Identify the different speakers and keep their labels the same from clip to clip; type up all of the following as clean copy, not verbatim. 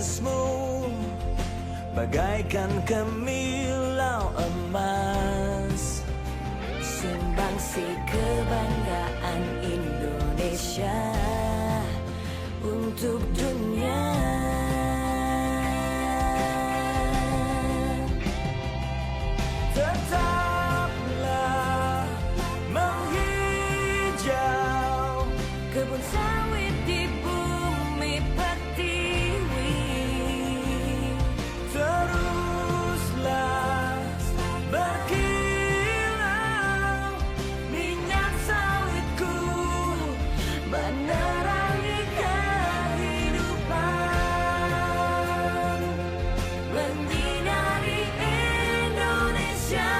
Speaker 1: emasmu, bagaikan kemilau emas.
Speaker 2: Sumbangsi kebanggaan Indonesia untuk dunia.
Speaker 1: Tetaplah menghijau
Speaker 2: Kebun sawit di bumi pertiwi.
Speaker 1: teruslah berkilau, minyak sawitku
Speaker 2: Menerangi kehidupan, menyinari Indonesia.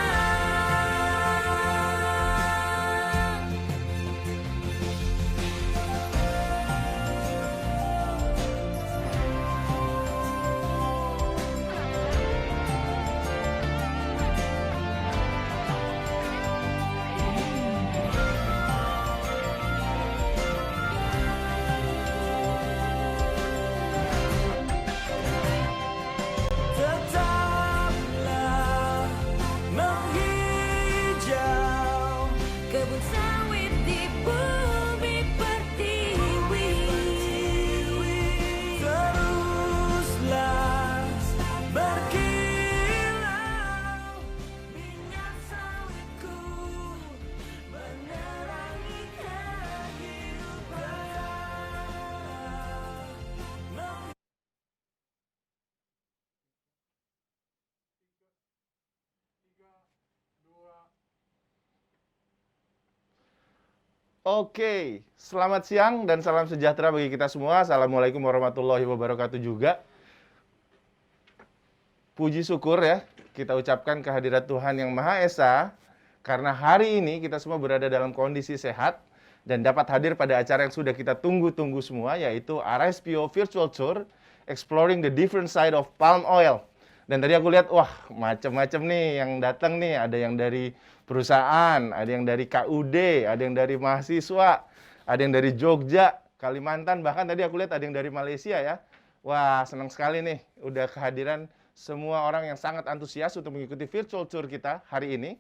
Speaker 1: tetaplah menghijau.
Speaker 2: Kebun sawit di bumi pertiwi.
Speaker 1: Teruslah berkilau, minyak sawitku menerangi kehidupan.
Speaker 3: Oke, selamat siang dan salam sejahtera bagi kita semua. Assalamualaikum warahmatullahi wabarakatuh juga. Puji syukur ya, kita ucapkan kehadirat Tuhan Yang Maha Esa, karena hari ini kita semua berada dalam kondisi sehat dan dapat hadir pada acara yang sudah kita tunggu-tunggu semua, yaitu RSPO Virtual Tour Exploring the Different Side of Palm Oil. Dan tadi aku lihat, wah macam-macam nih yang datang nih. Ada yang dari perusahaan, ada yang dari KUD, ada yang dari mahasiswa, ada yang dari Jogja, Kalimantan, bahkan tadi aku lihat ada yang dari Malaysia ya. Wah, senang sekali nih udah kehadiran semua orang yang sangat antusias untuk mengikuti virtual tour kita hari ini.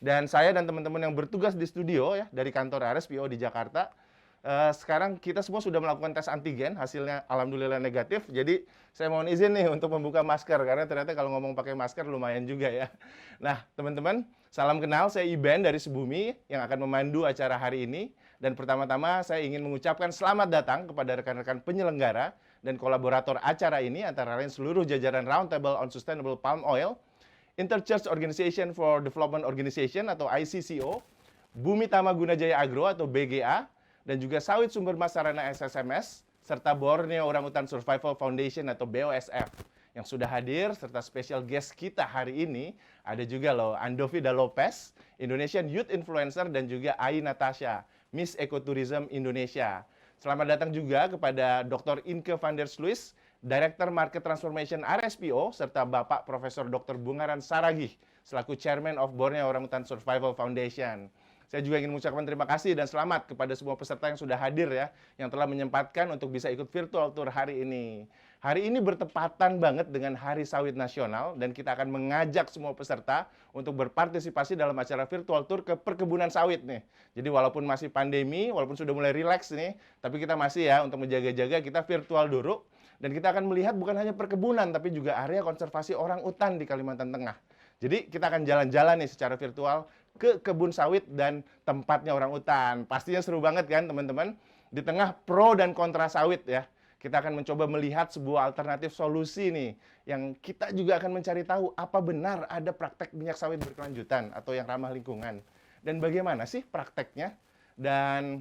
Speaker 3: Dan saya dan teman-teman yang bertugas di studio ya dari kantor RSPO di Jakarta, sekarang kita semua sudah melakukan tes antigen, hasilnya alhamdulillah negatif. Jadi saya mohon izin nih untuk membuka masker, karena ternyata kalau ngomong pakai masker lumayan juga ya. Nah teman-teman, salam kenal, saya Iben dari Sebumi yang akan memandu acara hari ini. Dan pertama-tama saya ingin mengucapkan selamat datang kepada rekan-rekan penyelenggara dan kolaborator acara ini, antara lain seluruh jajaran Roundtable on Sustainable Palm Oil, Interchurch Organization for Development Organization atau ICCO, Bumi Tama Guna Jaya Agro atau BGA, dan juga Sawit Sumber Mas Sarana SSMS, serta Borneo Orangutan Survival Foundation atau BOSF yang sudah hadir, serta special guest kita hari ini ada juga loh Andovida Lopez, Indonesian Youth Influencer, dan juga Ai Natasha, Miss Ecotourism Indonesia. Selamat datang juga kepada Dr. Inke van der Sluis, Director Market Transformation RSPO, serta Bapak Profesor Dr. Bungaran Saragih, selaku Chairman of Borneo Orangutan Survival Foundation. Saya juga ingin mengucapkan terima kasih dan selamat kepada semua peserta yang sudah hadir ya, yang telah menyempatkan untuk bisa ikut virtual tour hari ini. Hari ini bertepatan banget dengan Hari Sawit Nasional, dan kita akan mengajak semua peserta untuk berpartisipasi dalam acara virtual tour ke perkebunan sawit nih. Jadi walaupun masih pandemi, walaupun sudah mulai relax nih, tapi kita masih ya untuk menjaga-jaga, kita virtual dulu. Dan kita akan melihat bukan hanya perkebunan, tapi juga area konservasi orang utan di Kalimantan Tengah. Jadi kita akan jalan-jalan nih secara virtual ke kebun sawit dan tempatnya orang utan. Pastinya seru banget kan teman-teman? Di tengah pro dan kontra sawit ya. Kita akan mencoba melihat sebuah alternatif solusi nih, yang kita juga akan mencari tahu apa benar ada praktek minyak sawit berkelanjutan atau yang ramah lingkungan. Dan bagaimana sih prakteknya? Dan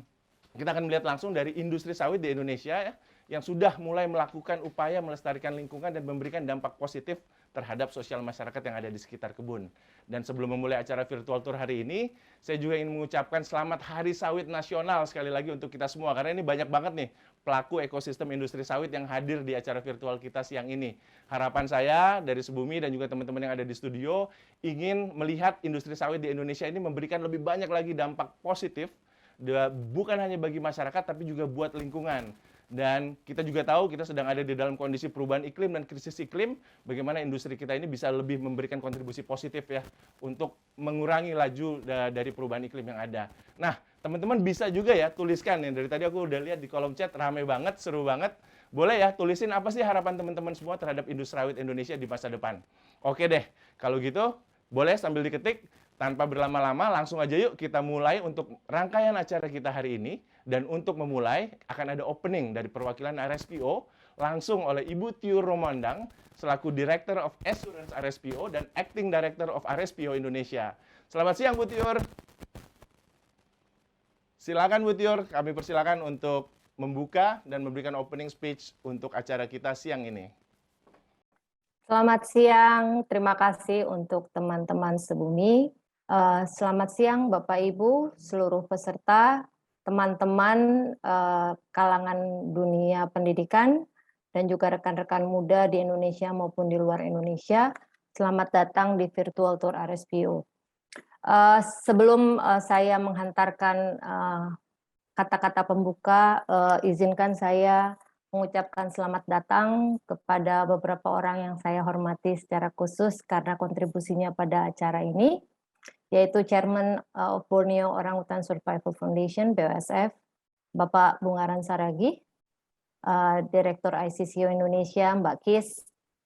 Speaker 3: kita akan melihat langsung dari industri sawit di Indonesia ya, yang sudah mulai melakukan upaya melestarikan lingkungan dan memberikan dampak positif terhadap sosial masyarakat yang ada di sekitar kebun. Dan sebelum memulai acara virtual tour hari ini, saya juga ingin mengucapkan selamat Hari Sawit Nasional sekali lagi untuk kita semua, karena ini banyak banget nih pelaku ekosistem industri sawit yang hadir di acara virtual kita siang ini. Harapan saya dari Sebumi dan juga teman-teman yang ada di studio ingin melihat industri sawit di Indonesia ini memberikan lebih banyak lagi dampak positif, bukan hanya bagi masyarakat tapi juga buat lingkungan. Dan kita juga tahu kita sedang ada di dalam kondisi perubahan iklim dan krisis iklim, bagaimana industri kita ini bisa lebih memberikan kontribusi positif ya untuk mengurangi laju dari perubahan iklim yang ada. Nah, teman-teman bisa juga ya tuliskan nih, dari tadi aku udah lihat di kolom chat rame banget, seru banget. Boleh ya tulisin apa sih harapan teman-teman semua terhadap industri sawit Indonesia di masa depan. Oke deh, kalau gitu boleh sambil diketik. Tanpa berlama-lama, langsung aja yuk kita mulai untuk rangkaian acara kita hari ini. Dan untuk memulai, akan ada opening dari perwakilan RSPO, langsung oleh Ibu Tiur Romandang, selaku Director of Assurance RSPO dan Acting Director of RSPO Indonesia. Selamat siang, Bu Tiur. Silakan, Bu Tiur, kami persilakan untuk membuka dan memberikan opening speech untuk acara kita siang ini.
Speaker 4: Selamat siang, terima kasih untuk teman-teman sebumi. Selamat siang Bapak Ibu, seluruh peserta, teman-teman kalangan dunia pendidikan, dan juga rekan-rekan muda di Indonesia maupun di luar Indonesia. Selamat datang di Virtual Tour RSPO. Sebelum saya menghantarkan kata-kata pembuka, izinkan saya mengucapkan selamat datang kepada beberapa orang yang saya hormati secara khusus karena kontribusinya pada acara ini, yaitu Chairman of Borneo Orangutan Survival Foundation, BOSF, Bapak Bungaran Saragi, Direktur ICCO Indonesia, Mbak Kis,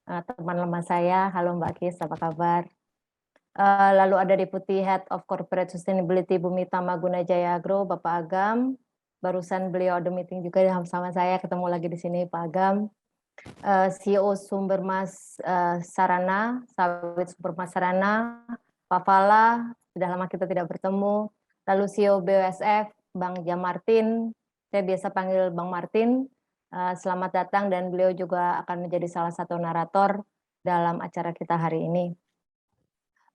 Speaker 4: teman lama saya, halo Mbak Kis, apa kabar? Lalu ada Deputy Head of Corporate Sustainability Bumi Tama Guna Jaya Agro, Bapak Agam. Barusan beliau ada meeting juga sama saya, ketemu lagi di sini Pak Agam. CEO Sumbermas Sarana, Sawit Sumbermas Sarana, Pak Fala, sudah lama kita tidak bertemu. Lalu CEO BOSF, Bang Jamartin, saya biasa panggil Bang Martin. Selamat datang dan beliau juga akan menjadi salah satu narator dalam acara kita hari ini.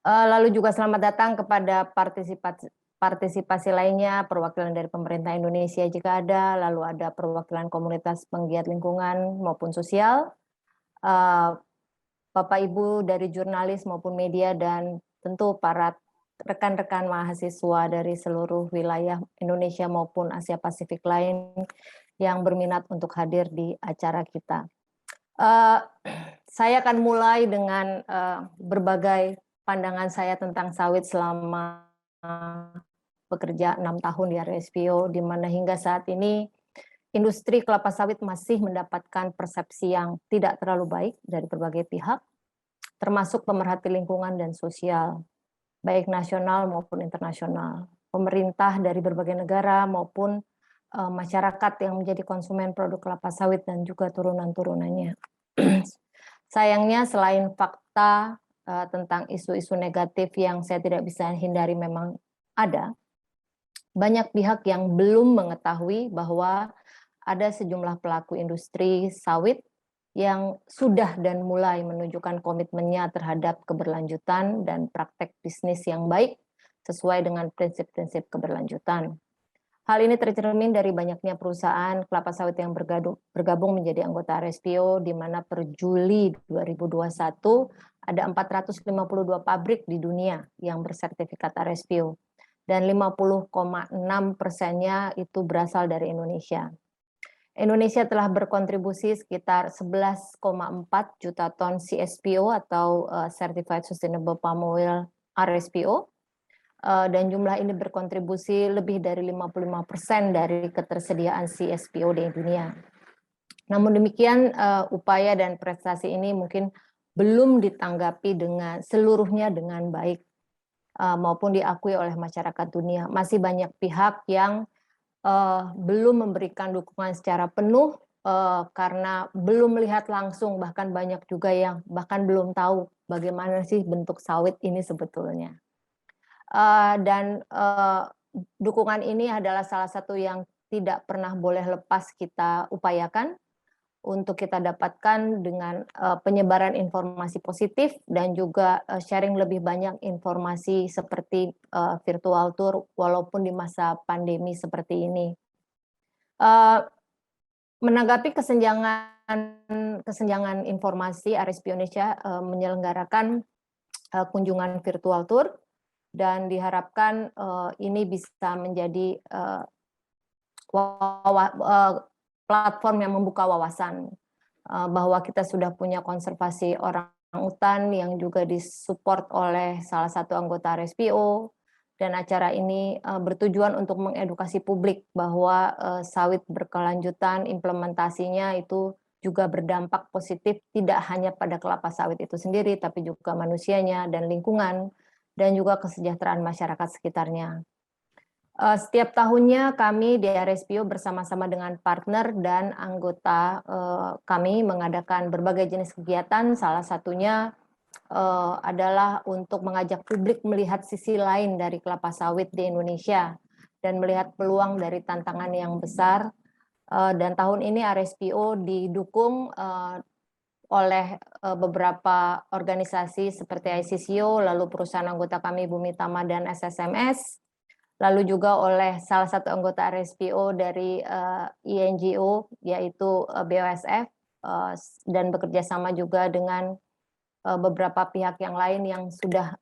Speaker 4: Lalu juga selamat datang kepada partisipasi lainnya, perwakilan dari pemerintah Indonesia jika ada, lalu ada perwakilan komunitas penggiat lingkungan maupun sosial, Bapak Ibu dari jurnalis maupun media, dan tentu para rekan-rekan mahasiswa dari seluruh wilayah Indonesia maupun Asia Pasifik lain yang berminat untuk hadir di acara kita. Saya akan mulai dengan berbagai pandangan saya tentang sawit selama bekerja 6 tahun di RSPO, di mana hingga saat ini industri kelapa sawit masih mendapatkan persepsi yang tidak terlalu baik dari berbagai pihak, termasuk pemerhati lingkungan dan sosial, baik nasional maupun internasional, pemerintah dari berbagai negara maupun masyarakat yang menjadi konsumen produk kelapa sawit dan juga turunan-turunannya. Sayangnya selain fakta tentang isu-isu negatif yang saya tidak bisa hindari memang ada, banyak pihak yang belum mengetahui bahwa ada sejumlah pelaku industri sawit yang sudah dan mulai menunjukkan komitmennya terhadap keberlanjutan dan praktek bisnis yang baik sesuai dengan prinsip-prinsip keberlanjutan. Hal ini tercermin dari banyaknya perusahaan kelapa sawit yang bergabung menjadi anggota RSPO, di mana per Juli 2021 ada 452 pabrik di dunia yang bersertifikat RSPO, dan 50,6%-nya itu berasal dari Indonesia. Indonesia telah berkontribusi sekitar 11,4 juta ton CSPO atau Certified Sustainable Palm Oil RSPO, dan jumlah ini berkontribusi lebih dari 55% dari ketersediaan CSPO di dunia. Namun demikian, upaya dan prestasi ini mungkin belum ditanggapi seluruhnya dengan baik maupun diakui oleh masyarakat dunia. Masih banyak pihak yang belum memberikan dukungan secara penuh karena belum melihat langsung, bahkan banyak juga yang bahkan belum tahu bagaimana sih bentuk sawit ini sebetulnya. Dan dukungan ini adalah salah satu yang tidak pernah boleh lepas kita upayakan untuk kita dapatkan dengan penyebaran informasi positif dan juga sharing lebih banyak informasi seperti virtual tour walaupun di masa pandemi seperti ini. Menanggapi kesenjangan informasi, RSPO Indonesia menyelenggarakan kunjungan virtual tour, dan diharapkan ini bisa menjadi platform yang membuka wawasan bahwa kita sudah punya konservasi orangutan yang juga disupport oleh salah satu anggota RSPO, dan acara ini bertujuan untuk mengedukasi publik bahwa sawit berkelanjutan implementasinya itu juga berdampak positif tidak hanya pada kelapa sawit itu sendiri, tapi juga manusianya dan lingkungan, dan juga kesejahteraan masyarakat sekitarnya. Setiap tahunnya kami di RSPO bersama-sama dengan partner dan anggota kami mengadakan berbagai jenis kegiatan, salah satunya adalah untuk mengajak publik melihat sisi lain dari kelapa sawit di Indonesia dan melihat peluang dari tantangan yang besar. Dan tahun ini RSPO didukung oleh beberapa organisasi seperti ICCO, lalu perusahaan anggota kami Bumi Tama dan SSMS, lalu juga oleh salah satu anggota RSPO dari INGO yaitu BOSF, dan bekerja sama juga dengan beberapa pihak yang lain yang sudah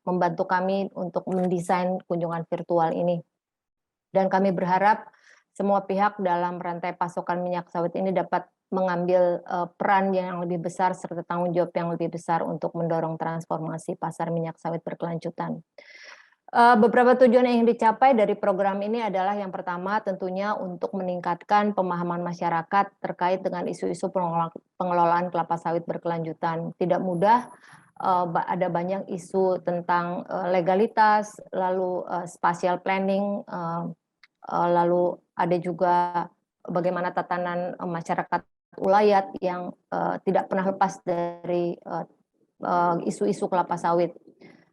Speaker 4: membantu kami untuk mendesain kunjungan virtual ini. Dan kami berharap semua pihak dalam rantai pasokan minyak sawit ini dapat mengambil peran yang lebih besar serta tanggung jawab yang lebih besar untuk mendorong transformasi pasar minyak sawit berkelanjutan. Beberapa tujuan yang dicapai dari program ini adalah yang pertama tentunya untuk meningkatkan pemahaman masyarakat terkait dengan isu-isu pengelolaan kelapa sawit berkelanjutan. Tidak mudah, ada banyak isu tentang legalitas, lalu spatial planning, lalu ada juga bagaimana tatanan masyarakat ulayat yang tidak pernah lepas dari isu-isu kelapa sawit.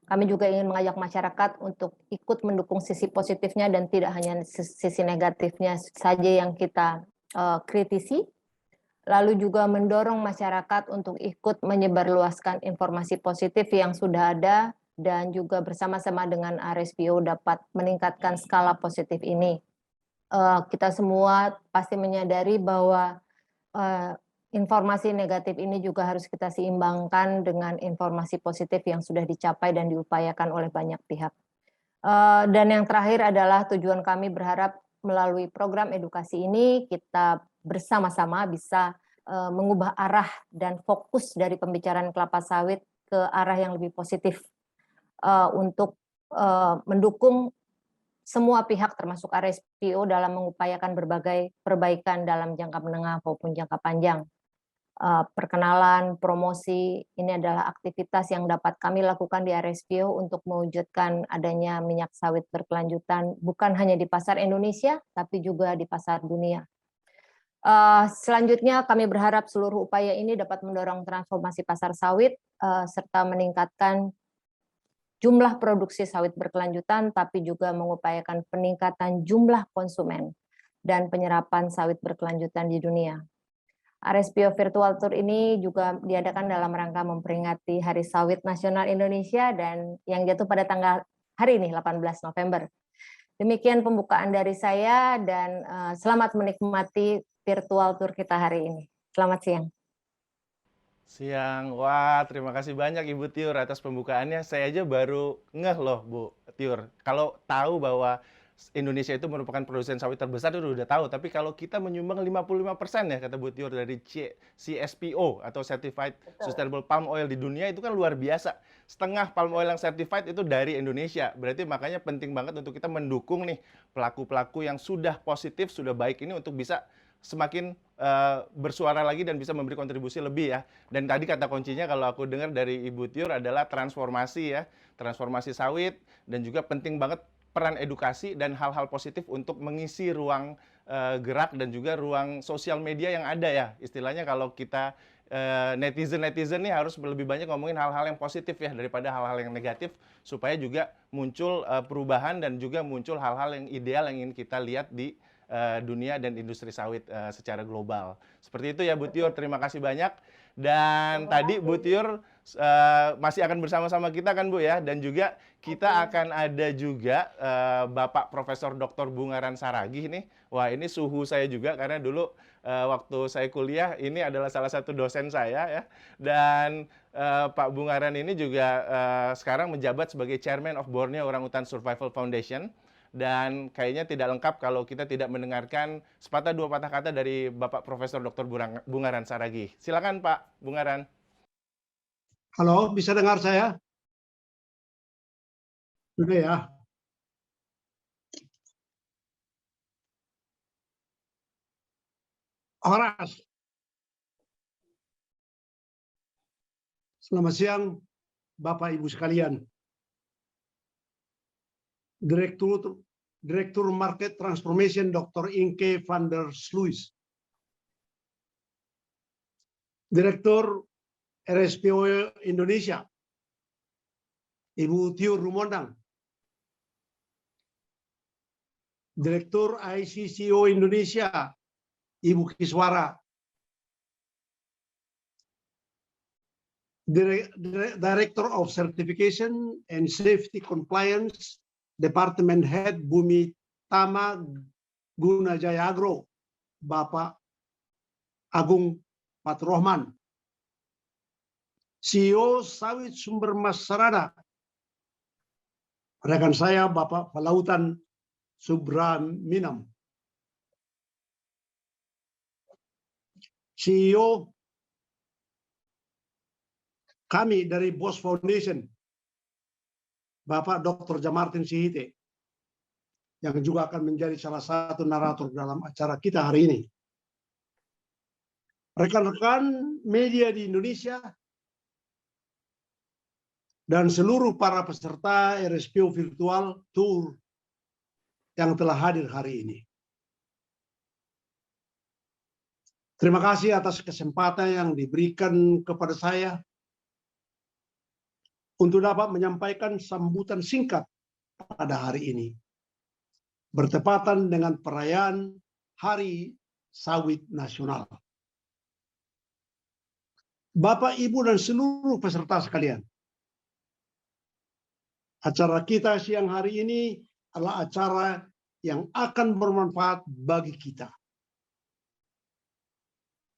Speaker 4: Kami juga ingin mengajak masyarakat untuk ikut mendukung sisi positifnya dan tidak hanya sisi negatifnya saja yang kita kritisi. Lalu juga mendorong masyarakat untuk ikut menyebarluaskan informasi positif yang sudah ada dan juga bersama-sama dengan RSPO dapat meningkatkan skala positif ini. Kita semua pasti menyadari bahwa informasi negatif ini juga harus kita seimbangkan dengan informasi positif yang sudah dicapai dan diupayakan oleh banyak pihak. Dan yang terakhir adalah tujuan kami berharap melalui program edukasi ini kita bersama-sama bisa mengubah arah dan fokus dari pembicaraan kelapa sawit ke arah yang lebih positif untuk mendukung semua pihak termasuk RSPO dalam mengupayakan berbagai perbaikan dalam jangka menengah maupun jangka panjang. Perkenalan, promosi, ini adalah aktivitas yang dapat kami lakukan di RSPO untuk mewujudkan adanya minyak sawit berkelanjutan bukan hanya di pasar Indonesia, tapi juga di pasar dunia. Selanjutnya kami berharap seluruh upaya ini dapat mendorong transformasi pasar sawit serta meningkatkan jumlah produksi sawit berkelanjutan, tapi juga mengupayakan peningkatan jumlah konsumen dan penyerapan sawit berkelanjutan di dunia. RSPO Virtual Tour ini juga diadakan dalam rangka memperingati Hari Sawit Nasional Indonesia dan yang jatuh pada tanggal hari ini 18 November. Demikian pembukaan dari saya dan selamat menikmati virtual tour kita hari ini. Selamat siang.
Speaker 3: Siang, wah terima kasih banyak Ibu Tiur atas pembukaannya. Saya aja baru ngeh loh Bu Tiur. Kalau tahu bahwa Indonesia itu merupakan produsen sawit terbesar itu udah tahu. Tapi kalau kita menyumbang 55% ya kata Bu Tiur dari CSPO atau Certified Sustainable Palm Oil di dunia itu kan luar biasa. Setengah palm oil yang certified itu dari Indonesia. Berarti makanya penting banget untuk kita mendukung nih pelaku-pelaku yang sudah positif, sudah baik ini untuk bisa semakin bersuara lagi dan bisa memberi kontribusi lebih ya. Dan tadi kata kuncinya kalau aku dengar dari Ibu Tiur adalah transformasi ya. Transformasi sawit dan juga penting banget peran edukasi dan hal-hal positif untuk mengisi ruang gerak dan juga ruang sosial media yang ada ya. Istilahnya kalau kita netizen nih harus lebih banyak ngomongin hal-hal yang positif ya daripada hal-hal yang negatif supaya juga muncul perubahan dan juga muncul hal-hal yang ideal yang ingin kita lihat di dunia dan industri sawit secara global. Seperti itu ya Bu Tiur, terima kasih banyak. Dan tadi Bu Tiur masih akan bersama-sama kita kan Bu ya, dan juga kita akan ada juga Bapak Profesor Dr. Bungaran Saragih nih. Wah ini suhu saya juga karena dulu waktu saya kuliah ini adalah salah satu dosen saya ya. Dan Pak Bungaran ini juga sekarang menjabat sebagai Chairman of Borneo Orangutan Survival Foundation. dan kayaknya tidak lengkap kalau kita tidak mendengarkan sepatah dua patah kata dari Bapak Profesor Dr. Bungaran Saragih. Silakan Pak Bungaran.
Speaker 5: Halo, bisa dengar saya? Sudah ya. Horas. Selamat siang, Bapak Ibu sekalian. Direktur Market Transformation Dr. Inke van der Sluis. Direktur RSPO Indonesia, Ibu Tio Rumondang. Direktur ICCO Indonesia, Ibu Kiswara. Director of Certification and Safety Compliance, Department Head Bumi Tama Gunajaya Agro, Bapak Agung Patrohman. CEO Sawit Sumber Masarada, rekan saya Bapak Pelautan Subraminam. CEO kami dari BOS Foundation, Bapak Dr. Jamartin Sihite, yang juga akan menjadi salah satu narator dalam acara kita hari ini. Rekan-rekan media di Indonesia dan seluruh para peserta RSPO Virtual Tour yang telah hadir hari ini. Terima kasih atas kesempatan yang diberikan kepada saya untuk dapat menyampaikan sambutan singkat pada hari ini, bertepatan dengan perayaan Hari Sawit Nasional. Bapak, Ibu, dan seluruh peserta sekalian, acara kita siang hari ini adalah acara yang akan bermanfaat bagi kita.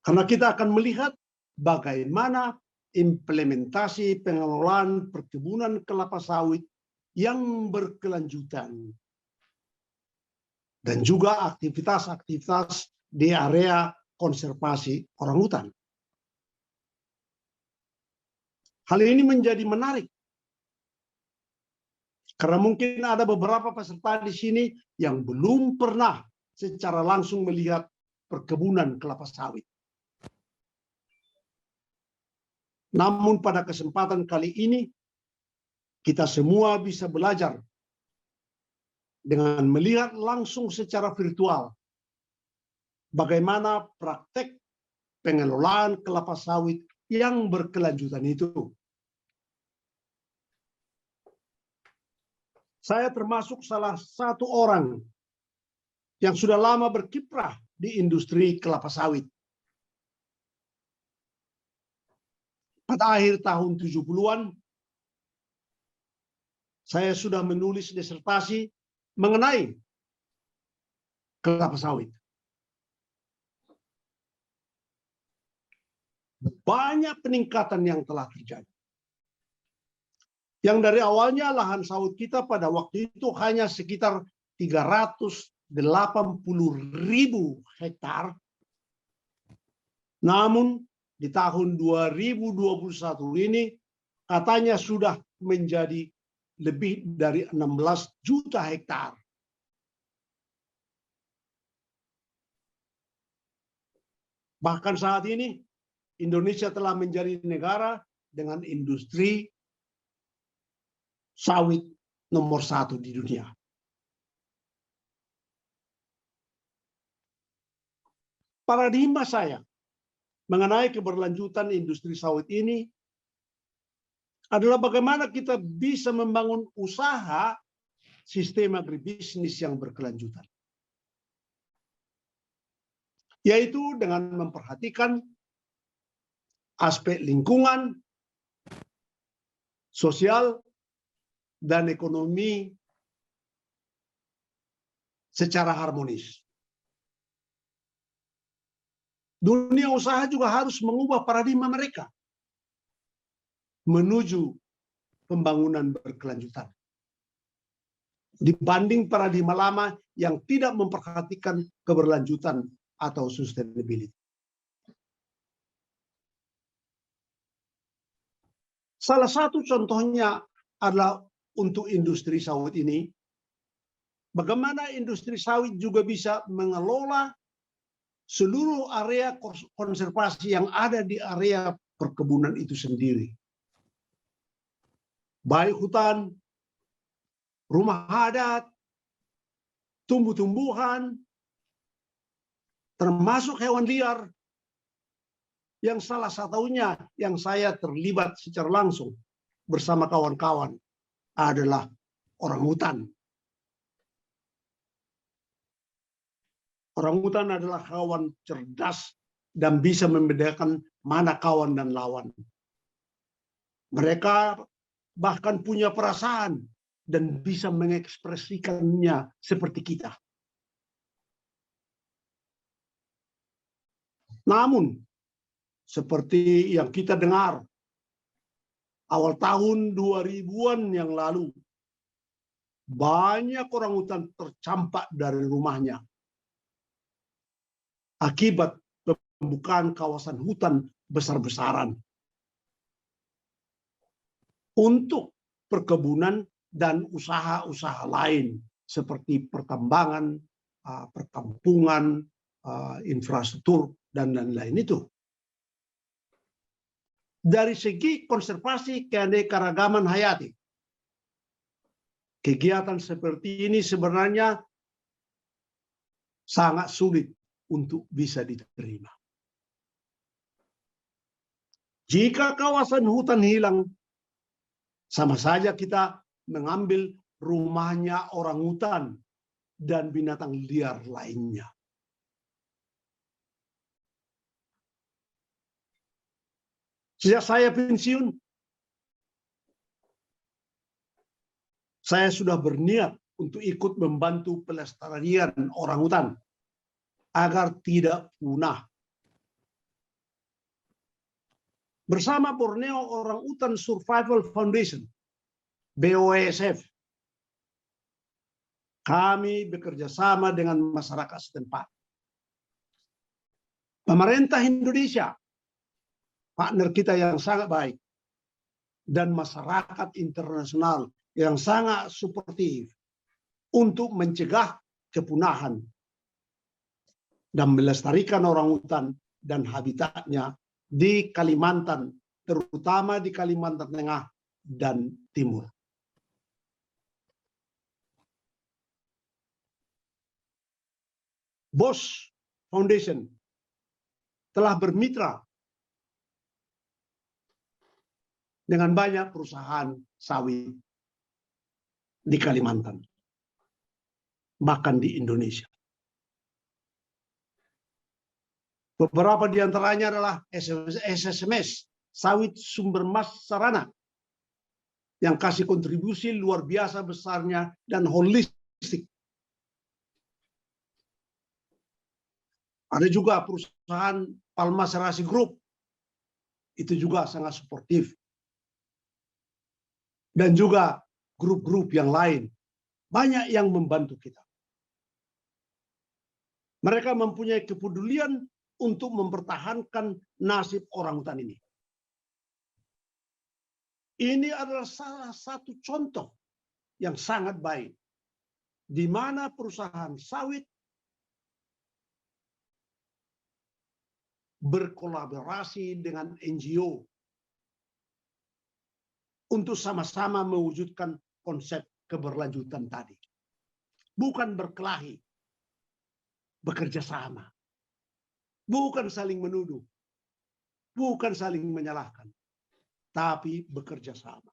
Speaker 5: Karena kita akan melihat bagaimana implementasi pengelolaan perkebunan kelapa sawit yang berkelanjutan dan juga aktivitas-aktivitas di area konservasi orangutan. Hal ini menjadi menarik karena mungkin ada beberapa peserta di sini yang belum pernah secara langsung melihat perkebunan kelapa sawit. Namun pada kesempatan kali ini, kita semua bisa belajar dengan melihat langsung secara virtual bagaimana praktek pengelolaan kelapa sawit yang berkelanjutan itu. Saya termasuk salah satu orang yang sudah lama berkiprah di industri kelapa sawit. Pada akhir tahun 70-an, saya sudah menulis disertasi mengenai kelapa sawit. Banyak peningkatan yang telah terjadi. Yang dari awalnya lahan sawit kita pada waktu itu hanya sekitar 380.000 hektar. Namun di tahun 2021 ini katanya sudah menjadi lebih dari 16 juta hektar. Bahkan saat ini Indonesia telah menjadi negara dengan industri sawit nomor 1 di dunia. Paradigma saya mengenai keberlanjutan industri sawit ini adalah bagaimana kita bisa membangun usaha sistem agribisnis yang berkelanjutan. Yaitu dengan memperhatikan aspek lingkungan, sosial, dan ekonomi secara harmonis. Dunia usaha juga harus mengubah paradigma mereka menuju pembangunan berkelanjutan. dibanding paradigma lama yang tidak memperhatikan keberlanjutan atau sustainability. Salah satu contohnya adalah untuk industri sawit ini, bagaimana industri sawit juga bisa mengelola seluruh area konservasi yang ada di area perkebunan itu sendiri. Baik hutan, rumah adat, tumbuh-tumbuhan, termasuk hewan liar, yang salah satunya yang saya terlibat secara langsung bersama kawan-kawan adalah orangutan. Orangutan adalah hewan cerdas dan bisa membedakan mana kawan dan lawan. Mereka bahkan punya perasaan dan bisa mengekspresikannya seperti kita. Namun, seperti yang kita dengar awal tahun 2000-an yang lalu, banyak orangutan tercampak dari rumahnya akibat pembukaan kawasan hutan besar-besaran untuk perkebunan dan usaha-usaha lain seperti pertambangan, perkampungan, infrastruktur, dan lain-lain itu. Dari segi konservasi keanekaragaman hayati, kegiatan seperti ini sebenarnya sangat sulit untuk bisa diterima. Jika kawasan hutan hilang, sama saja kita mengambil rumahnya orangutan dan binatang liar lainnya. Sejak saya pensiun, saya sudah berniat untuk ikut membantu pelestarian orangutan agar tidak punah. Bersama Borneo Orangutan Survival Foundation, BOSF, kami bekerja sama dengan masyarakat setempat. Pemerintah Indonesia, partner kita yang sangat baik, dan masyarakat internasional yang sangat suportif untuk mencegah kepunahan dan melestarikan orangutan dan habitatnya di Kalimantan, terutama di Kalimantan Tengah dan Timur. BOS Foundation telah bermitra dengan banyak perusahaan sawit di Kalimantan, bahkan di Indonesia. Beberapa di antaranya adalah SSMS, Sawit Sumber Mas Sarana, yang kasih kontribusi luar biasa besarnya dan holistik. Ada juga perusahaan Palma Serasi Group, itu juga sangat suportif. Dan juga grup-grup yang lain, banyak yang membantu kita. Mereka mempunyai kepedulian untuk mempertahankan nasib orangutan ini. Ini adalah salah satu contoh yang sangat baik, di mana perusahaan sawit berkolaborasi dengan NGO untuk sama-sama mewujudkan konsep keberlanjutan tadi. Bukan berkelahi, bekerja sama. Bukan saling menuduh, bukan saling menyalahkan, tapi bekerja sama.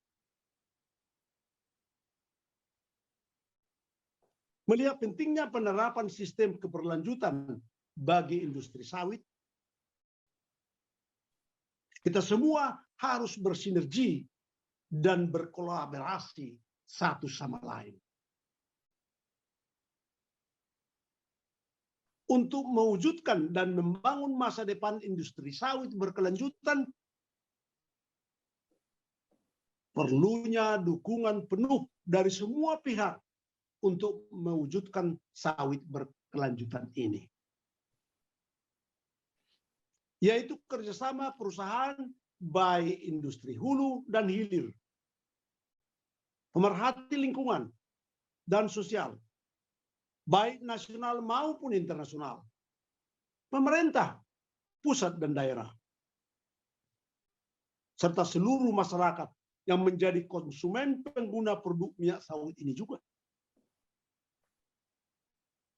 Speaker 5: Melihat pentingnya penerapan sistem keberlanjutan bagi industri sawit, kita semua harus bersinergi dan berkolaborasi satu sama lain. Untuk mewujudkan dan membangun masa depan industri sawit berkelanjutan, perlunya dukungan penuh dari semua pihak untuk mewujudkan sawit berkelanjutan ini. Yaitu kerjasama perusahaan baik industri hulu dan hilir, pemerhati lingkungan dan sosial, baik nasional maupun internasional, pemerintah, pusat dan daerah, serta seluruh masyarakat yang menjadi konsumen pengguna produk minyak sawit ini juga.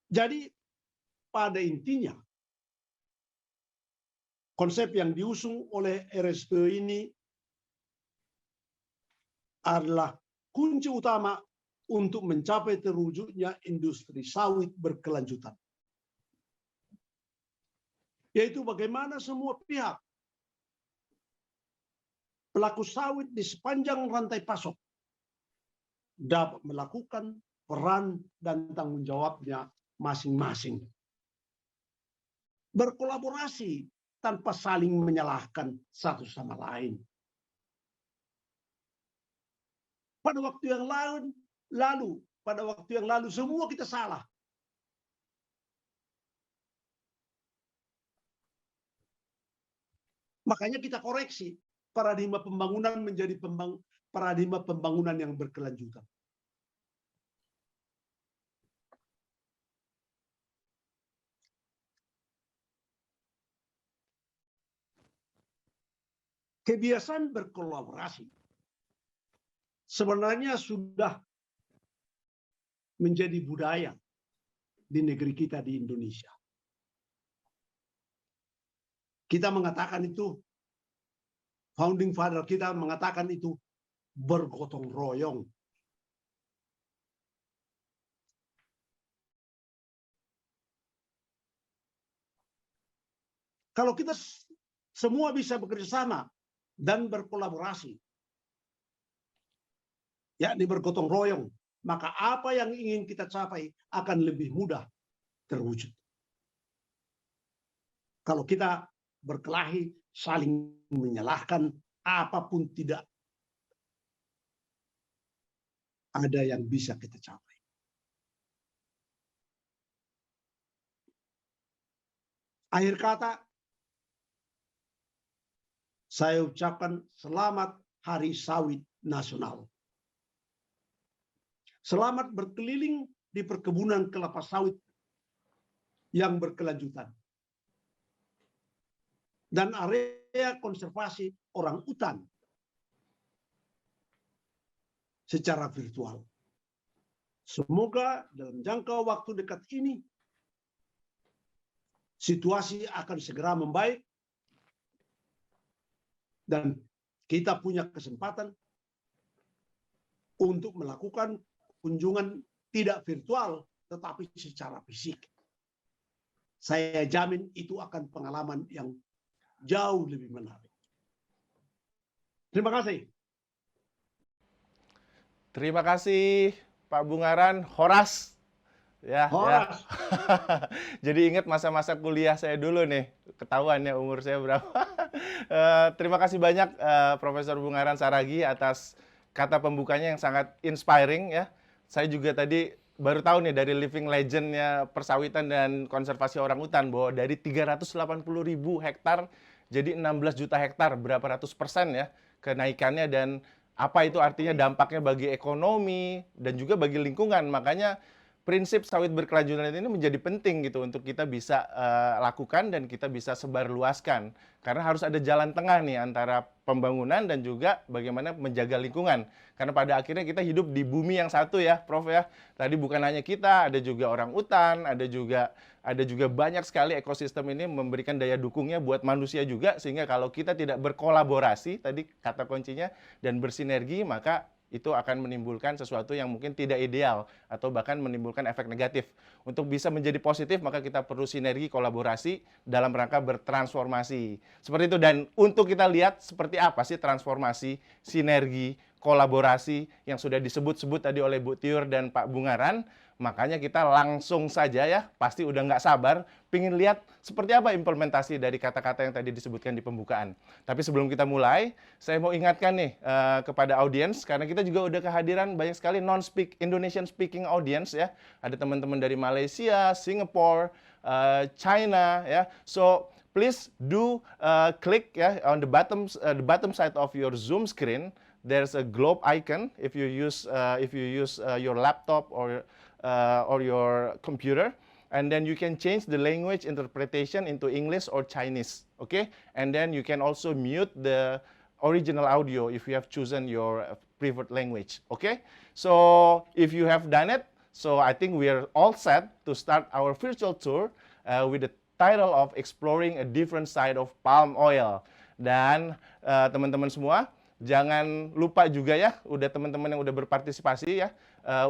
Speaker 5: Jadi pada intinya, konsep yang diusung oleh RSPO ini adalah kunci utama untuk mencapai terwujudnya industri sawit berkelanjutan. Yaitu bagaimana semua pihak pelaku sawit di sepanjang rantai pasok dapat melakukan peran dan tanggung jawabnya masing-masing. Berkolaborasi tanpa saling menyalahkan satu sama lain. Pada waktu yang lalu semua kita salah. Makanya kita koreksi paradigma pembangunan menjadi paradigma pembangunan yang berkelanjutan. Kebiasaan berkolaborasi sebenarnya sudah menjadi budaya di negeri kita di Indonesia. Kita mengatakan itu, founding father kita mengatakan itu bergotong royong. Kalau kita semua bisa bekerja sama dan berkolaborasi, yakni bergotong royong, maka apa yang ingin kita capai akan lebih mudah terwujud. Kalau kita berkelahi, saling menyalahkan, apapun tidak ada yang bisa kita capai. Akhir kata, saya ucapkan selamat Hari Sawit Nasional. Selamat berkeliling di perkebunan kelapa sawit yang berkelanjutan. Dan area konservasi orang utan secara virtual. Semoga dalam jangka waktu dekat ini situasi akan segera membaik dan kita punya kesempatan untuk melakukan kunjungan tidak virtual tetapi secara fisik. Saya jamin itu akan pengalaman yang jauh lebih menarik. Terima kasih.
Speaker 3: Terima kasih Pak Bungaran, Horas. Ya,
Speaker 5: Horas.
Speaker 3: ya. Jadi ingat masa-masa kuliah saya dulu nih, ketahuan ya umur saya berapa. Terima kasih banyak Profesor Bungaran Saragi atas kata pembukanya yang sangat inspiring ya. Saya juga tadi baru tahu nih dari living legend-nya persawitan dan konservasi orang hutan bahwa dari 380.000 hektar jadi 16 juta hektar, berapa ratus persen ya kenaikannya, dan apa itu artinya dampaknya bagi ekonomi dan juga bagi lingkungan. Makanya prinsip sawit berkelanjutan ini menjadi penting gitu untuk kita bisa lakukan dan kita bisa sebarluaskan. Karena harus ada jalan tengah nih antara pembangunan dan juga bagaimana menjaga lingkungan. Karena pada akhirnya kita hidup di bumi yang satu ya, Prof ya. Tadi bukan hanya kita, ada juga orang utan, ada juga banyak sekali ekosistem ini memberikan daya dukungnya buat manusia juga, sehingga kalau kita tidak berkolaborasi, tadi kata kuncinya, dan bersinergi, maka itu akan menimbulkan sesuatu yang mungkin tidak ideal atau bahkan menimbulkan efek negatif. Untuk bisa menjadi positif, maka kita perlu sinergi, kolaborasi dalam rangka bertransformasi. Seperti itu, dan untuk kita lihat seperti apa sih transformasi, sinergi, kolaborasi yang sudah disebut-sebut tadi oleh Bu Tiur dan Pak Bungaran. Makanya kita langsung saja ya, pasti udah nggak sabar, pingin lihat seperti apa implementasi dari kata-kata yang tadi disebutkan di pembukaan. Tapi sebelum kita mulai, saya mau ingatkan nih kepada audiens, karena kita juga udah kehadiran banyak sekali Indonesian speaking audience ya. Ada teman-teman dari Malaysia, Singapore, China ya. So please do click ya on the bottom side of your Zoom screen. There's a globe icon if you use your laptop or your computer, and then you can change the language interpretation into English or Chinese, okay? And then you can also mute the original audio if you have chosen your preferred language, okay? So if you have done it, so I think we are all set to start our virtual tour with the title of Exploring a Different Side of Palm Oil. Dan teman-teman semua, jangan lupa juga ya, udah teman-teman yang udah berpartisipasi ya,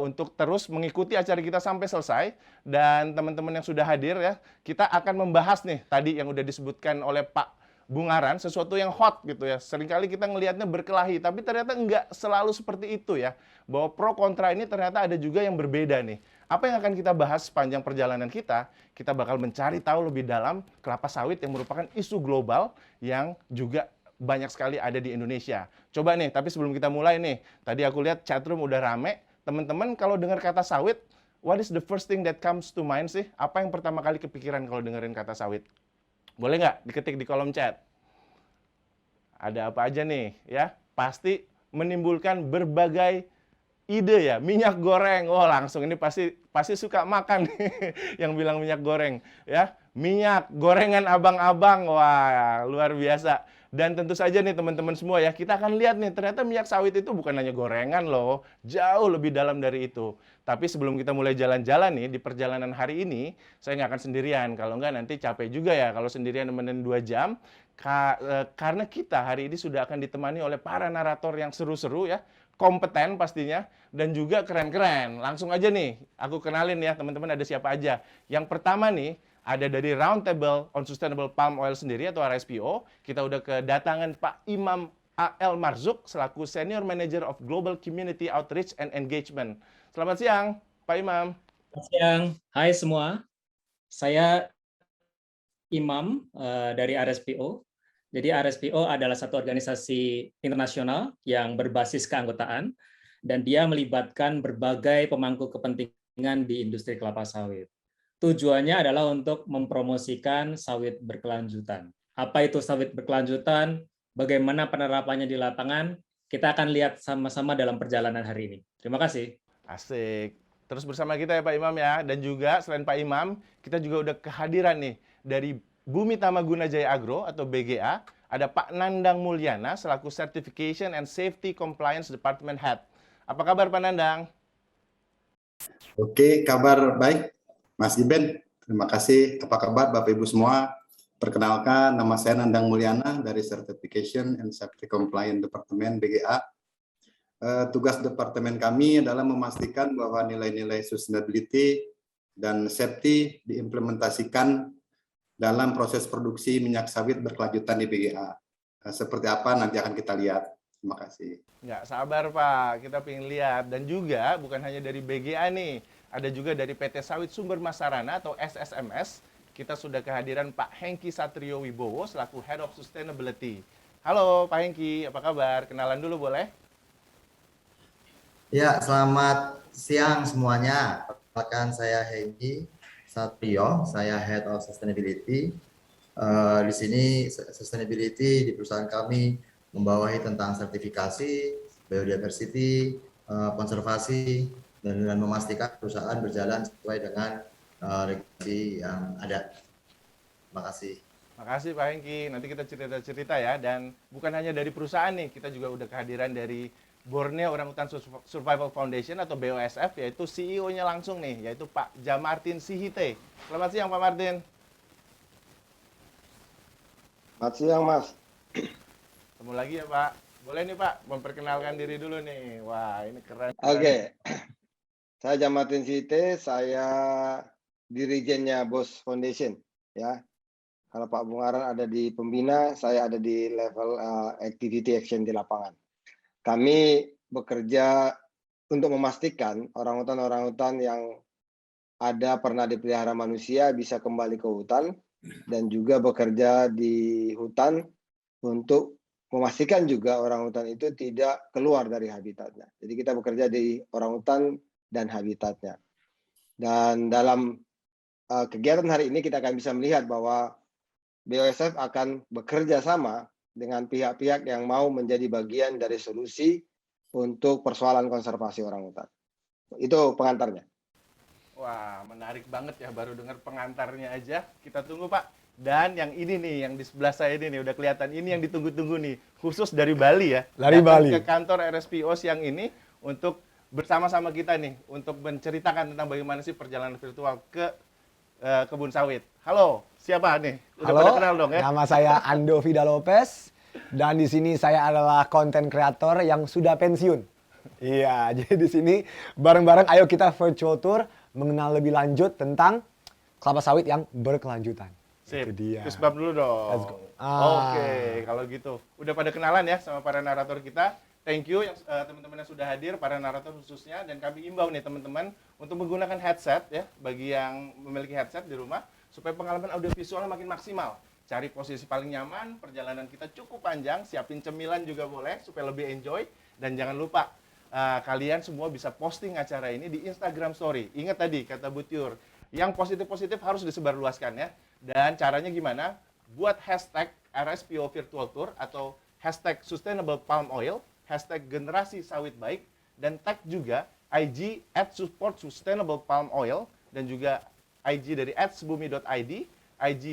Speaker 3: untuk terus mengikuti acara kita sampai selesai. Dan teman-teman yang sudah hadir ya, kita akan membahas nih tadi yang udah disebutkan oleh Pak Bungaran, sesuatu yang hot gitu ya. Seringkali kita ngelihatnya berkelahi, tapi ternyata enggak selalu seperti itu ya. Bahwa pro kontra ini ternyata ada juga yang berbeda nih. Apa yang akan kita bahas sepanjang perjalanan kita bakal mencari tahu lebih dalam kelapa sawit yang merupakan isu global yang juga banyak sekali ada di Indonesia. Coba nih, tapi sebelum kita mulai nih, tadi aku lihat chatroom udah rame. Teman-teman kalau dengar kata sawit, what is the first thing that comes to mind sih? Apa yang pertama kali kepikiran kalau dengerin kata sawit? Boleh nggak diketik di kolom chat? Ada apa aja nih ya? Pasti menimbulkan berbagai ide ya. Minyak goreng, oh langsung ini pasti suka makan yang bilang minyak goreng ya. Minyak gorengan abang-abang, wah luar biasa. Dan tentu saja nih teman-teman semua ya, kita akan lihat nih ternyata minyak sawit itu bukan hanya gorengan loh, jauh lebih dalam dari itu. Tapi sebelum kita mulai jalan-jalan nih, di perjalanan hari ini, saya nggak akan sendirian. Kalau nggak nanti capek juga ya kalau sendirian nemenin 2 jam. Karena kita hari ini sudah akan ditemani oleh para narator yang seru-seru ya, kompeten pastinya, dan juga keren-keren. Langsung aja nih, aku kenalin ya teman-teman ada siapa aja. Yang pertama nih, ada dari Roundtable on Sustainable Palm Oil sendiri atau RSPO. Kita udah kedatangan Pak Imam A.L. Marzuk selaku Senior Manager of Global Community Outreach and Engagement. Selamat siang, Pak Imam.
Speaker 6: Selamat siang, hai semua. Saya Imam dari RSPO. Jadi RSPO adalah satu organisasi internasional yang berbasis keanggotaan dan dia melibatkan berbagai pemangku kepentingan di industri kelapa sawit. Tujuannya adalah untuk mempromosikan sawit berkelanjutan. Apa itu sawit berkelanjutan? Bagaimana penerapannya di lapangan? Kita akan lihat sama-sama dalam perjalanan hari ini. Terima kasih.
Speaker 3: Asik. Terus bersama kita ya Pak Imam ya. Dan juga selain Pak Imam, kita juga udah kehadiran nih dari Bumi Tamaguna Jaya Agro atau BGA. Ada Pak Nandang Mulyana selaku Certification and Safety Compliance Department Head. Apa kabar Pak Nandang?
Speaker 7: Oke, kabar baik. Mas Iben, terima kasih. Apa kabar Bapak Ibu semua? Perkenalkan, nama saya Nandang Mulyana dari Certification and Safety Compliance Department BGA. Tugas departemen kami adalah memastikan bahwa nilai-nilai sustainability dan safety diimplementasikan dalam proses produksi minyak sawit berkelanjutan di BGA. Seperti apa nanti akan kita lihat. Terima kasih.
Speaker 3: Nggak sabar Pak, kita pengen lihat. Dan juga bukan hanya dari BGA nih, ada juga dari PT Sawit Sumber Masarana atau SSMS. Kita sudah kehadiran Pak Hengki Satrio Wibowo selaku Head of Sustainability. Halo Pak Hengki, apa kabar? Kenalan dulu boleh?
Speaker 8: Ya, selamat siang semuanya. Perkenalkan saya Hengki Satrio, saya Head of Sustainability. Di sini sustainability di perusahaan kami membawahi tentang sertifikasi, biodiversity, konservasi, dan dengan memastikan perusahaan berjalan sesuai dengan regulasi yang ada. Terima kasih.
Speaker 3: Makasih Pak Hengki, nanti kita cerita-cerita ya. Dan bukan hanya dari perusahaan nih, kita juga udah kehadiran dari Borneo Orangutan Survival Foundation atau BOSF, yaitu CEO-nya langsung nih, yaitu Pak Jamartin Sihite. Selamat siang Pak Martin.
Speaker 9: Selamat siang Mas.
Speaker 3: Ketemu lagi ya Pak. Boleh nih Pak, memperkenalkan diri dulu nih. Wah ini keren.
Speaker 9: Oke. Saya Jamartin Sihite, saya dirijennya BOS Foundation. Ya. Kalau Pak Bungaran ada di pembina, saya ada di level activity action di lapangan. Kami bekerja untuk memastikan orangutan yang ada pernah dipelihara manusia bisa kembali ke hutan, dan juga bekerja di hutan untuk memastikan juga orangutan itu tidak keluar dari habitatnya. Jadi kita bekerja di orangutan dan habitatnya. Dan dalam kegiatan hari ini kita akan bisa melihat bahwa BOSF akan bekerja sama dengan pihak-pihak yang mau menjadi bagian dari solusi untuk persoalan konservasi orangutan. Itu pengantarnya.
Speaker 3: Wah, menarik banget ya, baru dengar pengantarnya aja. Kita tunggu, Pak. Dan yang ini nih, yang di sebelah saya ini nih, udah kelihatan ini yang ditunggu-tunggu nih, khusus dari Bali ya.
Speaker 10: Dari
Speaker 3: Datang
Speaker 10: Bali.
Speaker 3: ke kantor RSPO siang ini untuk bersama-sama kita nih, untuk menceritakan tentang bagaimana sih perjalanan virtual ke kebun sawit. Halo, siapa nih? Udah
Speaker 10: Halo,
Speaker 3: pada kenal dong ya?
Speaker 10: nama saya Ando Vida Lopez dan di sini saya adalah konten kreator yang sudah pensiun. Iya, jadi di sini bareng-bareng ayo kita virtual tour mengenal lebih lanjut tentang kelapa sawit yang berkelanjutan.
Speaker 3: Sip,
Speaker 10: Itu dia.
Speaker 3: terus bab dulu dong.
Speaker 10: Let's go. Ah.
Speaker 3: Oke, kalau gitu. Udah pada kenalan ya sama para narator kita. Thank you yang teman-teman yang sudah hadir, para narator khususnya. Dan kami imbau nih teman-teman untuk menggunakan headset ya, bagi yang memiliki headset di rumah, supaya pengalaman audiovisualnya makin maksimal. Cari posisi paling nyaman, perjalanan kita cukup panjang, siapin cemilan juga boleh, supaya lebih enjoy. Dan jangan lupa, kalian semua bisa posting acara ini di Instagram Story. Ingat tadi, kata Bu Tiur, yang positif-positif harus disebarluaskan ya. Dan caranya gimana? Buat hashtag RSPO Virtual Tour atau hashtag Sustainable Palm Oil, hashtag Generasi Sawit Baik, dan tag juga IG @support_sustainable_palm_oil, dan juga IG dari @sebumi.id, IG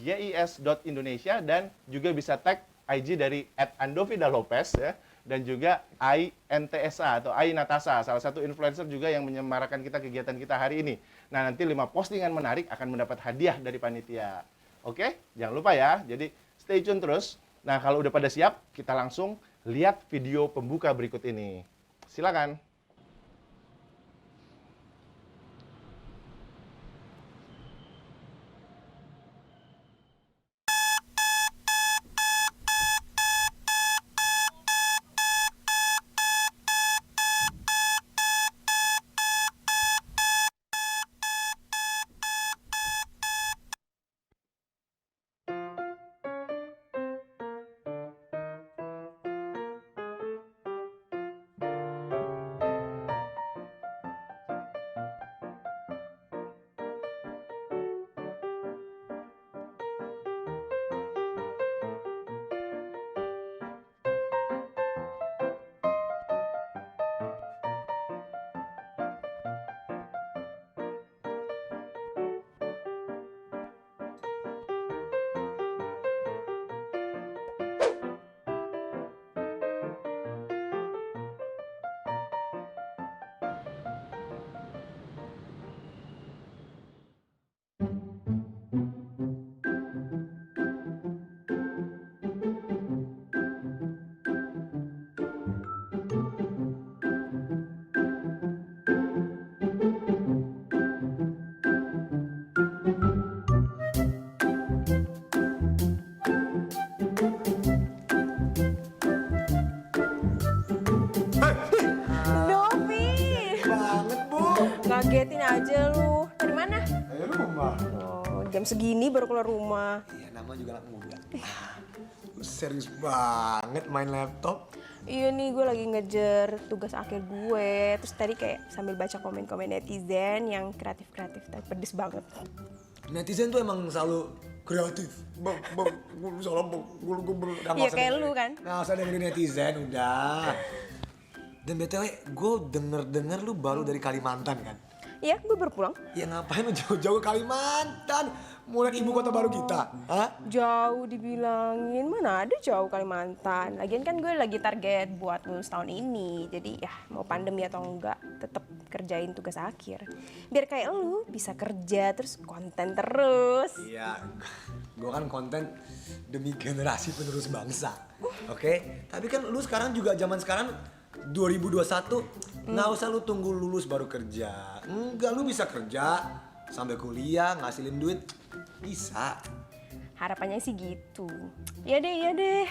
Speaker 3: yis.indonesia, dan juga bisa tag IG dari @andovidalopez ya, dan juga INTSA atau Natasa, salah satu influencer juga yang menyemarakan kita kegiatan kita hari ini. Nah, nanti 5 postingan menarik akan mendapat hadiah dari panitia. Oke, jangan lupa ya. Jadi stay tune terus. Nah, kalau udah pada siap, kita langsung lihat video pembuka berikut ini. Silakan.
Speaker 2: Dovi,
Speaker 10: Banget, Bu.
Speaker 2: ngagetin aja lu. Dari mana?
Speaker 10: Dari rumah.
Speaker 2: Oh, jam segini baru keluar rumah.
Speaker 10: Iya, nama juga anak muda. Lu serius banget main laptop?
Speaker 2: Iya nih, gue lagi ngejar tugas akhir gue. Terus tadi kayak sambil baca komen-komen netizen yang kreatif-kreatif, tapi pedes banget.
Speaker 10: Netizen tuh emang selalu kreatif. Bang, gue salah bang.
Speaker 2: Iya, kayak lu kan.
Speaker 10: Nah, usah dengerin netizen, udah. Dan BTW, gue denger lu baru dari Kalimantan kan?
Speaker 2: Iya, gue baru pulang.
Speaker 10: Ya ngapain lu jauh-jauh ke Kalimantan? Mau lihat ibu kota baru kita? Hah?
Speaker 2: Jauh dibilangin, mana ada jauh Kalimantan. Lagian kan gue lagi target buat lulus tahun ini. Jadi ya mau pandemi atau enggak, tetap kerjain tugas akhir. Biar kayak lu bisa kerja terus konten terus.
Speaker 10: Iya, gue kan konten demi generasi penerus bangsa. Oke? Tapi kan lu sekarang juga zaman sekarang 2021, nggak usah lu tunggu lulus baru kerja. Enggak, lu bisa kerja sambil kuliah, ngasilin duit. Bisa.
Speaker 2: Harapannya sih gitu. Iya deh.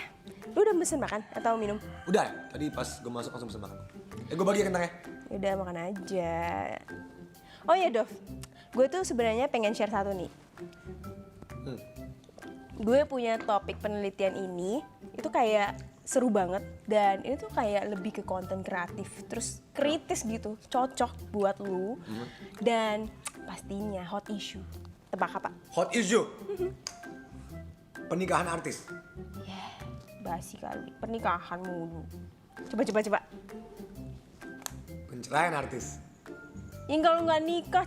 Speaker 2: Lu udah pesen makan atau minum?
Speaker 10: Udah, tadi pas gue masuk langsung pesen makan. Gue bagi ya kentangnya.
Speaker 2: Udah makan aja. Oh ya Dov, gue tuh sebenarnya pengen share satu nih. Gue punya topik penelitian ini, itu kayak seru banget. Dan ini tuh kayak lebih ke konten kreatif, terus kritis gitu, cocok buat lu. Dan pastinya hot issue. Tebak apa?
Speaker 10: Hot issue. Pernikahan artis.
Speaker 2: Basi kali, pernikahan mulu. Coba.
Speaker 10: Penceraian artis.
Speaker 2: Yang kalau nggak nikah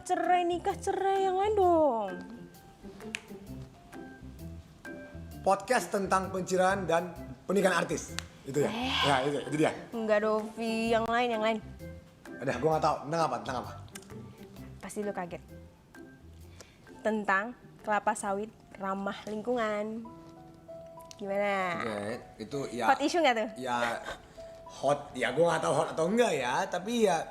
Speaker 2: cerai yang lain dong.
Speaker 10: Podcast tentang penceraian dan pernikahan artis. Itu ya? Ya, itu dia.
Speaker 2: Enggak Dovi, yang lain.
Speaker 10: Udah, gue nggak tahu. Tentang apa?
Speaker 2: Pasti lu kaget. Tentang kelapa sawit ramah lingkungan. Gimana?
Speaker 10: Oke, itu ya.
Speaker 2: Hot issue nggak tuh?
Speaker 10: Ya hot, ya gue nggak tahu hot atau enggak ya. Tapi ya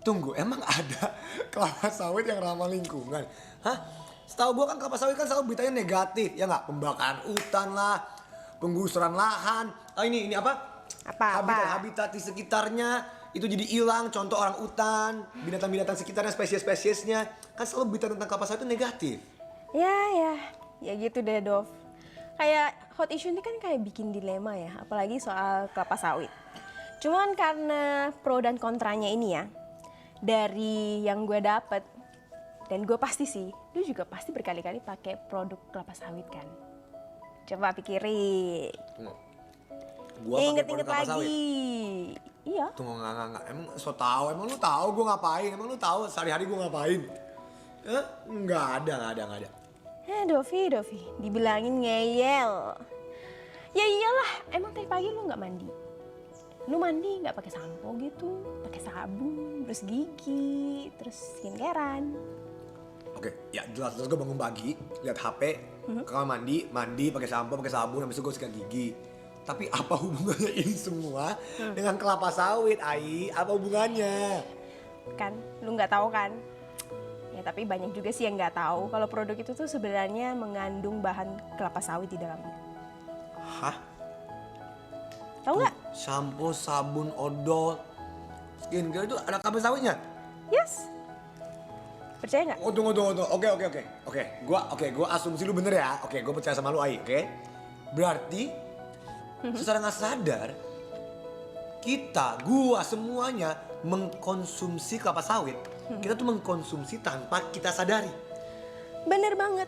Speaker 10: tunggu, emang ada kelapa sawit yang ramah lingkungan? Hah? Setahu gue kan kelapa sawit kan selalu beritanya negatif, ya nggak? Pembakaran hutan lah, penggusuran lahan. Ini apa? Habitat di sekitarnya itu jadi hilang. Contoh orang hutan, binatang-binatang sekitarnya, spesies-spesiesnya kan selalu berita tentang kelapa sawit itu negatif.
Speaker 2: Ya gitu deh Dov. Kayak hot issue ini kan kayak bikin dilema ya, apalagi soal kelapa sawit. Cuman karena pro dan kontranya ini ya, dari yang gue dapet, dan gue pasti sih, lu juga pasti berkali-kali pakai produk kelapa sawit kan. Coba pikirin.
Speaker 10: Gua pakai
Speaker 2: Inget-inget
Speaker 10: produk kelapa
Speaker 2: lagi.
Speaker 10: sawit.
Speaker 2: Iya.
Speaker 10: Tunggu, enggak. Emang so tau, emang lu tahu gue ngapain? Emang lu tahu sehari-hari gue ngapain? Enggak ada.
Speaker 2: Dovi, dibilangin ngeyel. Ya iyalah, emang tadi pagi lu nggak mandi? Lu mandi nggak pakai sampo gitu, pakai sabun, terus gigi, terus skincarean.
Speaker 10: Oke, ya jelas gue bangun pagi, lihat HP, kamar mandi pakai sampo, pakai sabun, habis itu gue sikat gigi. Tapi apa hubungannya ini semua dengan kelapa sawit, Ai? Apa hubungannya?
Speaker 2: Kan, lu nggak tahu kan? Ya tapi banyak juga sih yang nggak tahu kalau produk itu tuh sebenarnya mengandung bahan kelapa sawit di dalamnya.
Speaker 10: Hah?
Speaker 2: Tahu nggak?
Speaker 10: Sampo, sabun, odol, skincare itu ada kelapa sawitnya?
Speaker 2: Yes. Percaya nggak?
Speaker 10: Oh, tunggu. Oke, gua asumsi lu bener ya. Oke, gua percaya sama lu, Ai, oke? Berarti secara nggak sadar gua semuanya mengkonsumsi kelapa sawit. Kita tuh mengkonsumsi tanpa kita sadari.
Speaker 2: Bener banget.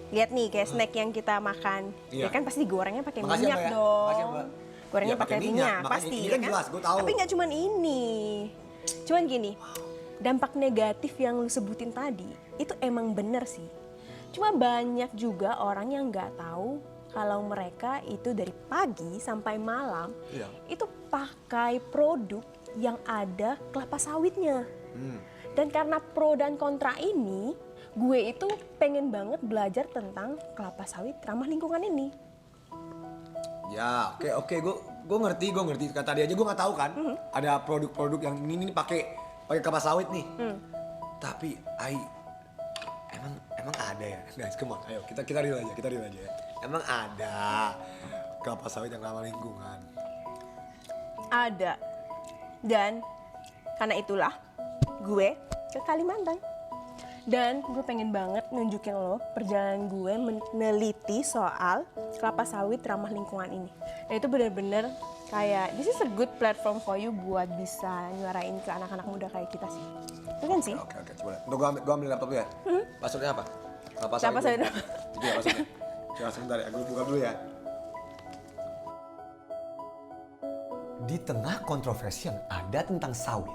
Speaker 2: Lihat nih kayak snack yang kita makan.
Speaker 10: Iya.
Speaker 2: Ya kan pasti gorengnya pakai
Speaker 10: Makasih,
Speaker 2: minyak
Speaker 10: Mbak, ya.
Speaker 2: dong.
Speaker 10: Makasih, Mbak.
Speaker 2: Gorengnya
Speaker 10: Iya,
Speaker 2: pakai
Speaker 10: pakai
Speaker 2: minyak,
Speaker 10: minyak.
Speaker 2: pasti.
Speaker 10: Makanya ini
Speaker 2: ya
Speaker 10: kan jelas, gua tahu.
Speaker 2: Tapi nggak cuman ini. Cuman gini, dampak negatif yang lu sebutin tadi itu emang bener sih. Cuma banyak juga orang yang nggak tahu kalau mereka itu dari pagi sampai malam itu pakai produk yang ada kelapa sawitnya. Dan karena pro dan kontra ini, gue itu pengen banget belajar tentang kelapa sawit ramah lingkungan ini.
Speaker 10: Ya, oke, gue ngerti. Kata tadi aja gue nggak tahu kan, ada produk-produk yang ini pakai kelapa sawit nih. Tapi, Ai, emang ada ya, guys, come on, ayo kita real aja ya. Emang ada kelapa sawit yang ramah lingkungan?
Speaker 2: Ada. Dan karena itulah gue ke Kalimantan. Dan gue pengen banget nunjukin lo perjalanan gue meneliti soal kelapa sawit ramah lingkungan ini. Dan itu bener-bener kayak this is a good platform for you buat bisa nyuarain ke anak-anak muda kayak kita sih. Bukan sih?
Speaker 10: Oke, coba. Untuk gue ambil laptop dulu ya. Passwordnya apa?
Speaker 2: Kelapa sawit.
Speaker 10: Itu ya passwordnya. Coba sebentar ya, gue buka dulu ya. Di tengah kontroversi yang ada tentang sawit,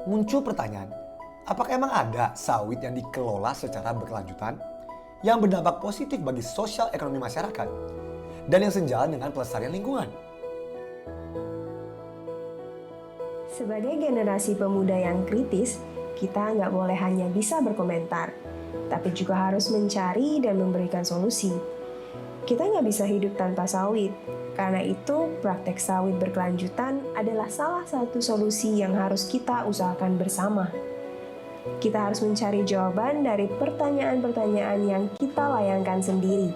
Speaker 10: muncul pertanyaan, apakah emang ada sawit yang dikelola secara berkelanjutan, yang berdampak positif bagi sosial ekonomi masyarakat, dan yang sejalan dengan pelestarian lingkungan?
Speaker 2: Sebagai generasi pemuda yang kritis, kita nggak boleh hanya bisa berkomentar, tapi juga harus mencari dan memberikan solusi. Kita nggak bisa hidup tanpa sawit, karena itu praktek sawit berkelanjutan adalah salah satu solusi yang harus kita usahakan bersama. Kita harus mencari jawaban dari pertanyaan-pertanyaan yang kita layangkan sendiri,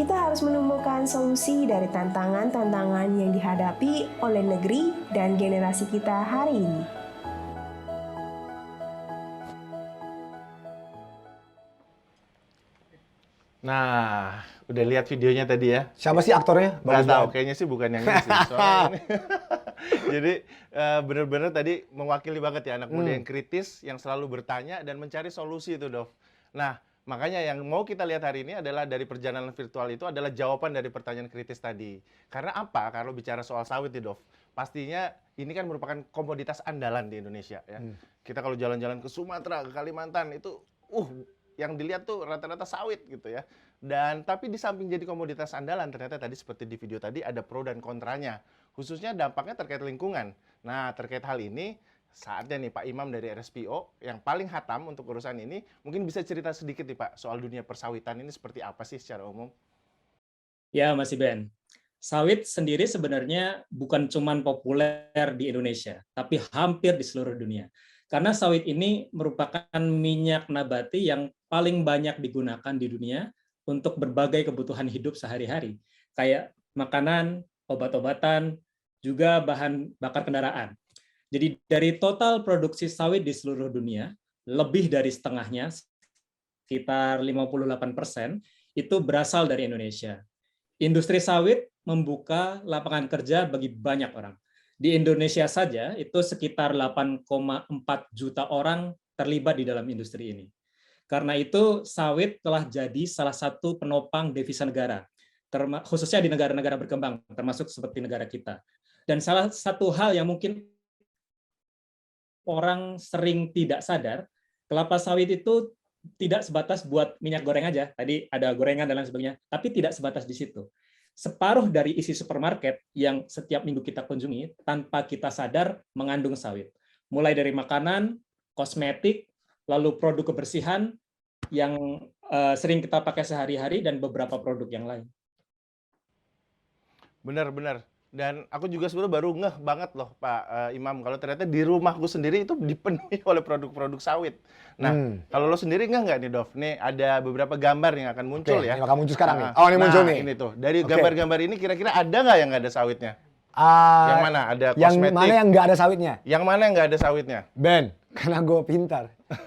Speaker 2: kita harus menemukan solusi dari tantangan-tantangan yang dihadapi oleh negeri dan generasi kita hari ini.
Speaker 3: Nah, udah lihat videonya tadi ya?
Speaker 10: Siapa sih aktornya?
Speaker 3: Nggak
Speaker 10: Bagus
Speaker 3: tahu,
Speaker 10: banget.
Speaker 3: kayaknya sih bukan yang ini sih. Soalnya ini. Jadi bener-bener tadi mewakili banget ya anak muda yang kritis, yang selalu bertanya dan mencari solusi itu, Dov. Nah, makanya yang mau kita lihat hari ini adalah dari perjalanan virtual itu adalah jawaban dari pertanyaan kritis tadi. Karena apa? Kalau bicara soal sawit nih, Dov, pastinya ini kan merupakan komoditas andalan di Indonesia ya. Kita kalau jalan-jalan ke Sumatera, ke Kalimantan itu yang dilihat tuh rata-rata sawit gitu ya. Dan tapi di samping jadi komoditas andalan ternyata tadi seperti di video tadi ada pro dan kontranya. Khususnya dampaknya terkait lingkungan. Nah, terkait hal ini saatnya nih Pak Imam dari RSPO yang paling hatam untuk urusan ini mungkin bisa cerita sedikit nih Pak soal dunia persawitan ini seperti apa sih secara umum?
Speaker 6: Ya, Mas Iben. Sawit sendiri sebenarnya bukan cuman populer di Indonesia, tapi hampir di seluruh dunia. Karena sawit ini merupakan minyak nabati yang paling banyak digunakan di dunia untuk berbagai kebutuhan hidup sehari-hari, kayak makanan, obat-obatan, juga bahan bakar kendaraan. Jadi dari total produksi sawit di seluruh dunia, lebih dari setengahnya, sekitar 58%, itu berasal dari Indonesia. Industri sawit membuka lapangan kerja bagi banyak orang. Di Indonesia saja itu sekitar 8,4 juta orang terlibat di dalam industri ini. Karena itu sawit telah jadi salah satu penopang devisa negara, khususnya di negara-negara berkembang, termasuk seperti negara kita. Dan salah satu hal yang mungkin orang sering tidak sadar, kelapa sawit itu tidak sebatas buat minyak goreng aja. Tadi ada gorengan dan lain sebagainya, tapi tidak sebatas di situ. Separuh dari isi supermarket yang setiap minggu kita kunjungi tanpa kita sadar mengandung sawit. Mulai dari makanan, kosmetik, lalu produk kebersihan yang sering kita pakai sehari-hari dan beberapa produk yang lain.
Speaker 3: Benar-benar. Dan aku juga sebenarnya baru ngeh banget loh Pak Imam kalau ternyata di rumahku sendiri itu dipenuhi oleh produk-produk sawit. Nah, kalau lo sendiri nggak nih Dov? Nih ada beberapa gambar yang akan muncul ya.
Speaker 10: Yang akan muncul sekarang nih. Oh, ini muncul nih.
Speaker 3: Ini tuh. Dari gambar-gambar ini kira-kira ada nggak yang nggak ada sawitnya? Yang mana? Ada
Speaker 10: yang
Speaker 3: kosmetik.
Speaker 10: mana yang nggak ada sawitnya?
Speaker 3: Yang mana yang nggak ada sawitnya?
Speaker 10: Ben, karena gue pintar.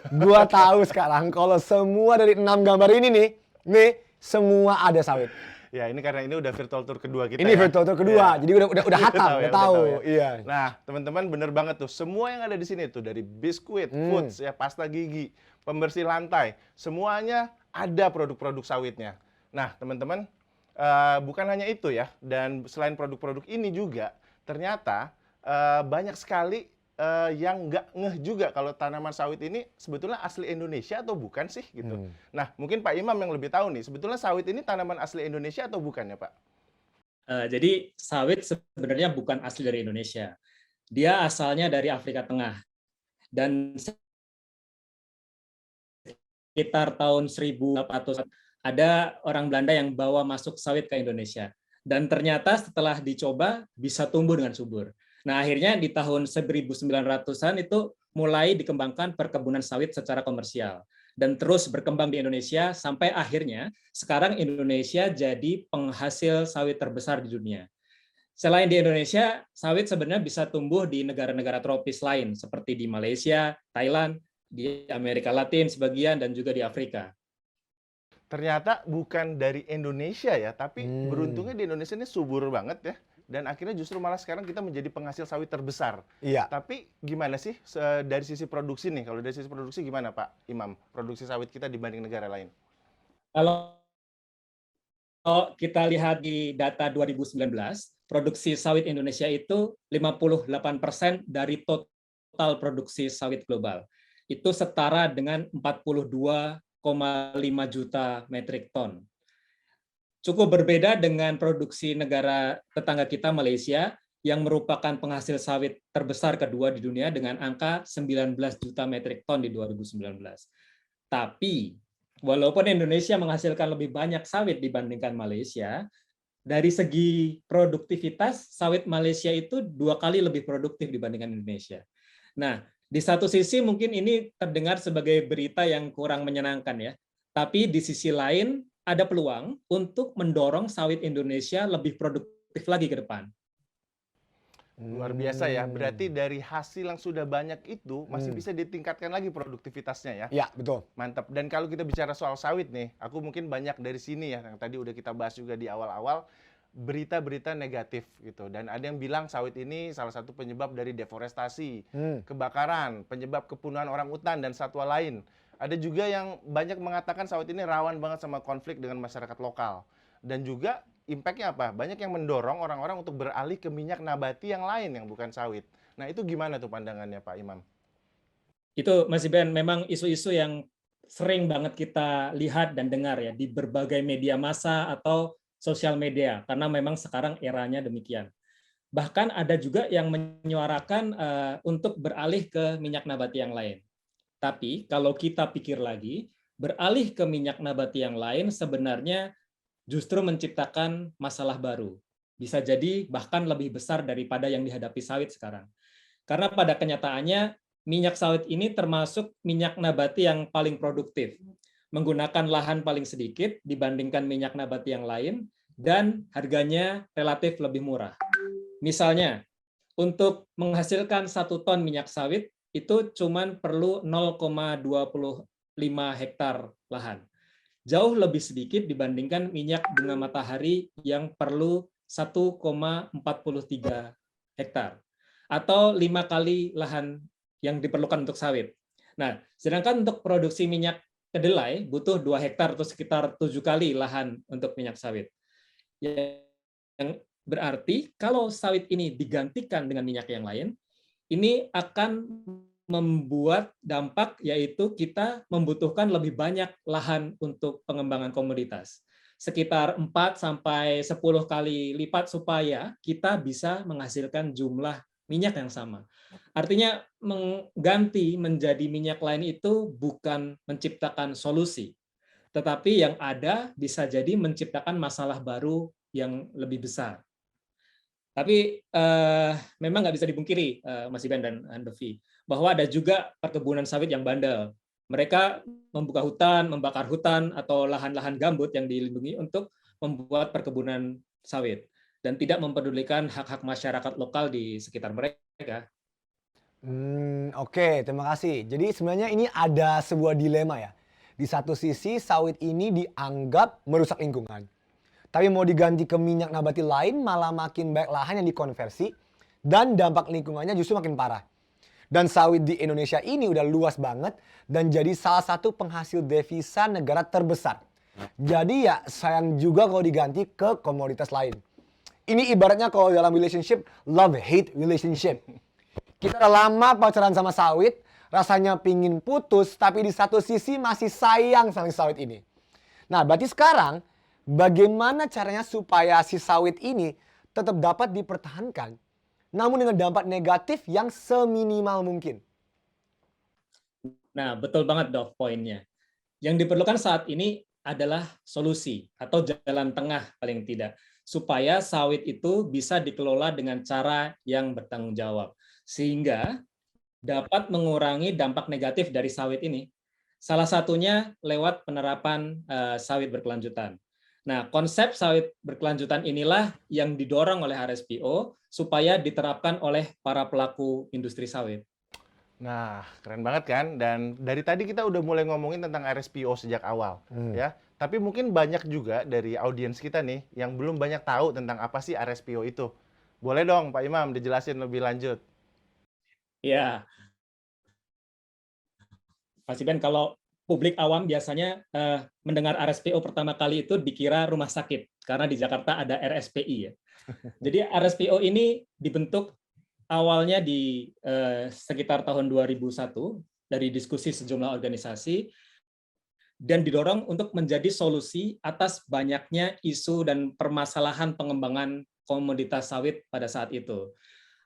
Speaker 10: Gue tahu sekarang kalau semua dari 6 gambar ini nih semua ada sawit.
Speaker 3: Ya, ini karena ini udah virtual tour kedua kita.
Speaker 10: Ini
Speaker 3: ya.
Speaker 10: virtual tour kedua, jadi udah hatam, udah tahu.
Speaker 3: Ya.
Speaker 10: Iya.
Speaker 3: Nah, teman-teman bener banget tuh. Semua yang ada di sini tuh dari biskuit, foods, ya pasta gigi, pembersih lantai, semuanya ada produk-produk sawitnya. Nah, teman-teman, bukan hanya itu ya. Dan selain produk-produk ini juga, ternyata banyak sekali yang nggak ngeh juga kalau tanaman sawit ini sebetulnya asli Indonesia atau bukan sih gitu. Nah, mungkin Pak Imam yang lebih tahu nih, sebetulnya sawit ini tanaman asli Indonesia atau bukan ya Pak?
Speaker 6: Jadi sawit sebenarnya bukan asli dari Indonesia. Dia asalnya dari Afrika Tengah. Dan sekitar tahun 1800 ada orang Belanda yang bawa masuk sawit ke Indonesia. Dan ternyata setelah dicoba bisa tumbuh dengan subur. Nah, akhirnya di tahun 1900-an itu mulai dikembangkan perkebunan sawit secara komersial dan terus berkembang di Indonesia sampai akhirnya sekarang Indonesia jadi penghasil sawit terbesar di dunia. Selain di Indonesia, sawit sebenarnya bisa tumbuh di negara-negara tropis lain seperti di Malaysia, Thailand, di Amerika Latin sebagian dan juga di Afrika.
Speaker 3: Ternyata bukan dari Indonesia ya, tapi beruntungnya di Indonesia ini subur banget ya. Dan akhirnya justru malah sekarang kita menjadi penghasil sawit terbesar.
Speaker 10: Iya.
Speaker 3: Tapi gimana sih dari sisi produksi nih? Kalau dari sisi produksi gimana Pak Imam? Produksi sawit kita dibanding negara lain?
Speaker 6: Kalau kita lihat di data 2019, produksi sawit Indonesia itu 58% dari total produksi sawit global. Itu setara dengan 42,5 juta metrik ton. Cukup berbeda dengan produksi negara tetangga kita Malaysia yang merupakan penghasil sawit terbesar kedua di dunia dengan angka 19 juta metrik ton di 2019. Tapi walaupun Indonesia menghasilkan lebih banyak sawit dibandingkan Malaysia, dari segi produktivitas sawit Malaysia itu 2 kali lebih produktif dibandingkan Indonesia. Nah, di satu sisi mungkin ini terdengar sebagai berita yang kurang menyenangkan ya. Tapi di sisi lain ada peluang untuk mendorong sawit Indonesia lebih produktif lagi ke depan.
Speaker 3: Luar biasa ya. Berarti dari hasil yang sudah banyak itu masih bisa ditingkatkan lagi produktivitasnya ya.
Speaker 10: Ya, betul.
Speaker 3: Mantap. Dan kalau kita bicara soal sawit nih, aku mungkin banyak dari sini ya, yang tadi udah kita bahas juga di awal-awal, berita-berita negatif gitu. Dan ada yang bilang sawit ini salah satu penyebab dari deforestasi, kebakaran, penyebab kepunuhan orang utan dan satwa lain. Ada juga yang banyak mengatakan sawit ini rawan banget sama konflik dengan masyarakat lokal. Dan juga impact-nya apa? Banyak yang mendorong orang-orang untuk beralih ke minyak nabati yang lain yang bukan sawit. Nah, itu gimana tuh pandangannya Pak Imam?
Speaker 6: Itu Mas Iben, memang isu-isu yang sering banget kita lihat dan dengar ya di berbagai media massa atau sosial media, karena memang sekarang eranya demikian. Bahkan ada juga yang menyuarakan untuk beralih ke minyak nabati yang lain. Tapi kalau kita pikir lagi, beralih ke minyak nabati yang lain sebenarnya justru menciptakan masalah baru. Bisa jadi bahkan lebih besar daripada yang dihadapi sawit sekarang. Karena pada kenyataannya minyak sawit ini termasuk minyak nabati yang paling produktif, menggunakan lahan paling sedikit dibandingkan minyak nabati yang lain, dan harganya relatif lebih murah. Misalnya, untuk menghasilkan 1 ton minyak sawit, itu cuma perlu 0,25 hektar lahan. Jauh lebih sedikit dibandingkan minyak bunga matahari yang perlu 1,43 hektar. Atau 5 kali lahan yang diperlukan untuk sawit. Nah, sedangkan untuk produksi minyak kedelai butuh 2 hektar atau sekitar 7 kali lahan untuk minyak sawit. Yang berarti kalau sawit ini digantikan dengan minyak yang lain, ini akan membuat dampak yaitu kita membutuhkan lebih banyak lahan untuk pengembangan komoditas. Sekitar 4-10 kali lipat supaya kita bisa menghasilkan jumlah minyak yang sama. Artinya mengganti menjadi minyak lain itu bukan menciptakan solusi, tetapi yang ada bisa jadi menciptakan masalah baru yang lebih besar. Tapi memang nggak bisa dipungkiri, Mas Iben dan Handovi, bahwa ada juga perkebunan sawit yang bandel. Mereka membuka hutan, membakar hutan, atau lahan-lahan gambut yang dilindungi untuk membuat perkebunan sawit, dan tidak mempedulikan hak-hak masyarakat lokal di sekitar mereka.
Speaker 10: Oke, terima kasih. Jadi sebenarnya ini ada sebuah dilema ya. Di satu sisi sawit ini dianggap merusak lingkungan. Tapi mau diganti ke minyak nabati lain malah makin banyak lahan yang dikonversi dan dampak lingkungannya justru makin parah. Dan sawit di Indonesia ini udah luas banget dan jadi salah satu penghasil devisa negara terbesar. Jadi ya sayang juga kalau diganti ke komoditas lain. Ini ibaratnya kalau dalam relationship, love-hate relationship. Kita udah lama pacaran sama sawit, rasanya pingin putus, tapi di satu sisi masih sayang sama sawit ini. Nah, berarti sekarang bagaimana caranya supaya si sawit ini tetap dapat dipertahankan, namun dengan dampak negatif yang seminimal mungkin?
Speaker 6: Nah, betul banget Dov poinnya. Yang diperlukan saat ini adalah solusi atau jalan tengah paling tidak, supaya sawit itu bisa dikelola dengan cara yang bertanggung jawab, sehingga dapat mengurangi dampak negatif dari sawit ini. Salah satunya lewat penerapan sawit berkelanjutan. Nah, konsep sawit berkelanjutan inilah yang didorong oleh RSPO supaya diterapkan oleh para pelaku industri sawit.
Speaker 3: Nah, keren banget kan? Dan dari tadi kita udah mulai ngomongin tentang RSPO sejak awal, ya. Tapi mungkin banyak juga dari audiens kita nih yang belum banyak tahu tentang apa sih RSPO itu. Boleh dong Pak Imam dijelasin lebih lanjut.
Speaker 6: Ya, Mas Iben, kalau publik awam biasanya mendengar RSPO pertama kali itu dikira rumah sakit, karena di Jakarta ada RSPI ya. Jadi RSPO ini dibentuk awalnya di sekitar tahun 2001 dari diskusi sejumlah organisasi dan didorong untuk menjadi solusi atas banyaknya isu dan permasalahan pengembangan komoditas sawit pada saat itu.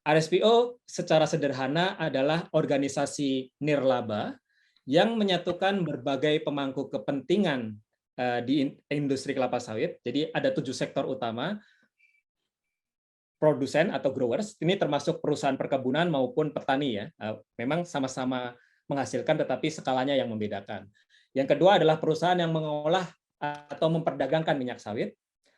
Speaker 6: RSPO secara sederhana adalah organisasi nirlaba yang menyatukan berbagai pemangku kepentingan di industri kelapa sawit. Jadi ada 7 sektor utama. Produsen atau growers, ini termasuk perusahaan perkebunan maupun petani ya. Memang sama-sama menghasilkan tetapi skalanya yang membedakan. Yang kedua adalah perusahaan yang mengolah atau memperdagangkan minyak sawit.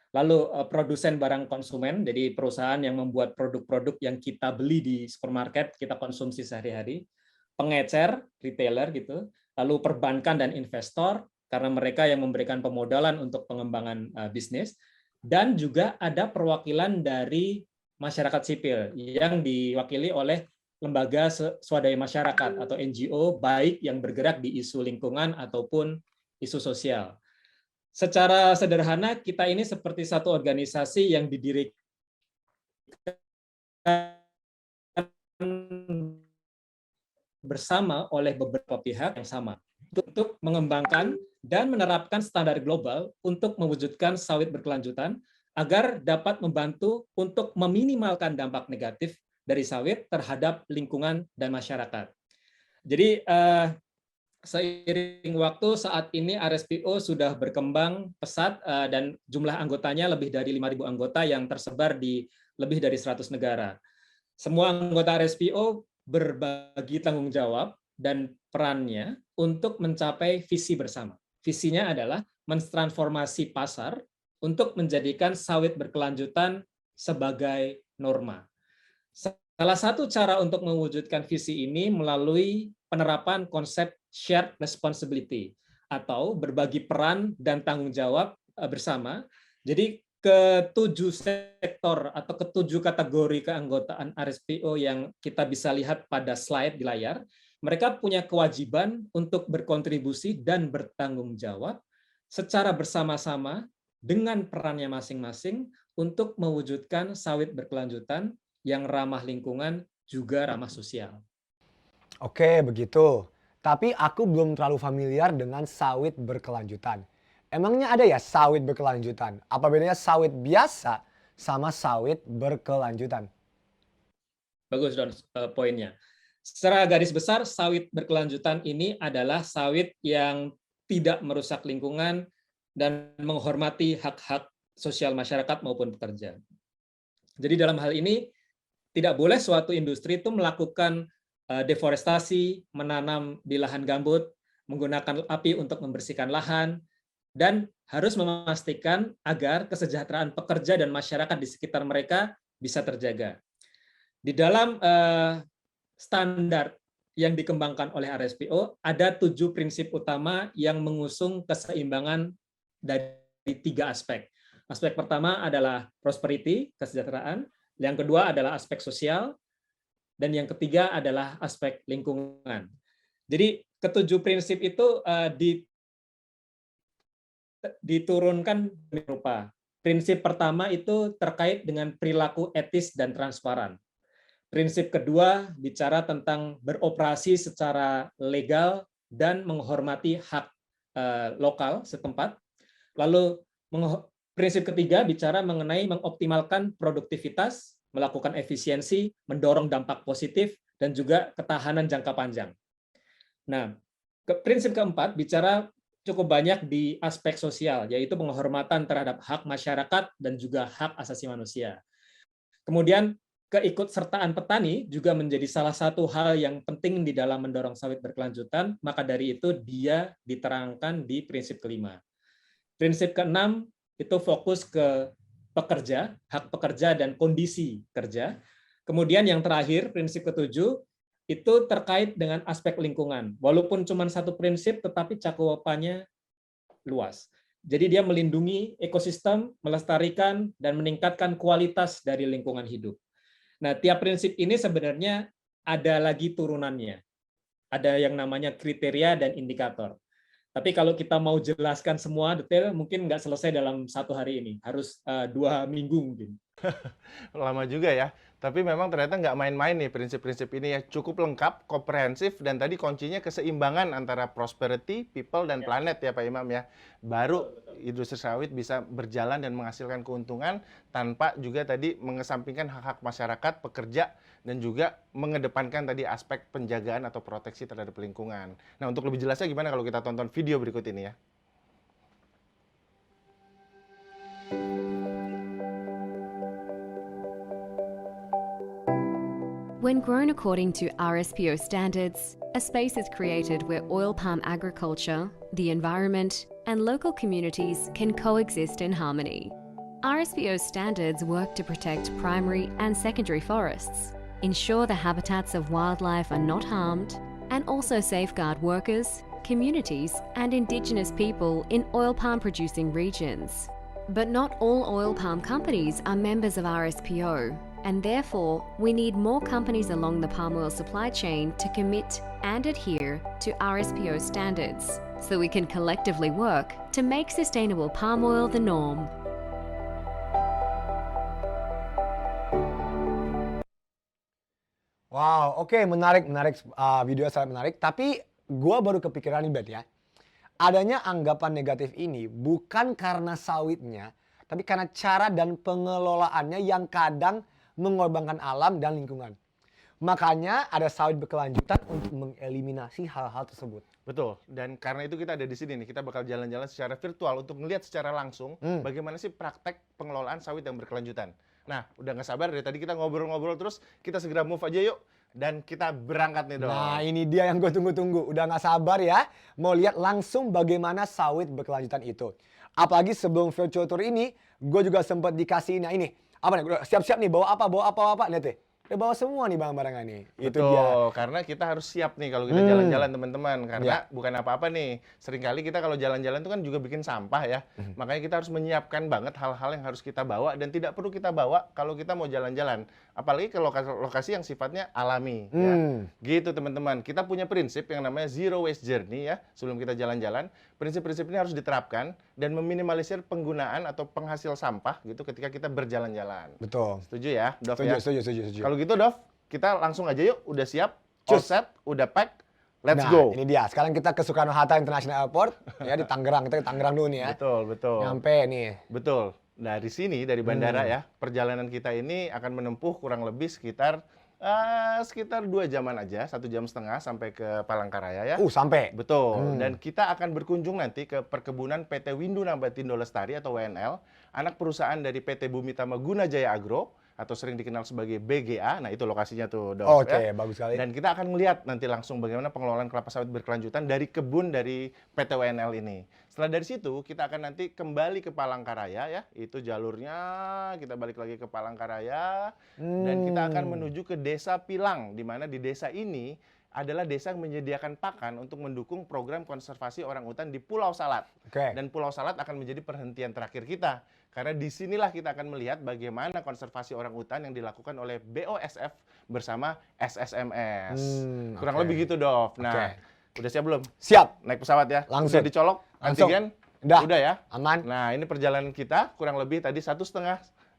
Speaker 6: Lalu produsen barang konsumen, jadi perusahaan yang membuat produk-produk yang kita beli di supermarket, kita konsumsi sehari-hari. Pengecer, retailer gitu. Lalu perbankan dan investor, karena mereka yang memberikan pemodalan untuk pengembangan bisnis. Dan juga ada perwakilan dari masyarakat sipil yang diwakili oleh lembaga swadaya masyarakat atau NGO, baik yang bergerak di isu lingkungan ataupun isu sosial. Secara sederhana, kita ini seperti satu organisasi yang didirikan bersama oleh beberapa pihak yang sama untuk mengembangkan dan menerapkan standar global untuk mewujudkan sawit berkelanjutan agar dapat membantu untuk meminimalkan dampak negatif dari sawit terhadap lingkungan dan masyarakat. Jadi seiring waktu saat ini RSPO sudah berkembang pesat dan jumlah anggotanya lebih dari 5.000 anggota yang tersebar di lebih dari 100 negara. Semua anggota RSPO berbagi tanggung jawab dan perannya untuk mencapai visi bersama. Visinya adalah mentransformasi pasar untuk menjadikan sawit berkelanjutan sebagai norma. Salah satu cara untuk mewujudkan visi ini melalui penerapan konsep shared responsibility atau berbagi peran dan tanggung jawab bersama. Jadi ketujuh sektor atau ketujuh kategori keanggotaan RSPO yang kita bisa lihat pada slide di layar, mereka punya kewajiban untuk berkontribusi dan bertanggung jawab secara bersama-sama dengan perannya masing-masing untuk mewujudkan sawit berkelanjutan yang ramah lingkungan juga ramah sosial.
Speaker 10: Oke, begitu. Tapi aku belum terlalu familiar dengan sawit berkelanjutan. Emangnya ada ya sawit berkelanjutan? Apa bedanya sawit biasa sama sawit berkelanjutan?
Speaker 6: Bagus, Don, poinnya. Secara garis besar, sawit berkelanjutan ini adalah sawit yang tidak merusak lingkungan dan menghormati hak-hak sosial masyarakat maupun pekerja. Jadi dalam hal ini, tidak boleh suatu industri itu melakukan deforestasi, menanam di lahan gambut, menggunakan api untuk membersihkan lahan, dan harus memastikan agar kesejahteraan pekerja dan masyarakat di sekitar mereka bisa terjaga. Di dalam standar yang dikembangkan oleh RSPO, ada 7 prinsip utama yang mengusung keseimbangan dari 3 aspek. Aspek pertama adalah prosperity, kesejahteraan. Yang kedua adalah aspek sosial. Dan yang ketiga adalah aspek lingkungan. Jadi ketujuh prinsip itu diturunkan berupa. Prinsip pertama itu terkait dengan perilaku etis dan transparan. Prinsip kedua bicara tentang beroperasi secara legal dan menghormati hak lokal setempat. Lalu prinsip ketiga bicara mengenai mengoptimalkan produktivitas, melakukan efisiensi, mendorong dampak positif, dan juga ketahanan jangka panjang. Nah, prinsip keempat bicara cukup banyak di aspek sosial, yaitu penghormatan terhadap hak masyarakat dan juga hak asasi manusia. Kemudian, keikutsertaan petani juga menjadi salah satu hal yang penting di dalam mendorong sawit berkelanjutan, maka dari itu dia diterangkan di prinsip kelima. Prinsip keenam itu fokus ke pekerja, hak pekerja dan kondisi kerja. Kemudian yang terakhir, prinsip ketujuh, itu terkait dengan aspek lingkungan. Walaupun cuma satu prinsip, tetapi cakupannya luas. Jadi dia melindungi ekosistem, melestarikan, dan meningkatkan kualitas dari lingkungan hidup. Nah, tiap prinsip ini sebenarnya ada lagi turunannya. Ada yang namanya kriteria dan indikator. Tapi kalau kita mau jelaskan semua detail, mungkin nggak selesai dalam 1 hari ini. Harus 2 minggu mungkin.
Speaker 3: Lama juga ya. Tapi memang ternyata nggak main-main nih prinsip-prinsip ini ya. Cukup lengkap, komprehensif, dan tadi kuncinya keseimbangan antara prosperity, people, dan planet ya Pak Imam ya. Baru industri sawit bisa berjalan dan menghasilkan keuntungan tanpa juga tadi mengesampingkan hak-hak masyarakat, pekerja, dan juga mengedepankan tadi aspek penjagaan atau proteksi terhadap lingkungan. Nah, untuk lebih jelasnya gimana kalau kita tonton video berikut ini ya.
Speaker 11: When grown according to RSPO standards, a space is created where oil palm agriculture, the environment, and local communities can coexist in harmony. RSPO standards work to protect primary and secondary forests, ensure the habitats of wildlife are not harmed, and also safeguard workers, communities, and Indigenous people in oil palm producing regions. But not all oil palm companies are members of RSPO, and therefore we need more companies along the palm oil supply chain to commit and adhere to RSPO standards, so we can collectively work to make sustainable palm oil the norm.
Speaker 10: Wow, oke, menarik, video sangat menarik. Tapi gua baru kepikiran nih, Bet ya. Adanya anggapan negatif ini bukan karena sawitnya, tapi karena cara dan pengelolaannya yang kadang mengorbankan alam dan lingkungan. Makanya ada sawit berkelanjutan untuk mengeliminasi hal-hal tersebut.
Speaker 3: Betul, dan karena itu kita ada di sini nih, kita bakal jalan-jalan secara virtual untuk melihat secara langsung bagaimana sih praktek pengelolaan sawit yang berkelanjutan. Nah, udah nggak sabar dari tadi kita ngobrol-ngobrol terus, kita segera move aja yuk. Dan kita berangkat nih dong.
Speaker 10: Nah, ini dia yang gue tunggu-tunggu. Udah nggak sabar ya, mau lihat langsung bagaimana sawit berkelanjutan itu. Apalagi sebelum virtual tour ini, gue juga sempat dikasih, nah ini, apa nih, udah siap-siap nih, bawa apa, lihat deh. Udah bawa semua nih barang-barangnya nih. Itu
Speaker 3: Betul,
Speaker 10: dia.
Speaker 3: karena kita harus siap nih kalau kita jalan-jalan teman-teman. Karena bukan apa-apa nih, seringkali kita kalau jalan-jalan itu kan juga bikin sampah ya. Makanya kita harus menyiapkan banget hal-hal yang harus kita bawa dan tidak perlu kita bawa kalau kita mau jalan-jalan. Apalagi ke lokasi yang sifatnya alami. Ya. Gitu teman-teman, kita punya prinsip yang namanya Zero Waste Journey ya. Sebelum kita jalan-jalan, prinsip-prinsip ini harus diterapkan dan meminimalisir penggunaan atau penghasil sampah gitu ketika kita berjalan-jalan.
Speaker 10: Betul.
Speaker 3: Setuju ya, Dov ya?
Speaker 10: Setuju.
Speaker 3: Kalau gitu Dov, kita langsung aja yuk, udah siap, all set, udah pack, let's go.
Speaker 10: Ini dia, sekarang kita ke Soekarno-Hatta International Airport, ya di Tangerang, kita ke Tangerang dulu nih ya.
Speaker 3: Betul.
Speaker 10: Nyampe nih.
Speaker 3: Betul. Dari sini, dari bandara ya, perjalanan kita ini akan menempuh kurang lebih sekitar 2 jaman aja, 1,5 jam sampai ke Palangkaraya ya.
Speaker 10: Sampai?
Speaker 3: Betul. Dan kita akan berkunjung nanti ke perkebunan PT Windu Nabatindo Lestari atau WNL, anak perusahaan dari PT Bumi Tama Guna Jaya Agro, atau sering dikenal sebagai BGA. Nah, itu lokasinya tuh, Dok.
Speaker 10: Oke, bagus sekali.
Speaker 3: Dan kita akan melihat nanti langsung bagaimana pengelolaan kelapa sawit berkelanjutan dari kebun dari PT WNL ini. Setelah dari situ, kita akan nanti kembali ke Palangkaraya ya. Itu jalurnya, kita balik lagi ke Palangkaraya. Dan kita akan menuju ke Desa Pilang, di mana di desa ini adalah desa yang menyediakan pakan untuk mendukung program konservasi orangutan di Pulau Salat. Dan Pulau Salat akan menjadi perhentian terakhir kita. Karena disinilah kita akan melihat bagaimana konservasi orangutan yang dilakukan oleh BOSF bersama SSMS. Kurang lebih gitu, Dov. Nah, udah siap belum?
Speaker 10: Siap.
Speaker 3: Naik pesawat ya?
Speaker 10: Langsung.
Speaker 3: Udah dicolok?
Speaker 10: Langsung.
Speaker 3: Antigen?
Speaker 10: Udah
Speaker 3: ya?
Speaker 10: Aman.
Speaker 3: Nah, ini perjalanan kita kurang lebih tadi 1,5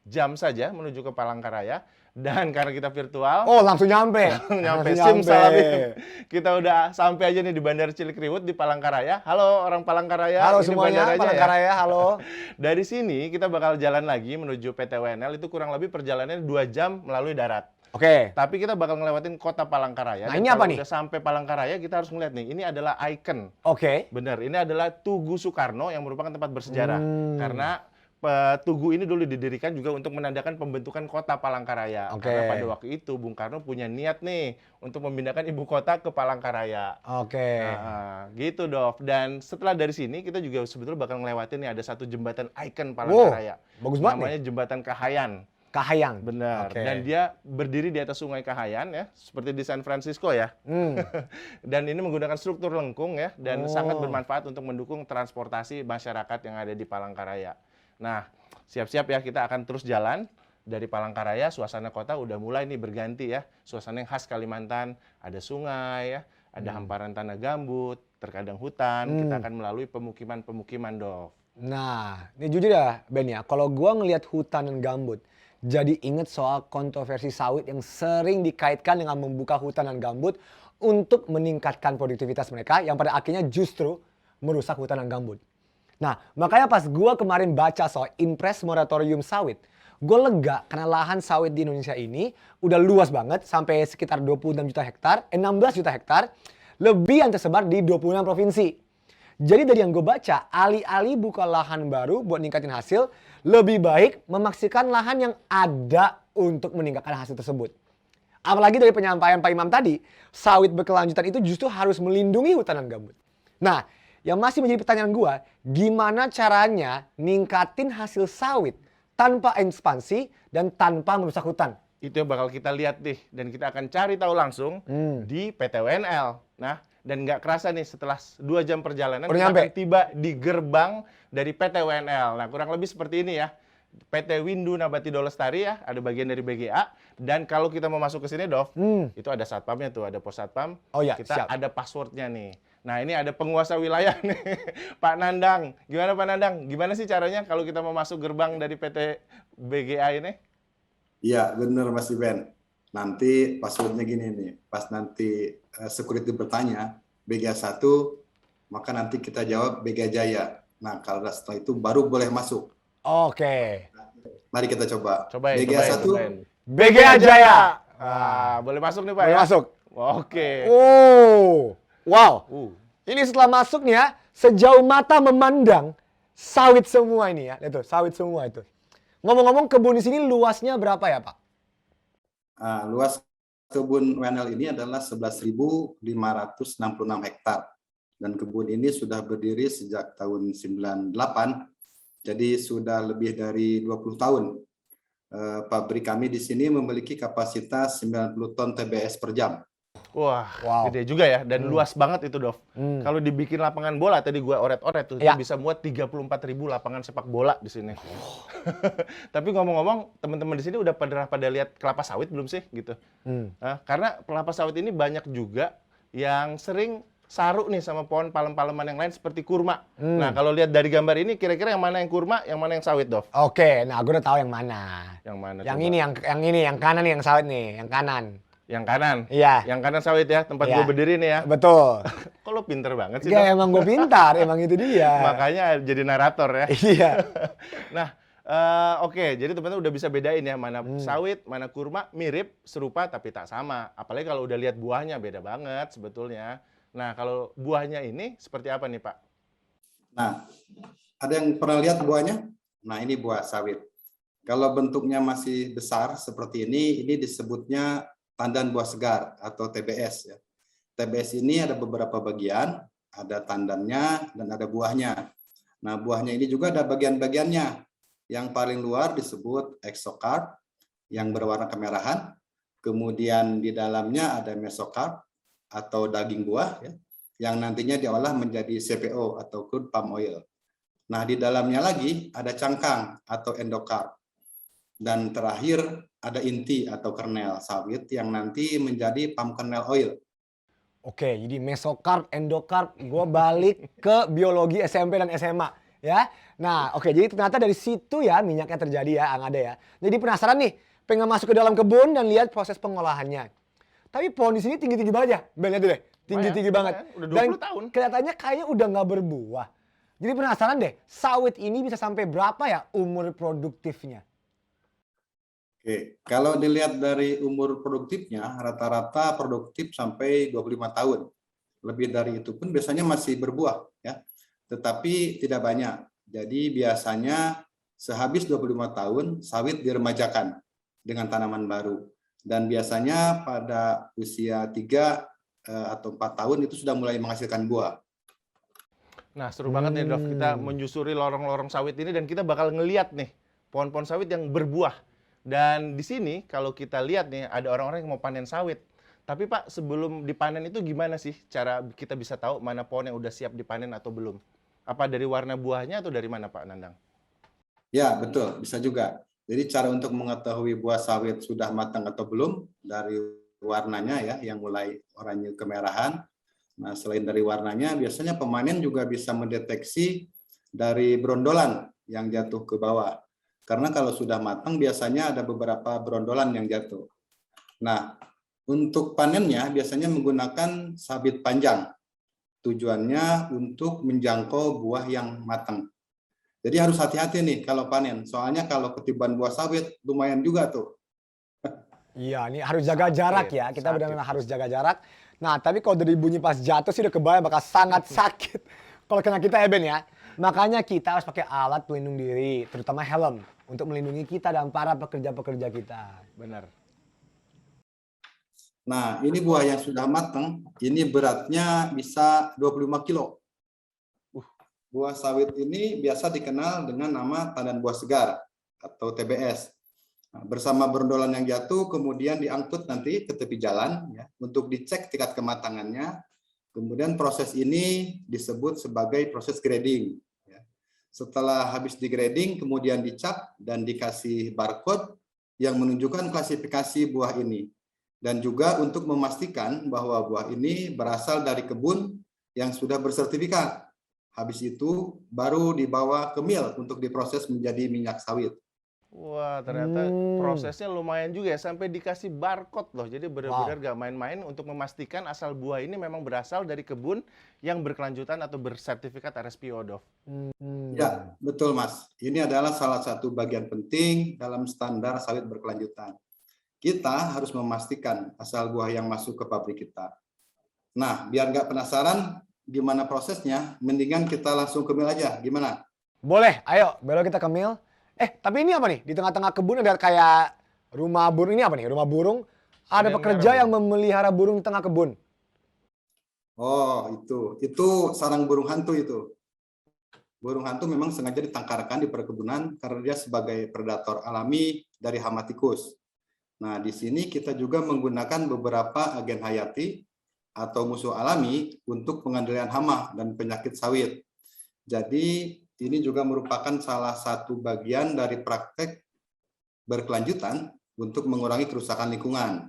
Speaker 3: jam saja menuju ke Palangkaraya. Dan karena kita virtual,
Speaker 10: langsung nyampe.
Speaker 3: nyampe simsalabim. Kita udah sampai aja nih di Bandara Cilikriwut di Palangkaraya. Halo orang Palangkaraya.
Speaker 10: Halo
Speaker 3: ini
Speaker 10: semuanya, Palangkaraya, halo.
Speaker 3: Dari sini kita bakal jalan lagi menuju PT WNL, itu kurang lebih perjalanannya 2 jam melalui darat. Tapi kita bakal ngelewatin kota Palangkaraya.
Speaker 10: Nah, ini apa nih?
Speaker 3: Udah sampai Palangkaraya, kita harus ngeliat nih. Ini adalah ikon. Bener, ini adalah Tugu Soekarno yang merupakan tempat bersejarah. Karena Tugu ini dulu didirikan juga untuk menandakan pembentukan kota Palangkaraya. Karena pada waktu itu Bung Karno punya niat nih untuk memindahkan ibu kota ke Palangkaraya. Gitu, Dov. Dan setelah dari sini kita juga sebetulnya bakal ngelewatin nih ada satu jembatan ikon Palangkaraya.
Speaker 10: Bagus banget.
Speaker 3: Namanya Jembatan Kahayan.
Speaker 10: Kahayan.
Speaker 3: Benar. Dan dia berdiri di atas Sungai Kahayan ya, seperti di San Francisco ya. Dan ini menggunakan struktur lengkung ya, dan sangat bermanfaat untuk mendukung transportasi masyarakat yang ada di Palangkaraya. Nah, siap-siap ya, kita akan terus jalan dari Palangkaraya. Suasana kota udah mulai nih berganti ya. Suasana yang khas Kalimantan, ada sungai ya, ada hamparan tanah gambut, terkadang hutan. Kita akan melalui pemukiman-pemukiman, Dov.
Speaker 10: Nah, ini jujur ya Ben ya, kalau gua ngelihat hutan dan gambut, jadi inget soal kontroversi sawit yang sering dikaitkan dengan membuka hutan dan gambut untuk meningkatkan produktivitas mereka yang pada akhirnya justru merusak hutan dan gambut. Nah, makanya pas gue kemarin baca soal impres moratorium sawit, gue lega karena lahan sawit di Indonesia ini udah luas banget sampai sekitar 26 juta hektar, 16 juta hektar, lebih yang tersebar di 26 provinsi. Jadi dari yang gue baca, alih-alih buka lahan baru buat ningkatin hasil, lebih baik memaksikan lahan yang ada untuk meningkatkan hasil tersebut. Apalagi dari penyampaian Pak Imam tadi, sawit berkelanjutan itu justru harus melindungi hutan dan gambut. Nah, yang masih menjadi pertanyaan gua, gimana caranya ningkatin hasil sawit tanpa ekspansi dan tanpa merusak hutan?
Speaker 3: Itu yang bakal kita lihat nih, dan kita akan cari tahu langsung di PTWNL. Nah, dan nggak kerasa nih setelah 2 jam perjalanan
Speaker 10: Udah
Speaker 3: kita
Speaker 10: nyampe?
Speaker 3: akan tiba di gerbang dari PTWNL. Nah, kurang lebih seperti ini ya. PT Windu Nabati Dolestari ya, ada bagian dari BGA. Dan kalau kita mau masuk ke sini, Dov, itu ada satpamnya tuh, ada pos satpam.
Speaker 10: Oh ya,
Speaker 3: kita
Speaker 10: siap.
Speaker 3: ada passwordnya nih. Nah, ini ada penguasa wilayah nih, Pak Nandang. Gimana Pak Nandang? Gimana sih caranya kalau kita mau masuk gerbang dari PT BGA ini?
Speaker 7: Iya, benar Mas Iben. Nanti passwordnya gini nih, pas nanti security bertanya BGA 1, maka nanti kita jawab BGA Jaya. Nah, kalau setelah itu baru boleh masuk.
Speaker 10: Oke.
Speaker 7: Mari kita coba.
Speaker 3: Cobain,
Speaker 7: BGA 1,
Speaker 3: cobain.
Speaker 10: BGA Jaya.
Speaker 3: Boleh masuk nih Pak
Speaker 10: Boleh
Speaker 3: ya?
Speaker 10: masuk.
Speaker 3: Oke.
Speaker 10: Oh, wow. Ini setelah masuk nih ya, sejauh mata memandang sawit semua ini ya. Itu sawit semua itu. Ngomong-ngomong, kebun di sini luasnya berapa ya Pak?
Speaker 7: luas kebun WNL ini adalah 11.566 hektar. Dan kebun ini sudah berdiri sejak tahun 98, jadi sudah lebih dari 20 tahun. Pabrik kami di sini memiliki kapasitas 90 ton TBS per jam.
Speaker 3: Wah, gede juga ya, dan luas banget itu, Dov. Kalau dibikin lapangan bola, tadi gua oret-oret tuh, itu bisa muat 34.000 lapangan sepak bola di sini. Tapi ngomong-ngomong, teman-teman di sini udah pada lihat kelapa sawit belum sih, gitu? Karena kelapa sawit ini banyak juga yang sering saru nih sama pohon palem-paleman yang lain seperti kurma. Nah, kalau lihat dari gambar ini, kira-kira yang mana yang kurma, yang mana yang sawit, Dov?
Speaker 10: Oke, nah gue udah tahu yang mana.
Speaker 3: Yang mana?
Speaker 10: Yang
Speaker 3: coba?
Speaker 10: ini, yang kanan nih, yang sawit nih, yang kanan.
Speaker 3: Yang kanan?
Speaker 10: Iya.
Speaker 3: Yang kanan sawit ya, tempat
Speaker 10: Iya.
Speaker 3: gue berdiri nih ya.
Speaker 10: Betul.
Speaker 3: Kok lo pinter banget sih,
Speaker 10: Ya
Speaker 3: Dov?
Speaker 10: emang gue pintar, emang itu dia.
Speaker 3: Makanya jadi narator ya.
Speaker 10: Iya.
Speaker 3: Nah, oke, jadi teman-teman udah bisa bedain ya, mana sawit, mana kurma, mirip, serupa, tapi tak sama. Apalagi kalau udah lihat buahnya, beda banget sebetulnya. Nah, kalau buahnya ini seperti apa nih, Pak?
Speaker 7: Nah, ada yang pernah lihat buahnya? Nah, ini buah sawit. Kalau bentuknya masih besar seperti ini disebutnya tandan buah segar atau TBS. Ya. TBS ini ada beberapa bagian, ada tandannya dan ada buahnya. Nah, buahnya ini juga ada bagian-bagiannya. Yang paling luar disebut exocarp, yang berwarna kemerahan. Kemudian di dalamnya ada mesocarp, atau daging buah, ya, yang nantinya diolah menjadi CPO atau crude palm oil. Nah, di dalamnya lagi ada cangkang atau endocarp. Dan terakhir ada inti atau kernel sawit yang nanti menjadi palm kernel oil.
Speaker 10: Oke, jadi mesokarp, endokarp, gue balik ke biologi SMP dan SMA. Ya, nah oke, jadi ternyata dari situ ya minyaknya terjadi ya, yang ada ya. Jadi penasaran nih, pengen masuk ke dalam kebun dan lihat proses pengolahannya. Tapi pohon di sini tinggi-tinggi banget ya, Ben, lihat deh, tinggi-tinggi banget.
Speaker 3: Udah 20
Speaker 10: Dan
Speaker 3: tahun.
Speaker 10: kelihatannya kayaknya udah nggak berbuah. Jadi penasaran deh, sawit ini bisa sampai berapa ya umur produktifnya?
Speaker 7: Oke, kalau dilihat dari umur produktifnya, rata-rata produktif sampai 25 tahun. Lebih dari itu pun biasanya masih berbuah, ya. Tetapi tidak banyak. Jadi biasanya sehabis 25 tahun, sawit diremajakan dengan tanaman baru. Dan biasanya pada usia 3 atau 4 tahun itu sudah mulai menghasilkan buah.
Speaker 3: Nah, seru banget nih, Dov. Kita menyusuri lorong-lorong sawit ini dan kita bakal ngeliat nih pohon-pohon sawit yang berbuah. Dan di sini kalau kita lihat nih ada orang-orang yang mau panen sawit. Tapi Pak, sebelum dipanen itu gimana sih cara kita bisa tahu mana pohon yang udah siap dipanen atau belum? Apa dari warna buahnya atau dari mana, Pak Nandang?
Speaker 7: Ya, betul. Bisa juga. Jadi cara untuk mengetahui buah sawit sudah matang atau belum dari warnanya ya, yang mulai oranye kemerahan. Nah, selain dari warnanya, biasanya pemanen juga bisa mendeteksi dari brondolan yang jatuh ke bawah. Karena kalau sudah matang biasanya ada beberapa brondolan yang jatuh. Nah, untuk panennya biasanya menggunakan sabit panjang. Tujuannya untuk menjangkau buah yang matang. Jadi harus hati-hati nih kalau panen. Soalnya kalau ketiban buah sawit lumayan juga tuh.
Speaker 10: Iya, ini harus jaga jarak ya. Kita benar-benar harus jaga jarak. Nah, tapi kalau dari bunyi pas jatuh sih udah kebayang bakal sangat sakit. Kalau kena kita ya Ben ya. Makanya kita harus pakai alat pelindung diri, terutama helm, untuk melindungi kita dan para pekerja-pekerja kita.
Speaker 3: Benar.
Speaker 7: Nah, ini buah yang sudah matang, ini beratnya bisa 25 kilo. Buah sawit ini biasa dikenal dengan nama tandan buah segar atau TBS. Nah, bersama brondolan yang jatuh, kemudian diangkut nanti ke tepi jalan ya, untuk dicek tingkat kematangannya. Kemudian proses ini disebut sebagai proses grading. Ya. Setelah habis di grading, kemudian dicap dan dikasih barcode yang menunjukkan klasifikasi buah ini. Dan juga untuk memastikan bahwa buah ini berasal dari kebun yang sudah bersertifikat. Habis itu baru dibawa ke mill untuk diproses menjadi minyak sawit.
Speaker 3: Wah, ternyata prosesnya lumayan juga ya, sampai dikasih barcode loh. Jadi benar-benar gak main-main untuk memastikan asal buah ini memang berasal dari kebun yang berkelanjutan atau bersertifikat RSPO, Dov.
Speaker 7: Ya, betul Mas. Ini adalah salah satu bagian penting dalam standar sawit berkelanjutan. Kita harus memastikan asal buah yang masuk ke pabrik kita. Nah, biar nggak penasaran gimana prosesnya, mendingan kita langsung ke mill aja. Gimana?
Speaker 10: Boleh, ayo belok kita ke mill. Tapi ini apa nih? Di tengah-tengah kebun ada kayak rumah burung. Ini apa nih? Rumah burung. Ada pekerja yang memelihara burung di tengah kebun.
Speaker 7: Oh, itu sarang burung hantu itu. Burung hantu memang sengaja ditangkarkan di perkebunan karena dia sebagai predator alami dari hama tikus. Nah, di sini kita juga menggunakan beberapa agen hayati atau musuh alami untuk pengendalian hama dan penyakit sawit. Jadi, ini juga merupakan salah satu bagian dari praktek berkelanjutan untuk mengurangi kerusakan lingkungan.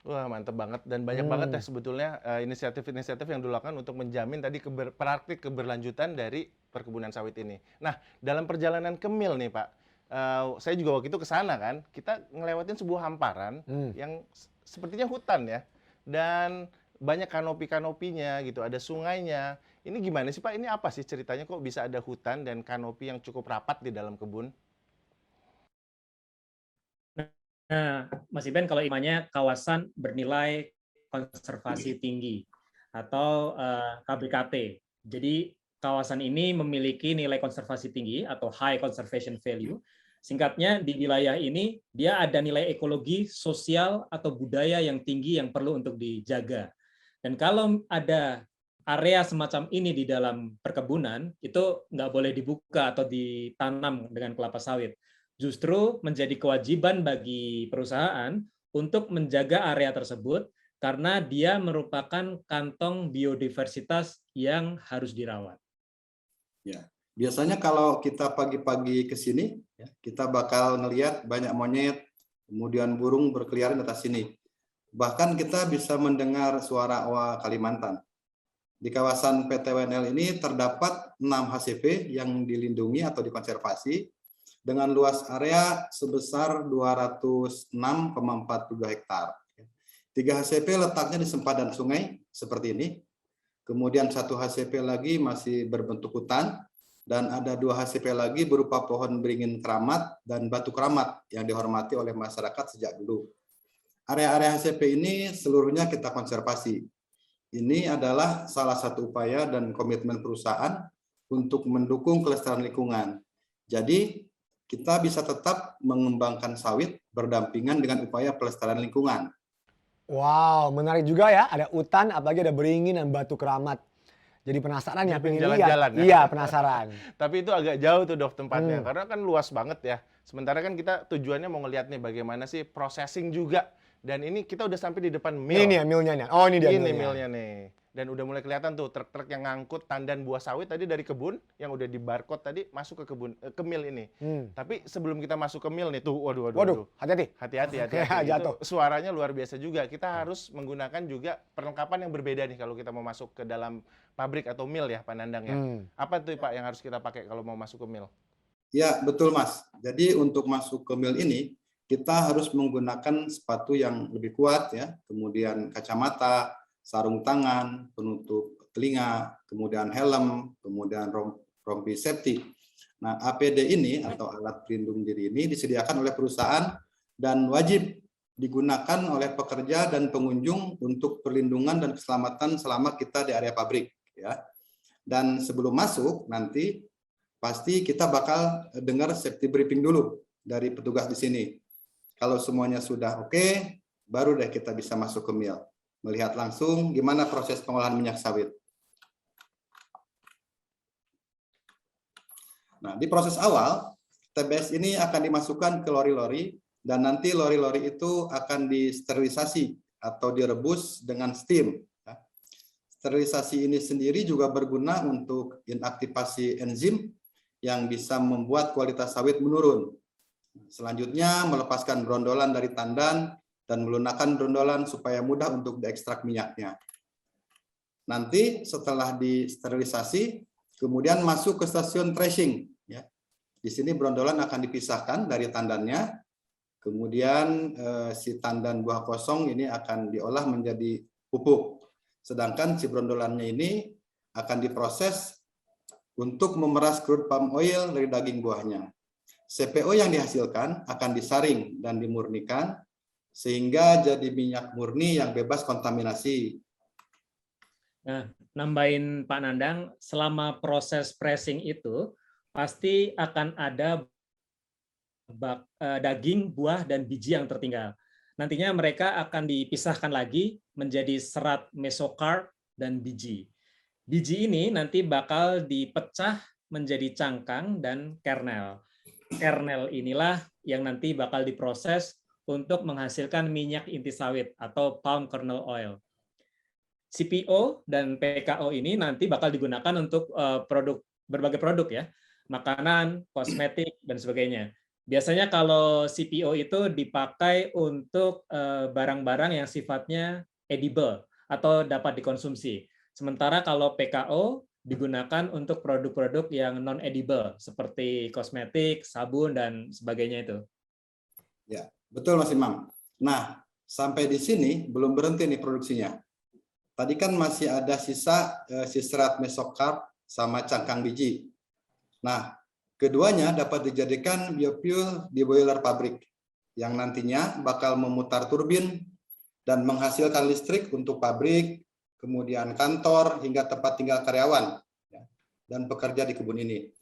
Speaker 3: Wah, mantep banget dan banyak banget ya sebetulnya inisiatif-inisiatif yang dilakukan untuk menjamin tadi praktik keberlanjutan dari perkebunan sawit ini. Nah, dalam perjalanan ke mill nih Pak, saya juga waktu itu ke sana kan, kita ngelewatin sebuah hamparan yang sepertinya hutan ya, dan banyak kanopi-kanopinya gitu, ada sungainya. Ini gimana sih Pak? Ini apa sih ceritanya kok bisa ada hutan dan kanopi yang cukup rapat di dalam kebun?
Speaker 6: Nah, Mas Iben, kalau namanya kawasan bernilai konservasi tinggi atau KBKT. Jadi kawasan ini memiliki nilai konservasi tinggi atau high conservation value. Singkatnya, di wilayah ini dia ada nilai ekologi, sosial, atau budaya yang tinggi yang perlu untuk dijaga. Dan kalau ada area semacam ini di dalam perkebunan, itu nggak boleh dibuka atau ditanam dengan kelapa sawit. Justru menjadi kewajiban bagi perusahaan untuk menjaga area tersebut karena dia merupakan kantong biodiversitas yang harus dirawat.
Speaker 7: Ya, biasanya kalau kita pagi-pagi ke sini, ya, kita bakal ngelihat banyak monyet, kemudian burung berkeliaran di atas sini. Bahkan kita bisa mendengar suara owa Kalimantan. Di kawasan PTWNL ini terdapat 6 HCP yang dilindungi atau dikonservasi dengan luas area sebesar 206,42 hektar. 3 HCP letaknya di sempadan sungai seperti ini. Kemudian 1 HCP lagi masih berbentuk hutan, dan ada 2 HCP lagi berupa pohon beringin keramat dan batu keramat yang dihormati oleh masyarakat sejak dulu. Area-area HCP ini seluruhnya kita konservasi. Ini adalah salah satu upaya dan komitmen perusahaan untuk mendukung kelestarian lingkungan. Jadi, kita bisa tetap mengembangkan sawit berdampingan dengan upaya pelestarian lingkungan.
Speaker 10: Wow, menarik juga ya. Ada hutan, apalagi ada beringin dan batu keramat. Jadi penasaran ya, pengen lihat.
Speaker 3: Jalan-jalan ya?
Speaker 10: Iya, penasaran.
Speaker 3: Tapi itu agak jauh tuh Dov tempatnya, karena kan luas banget ya. Sementara kan kita tujuannya mau ngeliat nih bagaimana sih processing juga. Dan ini kita udah sampai di depan mill.
Speaker 10: Ini ya millnya nih. Oh, ini dia
Speaker 3: Ini
Speaker 10: millnya.
Speaker 3: millnya nih. Dan udah mulai kelihatan tuh truk-truk yang ngangkut tandan buah sawit tadi dari kebun yang udah di barcode tadi masuk ke kebun ke mill ini. Tapi sebelum kita masuk ke mill nih tuh, waduh,
Speaker 10: hati-hati.
Speaker 3: hati-hati.
Speaker 10: Jatuh.
Speaker 3: Itu suaranya luar biasa juga. Kita harus menggunakan juga perlengkapan yang berbeda nih kalau kita mau masuk ke dalam pabrik atau mill ya, Pak Nandang ya. Apa tuh Pak yang harus kita pakai kalau mau masuk ke mill?
Speaker 7: Ya, betul Mas. Jadi untuk masuk ke mill ini, kita harus menggunakan sepatu yang lebih kuat ya, kemudian kacamata, sarung tangan, penutup telinga, kemudian helm, kemudian rompi safety. Nah, APD ini atau alat pelindung diri ini disediakan oleh perusahaan dan wajib digunakan oleh pekerja dan pengunjung untuk perlindungan dan keselamatan selama kita di area pabrik ya. Dan sebelum masuk nanti pasti kita bakal dengar safety briefing dulu dari petugas di sini. Kalau semuanya sudah oke, baru deh kita bisa masuk ke mill. Melihat langsung gimana proses pengolahan minyak sawit. Nah, di proses awal, TBS ini akan dimasukkan ke lori-lori, dan nanti lori-lori itu akan disterilisasi atau direbus dengan steam. Sterilisasi ini sendiri juga berguna untuk inaktivasi enzim yang bisa membuat kualitas sawit menurun. Selanjutnya, melepaskan brondolan dari tandan dan melunakkan brondolan supaya mudah untuk diekstrak minyaknya. Nanti setelah disterilisasi, kemudian masuk ke stasiun threshing. Ya. Di sini brondolan akan dipisahkan dari tandannya, kemudian si tandan buah kosong ini akan diolah menjadi pupuk. Sedangkan si brondolannya ini akan diproses untuk memeras crude palm oil dari daging buahnya. CPO yang dihasilkan akan disaring dan dimurnikan sehingga jadi minyak murni yang bebas kontaminasi.
Speaker 6: Nah, nambahin Pak Nandang, selama proses pressing itu pasti akan ada daging, buah, dan biji yang tertinggal. Nantinya mereka akan dipisahkan lagi menjadi serat mesokarp dan biji. Biji ini nanti bakal dipecah menjadi cangkang dan kernel. Kernel inilah yang nanti bakal diproses untuk menghasilkan minyak inti sawit atau palm kernel oil. CPO dan PKO ini nanti bakal digunakan untuk berbagai produk ya, makanan, kosmetik, dan sebagainya. Biasanya kalau CPO itu dipakai untuk barang-barang yang sifatnya edible atau dapat dikonsumsi. Sementara kalau PKO digunakan untuk produk-produk yang non-edible seperti kosmetik, sabun, dan sebagainya itu.
Speaker 7: Ya, betul Mas Imam. Nah, sampai di sini belum berhenti nih produksinya. Tadi kan masih ada sisa serat mesokarp sama cangkang biji. Nah, keduanya dapat dijadikan biofuel di boiler pabrik yang nantinya bakal memutar turbin dan menghasilkan listrik untuk pabrik, kemudian kantor, hingga tempat tinggal karyawan dan pekerja di kebun ini.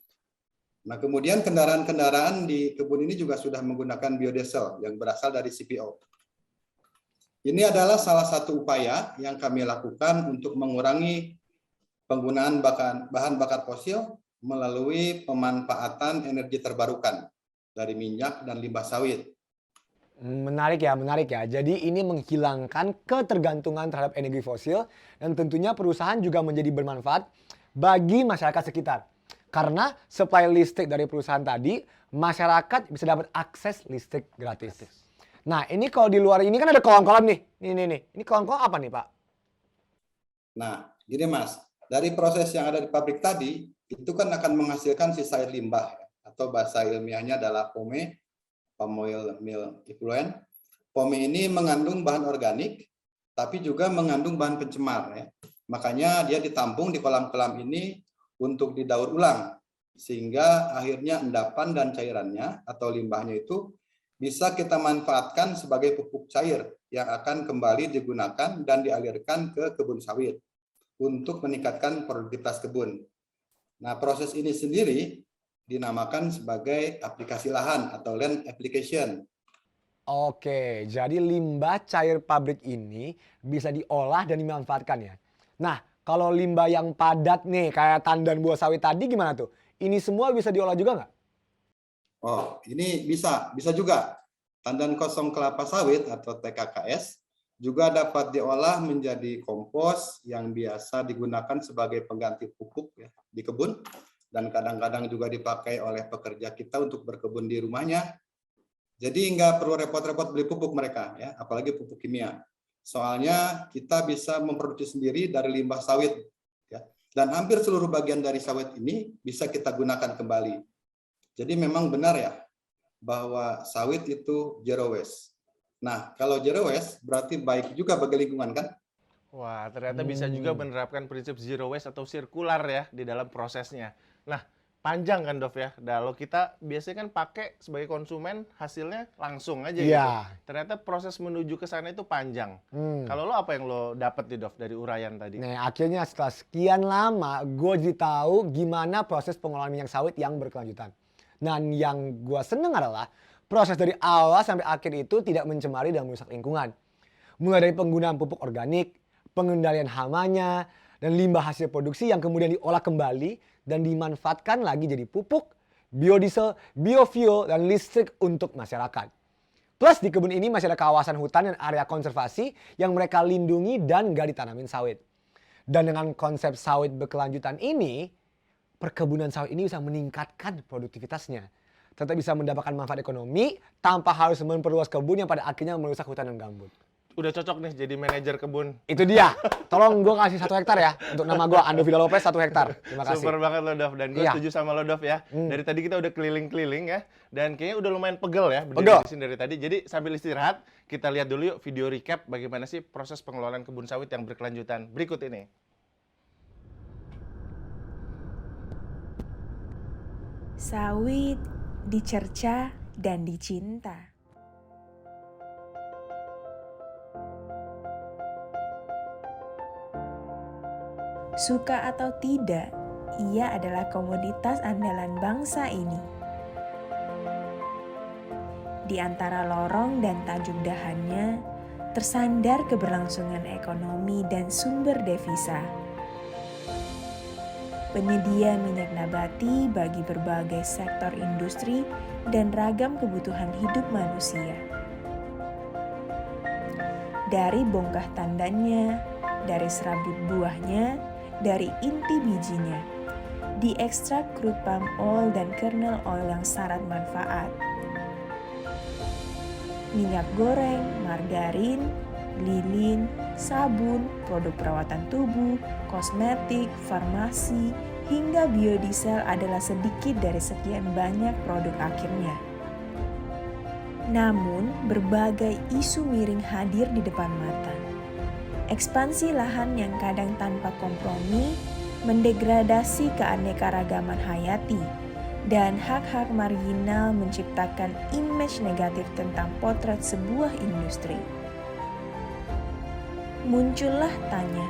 Speaker 7: Nah, kemudian kendaraan-kendaraan di kebun ini juga sudah menggunakan biodiesel yang berasal dari CPO. Ini adalah salah satu upaya yang kami lakukan untuk mengurangi penggunaan bahan bakar fosil melalui pemanfaatan energi terbarukan dari minyak dan limbah sawit.
Speaker 10: Menarik ya, menarik ya. Jadi ini menghilangkan ketergantungan terhadap energi fosil dan tentunya perusahaan juga menjadi bermanfaat bagi masyarakat sekitar. Karena supply listrik dari perusahaan tadi, masyarakat bisa dapat akses listrik gratis. Nah, ini kalau di luar ini kan ada kolam-kolam nih. Nih. Ini kolam-kolam apa nih, Pak?
Speaker 7: Nah, gini Mas, dari proses yang ada di pabrik tadi, itu kan akan menghasilkan sisa air limbah, atau bahasa ilmiahnya adalah POME, palm oil meal effluent. POME ini mengandung bahan organik, tapi juga mengandung bahan pencemar. Ya. Makanya dia ditampung di kolam-kolam ini untuk didaur ulang, sehingga akhirnya endapan dan cairannya atau limbahnya itu bisa kita manfaatkan sebagai pupuk cair yang akan kembali digunakan dan dialirkan ke kebun sawit untuk meningkatkan produktivitas kebun. Nah, proses ini sendiri dinamakan sebagai aplikasi lahan atau land application.
Speaker 10: Oke, jadi limbah cair pabrik ini bisa diolah dan dimanfaatkan ya. Nah, kalau limbah yang padat nih kayak tandan buah sawit tadi gimana tuh? Ini semua bisa diolah juga nggak?
Speaker 7: Oh, ini bisa juga. Tandan kosong kelapa sawit atau TKKS juga dapat diolah menjadi kompos yang biasa digunakan sebagai pengganti pupuk ya, di kebun, dan kadang-kadang juga dipakai oleh pekerja kita untuk berkebun di rumahnya. Jadi nggak perlu repot-repot beli pupuk mereka, ya, apalagi pupuk kimia. Soalnya kita bisa memproduksi sendiri dari limbah sawit, ya, dan hampir seluruh bagian dari sawit ini bisa kita gunakan kembali. Jadi memang benar ya bahwa sawit itu zero waste. Nah, kalau zero waste berarti baik juga bagi lingkungan kan?
Speaker 3: Wah, ternyata bisa juga menerapkan prinsip zero waste atau sirkular ya di dalam prosesnya. Nah, panjang kan Dov ya. Kalau kita biasanya kan pakai sebagai konsumen hasilnya langsung aja gitu. Ternyata proses menuju ke sana itu panjang. Kalau lo apa yang lo dapet nih Dov dari uraian tadi?
Speaker 10: Nah, akhirnya setelah sekian lama gue jadi tahu gimana proses pengolahan minyak sawit yang berkelanjutan. Dan yang gue seneng adalah proses dari awal sampai akhir itu tidak mencemari dan merusak lingkungan. Mulai dari penggunaan pupuk organik, pengendalian hamanya, dan limbah hasil produksi yang kemudian diolah kembali dan dimanfaatkan lagi jadi pupuk, biodiesel, biofuel, dan listrik untuk masyarakat. Plus di kebun ini masih ada kawasan hutan dan area konservasi yang mereka lindungi dan gak ditanamin sawit. Dan dengan konsep sawit berkelanjutan ini, perkebunan sawit ini bisa meningkatkan produktivitasnya. Tetap bisa mendapatkan manfaat ekonomi tanpa harus memperluas kebun yang pada akhirnya merusak hutan dan gambut.
Speaker 3: Udah cocok nih jadi manajer kebun.
Speaker 10: Itu dia. Tolong gue kasih 1 hektar ya. Untuk nama gue Ando Villa Lopez 1 hektar. Terima kasih.
Speaker 3: Super banget lo Dov, dan gue
Speaker 10: Iya.
Speaker 3: setuju sama lo Dov ya. Dari tadi kita udah keliling-keliling ya, dan kayaknya udah lumayan pegel ya
Speaker 10: Pegel.
Speaker 3: berdiri di sini dari tadi. Jadi sambil istirahat, kita lihat dulu yuk video recap bagaimana sih proses pengelolaan kebun sawit yang berkelanjutan. Berikut ini.
Speaker 2: Sawit dicerca dan dicinta. Suka atau tidak, ia adalah komoditas andalan bangsa ini. Di antara lorong dan tajuk dahannya, tersandar keberlangsungan ekonomi dan sumber devisa. Penyedia minyak nabati bagi berbagai sektor industri dan ragam kebutuhan hidup manusia. Dari bongkah tandannya, dari serabut buahnya, dari inti bijinya, diekstrak crude palm oil dan kernel oil yang syarat manfaat. Minyak goreng, margarin, lilin, sabun, produk perawatan tubuh, kosmetik, farmasi, hingga biodiesel adalah sedikit dari sekian banyak produk akhirnya. Namun, berbagai isu miring hadir di depan mata. Ekspansi lahan yang kadang tanpa kompromi mendegradasi keanekaragaman hayati, dan hak-hak marginal menciptakan image negatif tentang potret sebuah industri. Muncullah tanya,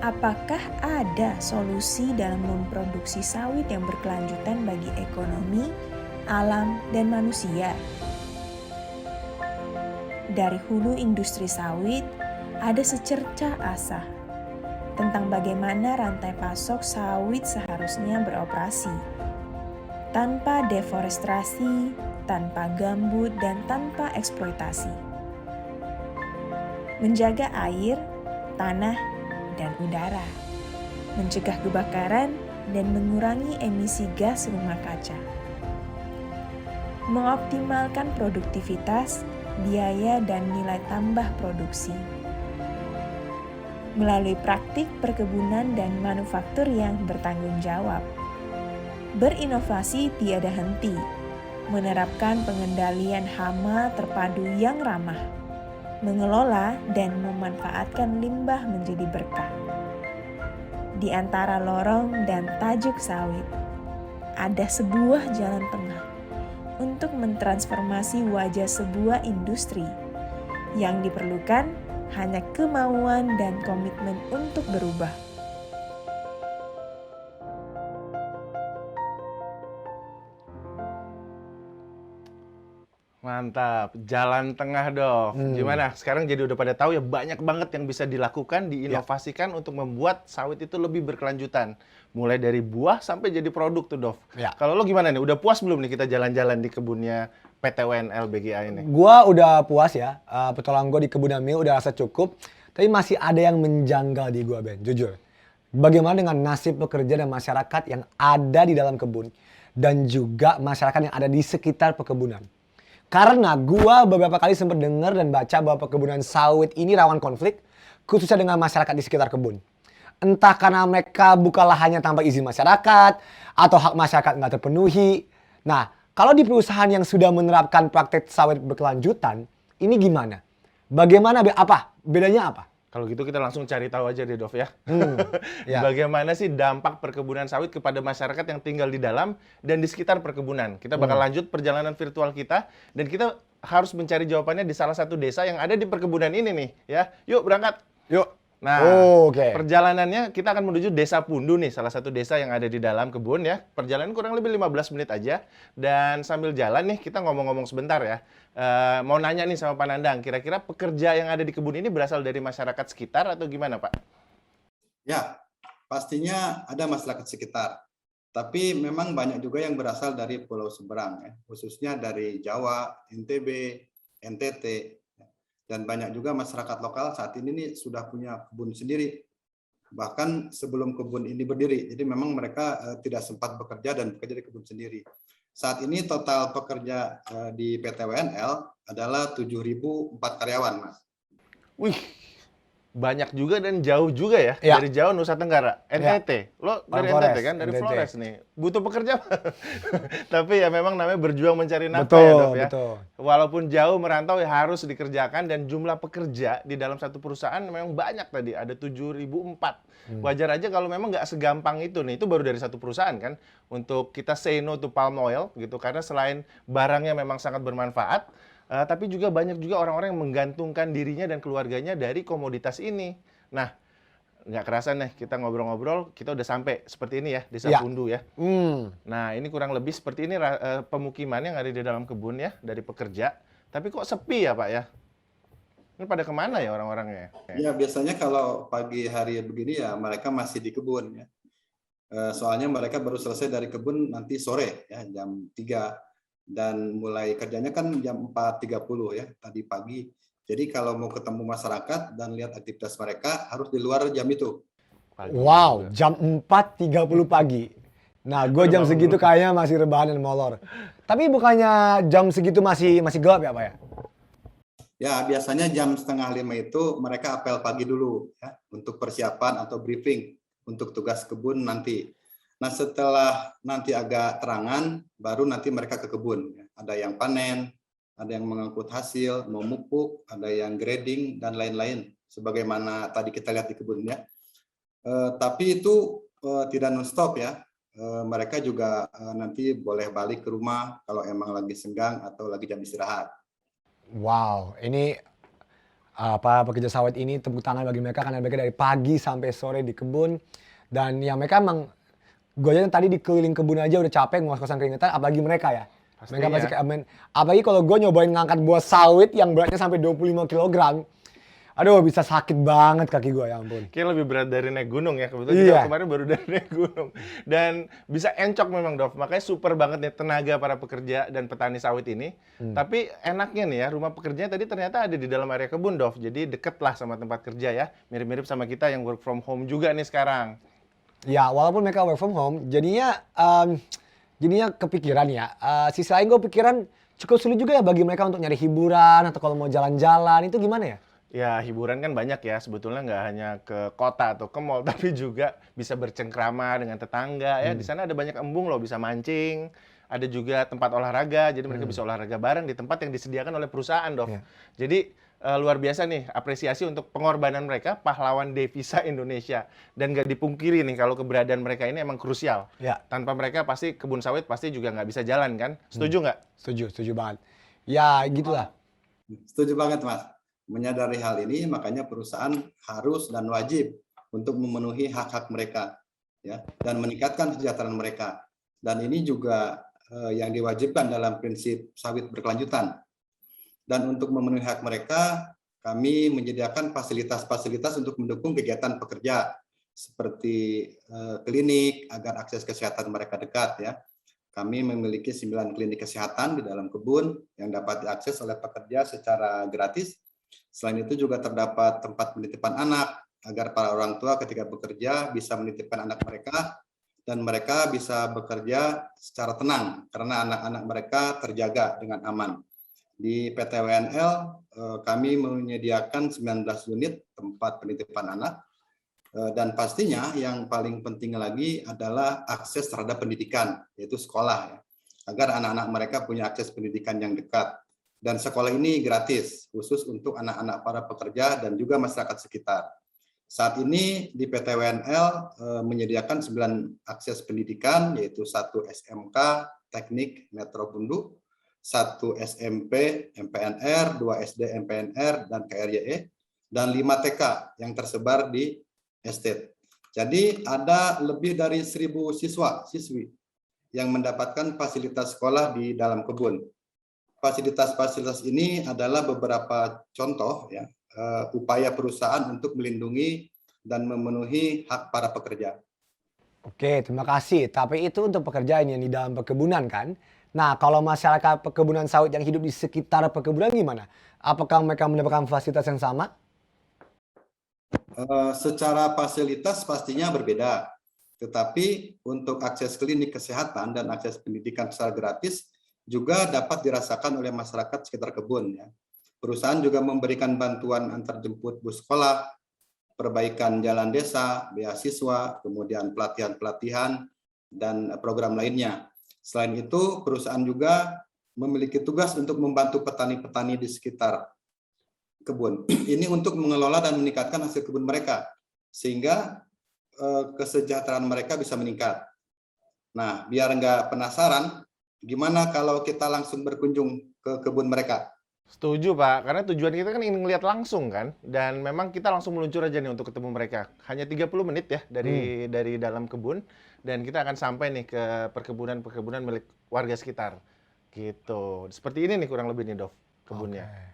Speaker 2: apakah ada solusi dalam memproduksi sawit yang berkelanjutan bagi ekonomi, alam, dan manusia? Dari hulu industri sawit, ada secercah asa tentang bagaimana rantai pasok sawit seharusnya beroperasi. Tanpa deforestasi, tanpa gambut, dan tanpa eksploitasi. Menjaga air, tanah, dan udara. Mencegah kebakaran dan mengurangi emisi gas rumah kaca. Mengoptimalkan produktivitas, biaya, dan nilai tambah produksi. Melalui praktik perkebunan dan manufaktur yang bertanggung jawab. Berinovasi tiada henti, menerapkan pengendalian hama terpadu yang ramah, mengelola dan memanfaatkan limbah menjadi berkah. Di antara lorong dan tajuk sawit, ada sebuah jalan tengah untuk mentransformasi wajah sebuah industri. Yang diperlukan hanya kemauan dan komitmen untuk berubah.
Speaker 3: Mantap, jalan tengah Dov. Gimana? Sekarang jadi udah pada tahu ya, banyak banget yang bisa dilakukan, diinovasikan untuk membuat sawit itu lebih berkelanjutan. Mulai dari buah sampai jadi produk tuh Dov.
Speaker 10: Ya.
Speaker 3: Kalau lo gimana nih? Udah puas belum nih kita jalan-jalan di kebunnya PT WNL BGA ini?
Speaker 10: Gua udah puas ya. Petualangan gue di kebun Amil udah rasa cukup. Tapi masih ada yang menjanggal di gua, Ben. Jujur. Bagaimana dengan nasib pekerja dan masyarakat yang ada di dalam kebun dan juga masyarakat yang ada di sekitar perkebunan? Karena gua beberapa kali sempat dengar dan baca bahwa perkebunan sawit ini rawan konflik, khususnya dengan masyarakat di sekitar kebun. Entah karena mereka buka lahannya tanpa izin masyarakat, atau hak masyarakat nggak terpenuhi. Nah, kalau di perusahaan yang sudah menerapkan praktek sawit berkelanjutan, ini gimana? Bagaimana, bedanya apa?
Speaker 3: Kalau gitu kita langsung cari tahu aja deh Dov ya.
Speaker 10: Ya.
Speaker 3: Bagaimana sih dampak perkebunan sawit kepada masyarakat yang tinggal di dalam dan di sekitar perkebunan. Kita bakal lanjut perjalanan virtual kita, dan kita harus mencari jawabannya di salah satu desa yang ada di perkebunan ini nih ya. Yuk berangkat.
Speaker 10: Yuk.
Speaker 3: Nah,
Speaker 10: Oke.
Speaker 3: perjalanannya kita akan menuju Desa Pundu nih, salah satu desa yang ada di dalam kebun ya. Perjalanan kurang lebih 15 menit aja. Dan sambil jalan nih kita ngomong-ngomong sebentar ya. Mau nanya nih sama Pak Nandang, kira-kira pekerja yang ada di kebun ini berasal dari masyarakat sekitar atau gimana Pak?
Speaker 7: Ya, pastinya ada masyarakat sekitar. Tapi memang banyak juga yang berasal dari pulau seberang, ya, khususnya dari Jawa, NTB, NTT. Dan banyak juga masyarakat lokal saat ini nih sudah punya kebun sendiri. Bahkan sebelum kebun ini berdiri. Jadi memang mereka tidak sempat bekerja dan bekerja di kebun sendiri. Saat ini total pekerja di PT WNL adalah 7.004 karyawan, Mas.
Speaker 3: Wih, banyak juga dan jauh juga ya.
Speaker 10: Ya.
Speaker 3: Dari Jawa Nusa Tenggara, NTT. Lo dari
Speaker 10: Flores,
Speaker 3: NTT kan, dari
Speaker 10: NTT.
Speaker 3: Flores nih. Butuh pekerja. Tapi ya memang namanya berjuang mencari nafkah
Speaker 10: Betul,
Speaker 3: ya, Dov ya.
Speaker 10: betul.
Speaker 3: Walaupun jauh merantau ya harus dikerjakan dan jumlah pekerja di dalam satu perusahaan memang banyak tadi, ada 7.004. Wajar aja kalau memang nggak segampang itu nih, itu baru dari satu perusahaan kan, untuk kita say no to palm oil gitu, karena selain barangnya memang sangat bermanfaat, tapi juga banyak juga orang-orang yang menggantungkan dirinya dan keluarganya dari komoditas ini. Nah, nggak kerasa nih kita ngobrol-ngobrol, kita udah sampai seperti ini ya, Desa
Speaker 10: Ya.
Speaker 3: Pundu ya.
Speaker 10: Hmm.
Speaker 3: Nah, ini kurang lebih seperti ini pemukiman yang ada di dalam kebun ya, dari pekerja. Tapi kok sepi ya Pak ya? Ini pada kemana ya orang-orangnya?
Speaker 7: Ya, biasanya kalau pagi hari begini ya mereka masih di kebun ya. Soalnya mereka baru selesai dari kebun nanti sore ya, jam 3. Dan mulai kerjanya kan jam 4.30 ya, tadi pagi. Jadi kalau mau ketemu masyarakat dan lihat aktivitas mereka harus di luar jam itu.
Speaker 10: Wow, jam 4.30 pagi. Nah, gue jam segitu kayaknya masih rebahan dan molor. Tapi bukannya jam segitu masih gelap ya Pak ya?
Speaker 7: Ya, biasanya jam 4:30 itu mereka apel pagi dulu ya, untuk persiapan atau briefing untuk tugas kebun nanti. Nah, setelah nanti agak terangan, baru nanti mereka ke kebun. Ada yang panen, ada yang mengangkut hasil, memupuk, ada yang grading, dan lain-lain. Sebagaimana tadi kita lihat di kebun ya. Tapi itu tidak non-stop ya. Mereka juga nanti boleh balik ke rumah kalau emang lagi senggang atau lagi jam istirahat.
Speaker 10: Wow, ini pekerja sawit ini tepuk tangan bagi mereka karena mereka dari pagi sampai sore di kebun. Dan ya mereka emang, gue aja tadi di keliling kebun aja udah capek ngos-ngosan keringetan, apalagi mereka ya. Mereka pasti kayak, apalagi kalau gue nyobain ngangkat buah sawit yang beratnya sampai 25 kg. Aduh, bisa sakit banget kaki gue, ya ampun.
Speaker 3: Kayak lebih berat dari naik gunung ya, kebetulan
Speaker 10: Iya.
Speaker 3: kita kemarin baru dari naik gunung. Dan bisa encok memang, Dov. Makanya super banget nih tenaga para pekerja dan petani sawit ini. Tapi enaknya nih ya, rumah pekerjanya tadi ternyata ada di dalam area kebun, Dov. Jadi deket lah sama tempat kerja ya. Mirip-mirip sama kita yang work from home juga nih sekarang.
Speaker 10: Ya, walaupun mereka work from home, jadinya kepikiran ya. Sisi lain gue pikiran cukup sulit juga ya bagi mereka untuk nyari hiburan atau kalau mau jalan-jalan, itu gimana ya?
Speaker 3: Ya, hiburan kan banyak ya, sebetulnya nggak hanya ke kota atau ke mall, tapi juga bisa bercengkrama dengan tetangga ya. Di sana ada banyak embung loh, bisa mancing, ada juga tempat olahraga, jadi mereka bisa olahraga bareng di tempat yang disediakan oleh perusahaan, Dov. Jadi luar biasa nih, apresiasi untuk pengorbanan mereka, pahlawan devisa Indonesia. Dan nggak dipungkiri nih, kalau keberadaan mereka ini emang krusial.
Speaker 10: Ya.
Speaker 3: Tanpa mereka pasti kebun sawit pasti juga nggak bisa jalan kan? Setuju nggak?
Speaker 10: Setuju banget. Ya, gitulah.
Speaker 7: Setuju banget, Mas. Menyadari hal ini, makanya perusahaan harus dan wajib untuk memenuhi hak-hak mereka, ya, dan meningkatkan kesejahteraan mereka. Dan ini juga yang diwajibkan dalam prinsip sawit berkelanjutan. Dan untuk memenuhi hak mereka, kami menyediakan fasilitas-fasilitas untuk mendukung kegiatan pekerja, seperti klinik agar akses kesehatan mereka dekat, ya. Kami memiliki 9 klinik kesehatan di dalam kebun yang dapat diakses oleh pekerja secara gratis. Selain itu juga terdapat tempat penitipan anak agar para orang tua ketika bekerja bisa menitipkan anak mereka dan mereka bisa bekerja secara tenang karena anak-anak mereka terjaga dengan aman. Di PT WNL kami menyediakan 19 unit tempat penitipan anak dan pastinya yang paling penting lagi adalah akses terhadap pendidikan, yaitu sekolah ya, agar anak-anak mereka punya akses pendidikan yang dekat. Dan sekolah ini gratis, khusus untuk anak-anak para pekerja dan juga masyarakat sekitar. Saat ini di PT WNL menyediakan 9 akses pendidikan, yaitu 1 SMK Teknik Metro Pundu, 1 SMP MPNR, 2 SD MPNR, dan KRYE, dan 5 TK yang tersebar di estate. Jadi ada lebih dari 1.000 siswa-siswi yang mendapatkan fasilitas sekolah di dalam kebun. Fasilitas-fasilitas ini adalah beberapa contoh ya, upaya perusahaan untuk melindungi dan memenuhi hak para pekerja.
Speaker 10: Oke, terima kasih. Tapi itu untuk pekerjaan yang di dalam perkebunan kan? Nah, kalau masyarakat perkebunan sawit yang hidup di sekitar perkebunan gimana? Apakah mereka mendapatkan fasilitas yang sama?
Speaker 7: Secara fasilitas pastinya berbeda, tetapi untuk akses klinik kesehatan dan akses pendidikan secara gratis juga dapat dirasakan oleh masyarakat sekitar kebun. Ya. Perusahaan juga memberikan bantuan antar jemput bus sekolah, perbaikan jalan desa, beasiswa, kemudian pelatihan-pelatihan, dan program lainnya. Selain itu, perusahaan juga memiliki tugas untuk membantu petani-petani di sekitar kebun. Ini untuk mengelola dan meningkatkan hasil kebun mereka, sehingga kesejahteraan mereka bisa meningkat. Nah, biar nggak penasaran, gimana kalau kita langsung berkunjung ke kebun mereka?
Speaker 3: Setuju Pak, karena tujuan kita kan ingin melihat langsung kan, dan memang kita langsung meluncur aja nih untuk ketemu mereka. Hanya 30 menit ya dari dalam kebun, dan kita akan sampai nih ke perkebunan-perkebunan milik warga sekitar. Gitu. Seperti ini nih kurang lebih nih Dov, kebunnya.
Speaker 10: Oke.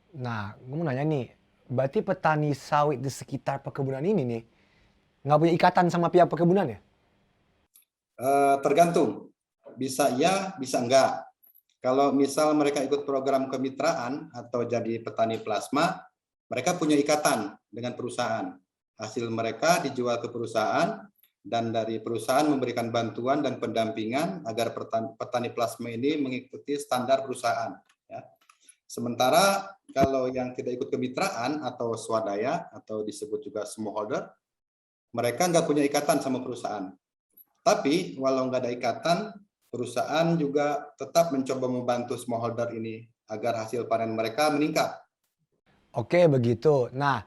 Speaker 10: Nah, gue mau nanya nih, berarti petani sawit di sekitar perkebunan ini nih, nggak punya ikatan sama pihak perkebunan ya?
Speaker 7: Tergantung, bisa iya, bisa enggak. Kalau misal mereka ikut program kemitraan atau jadi petani plasma, mereka punya ikatan dengan perusahaan. Hasil mereka dijual ke perusahaan, dan dari perusahaan memberikan bantuan dan pendampingan agar petani plasma ini mengikuti standar perusahaan. Ya. Sementara kalau yang tidak ikut kemitraan atau swadaya, atau disebut juga smallholder, mereka nggak punya ikatan sama perusahaan. Tapi walau nggak ada ikatan, perusahaan juga tetap mencoba membantu smallholder ini agar hasil panen mereka meningkat.
Speaker 10: Oke, begitu. Nah,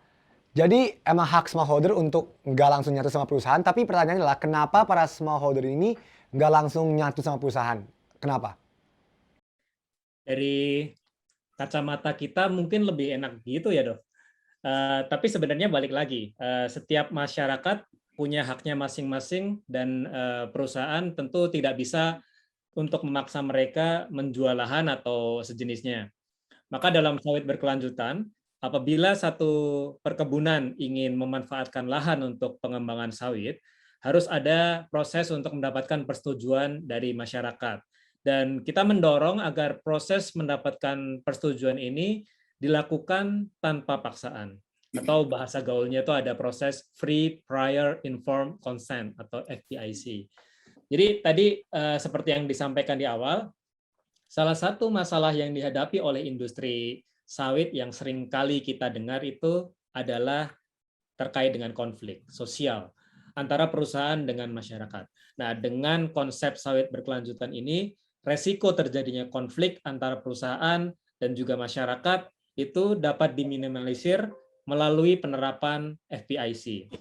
Speaker 10: jadi emang hak smallholder untuk nggak langsung nyatu sama perusahaan, tapi pertanyaannya adalah kenapa para smallholder ini nggak langsung nyatu sama perusahaan? Kenapa?
Speaker 6: Dari kacamata kita mungkin lebih enak gitu ya, Dok. Tapi sebenarnya balik lagi, setiap masyarakat punya haknya masing-masing, dan perusahaan tentu tidak bisa untuk memaksa mereka menjual lahan atau sejenisnya. Maka dalam sawit berkelanjutan, apabila satu perkebunan ingin memanfaatkan lahan untuk pengembangan sawit, harus ada proses untuk mendapatkan persetujuan dari masyarakat. Dan kita mendorong agar proses mendapatkan persetujuan ini dilakukan tanpa paksaan. Atau bahasa gaulnya itu ada proses Free Prior Informed Consent atau FPIC. Jadi tadi seperti yang disampaikan di awal, salah satu masalah yang dihadapi oleh industri sawit yang sering kali kita dengar itu adalah terkait dengan konflik sosial antara perusahaan dengan masyarakat. Nah, dengan konsep sawit berkelanjutan ini, resiko terjadinya konflik antara perusahaan dan juga masyarakat itu dapat diminimalisir melalui penerapan FPIC,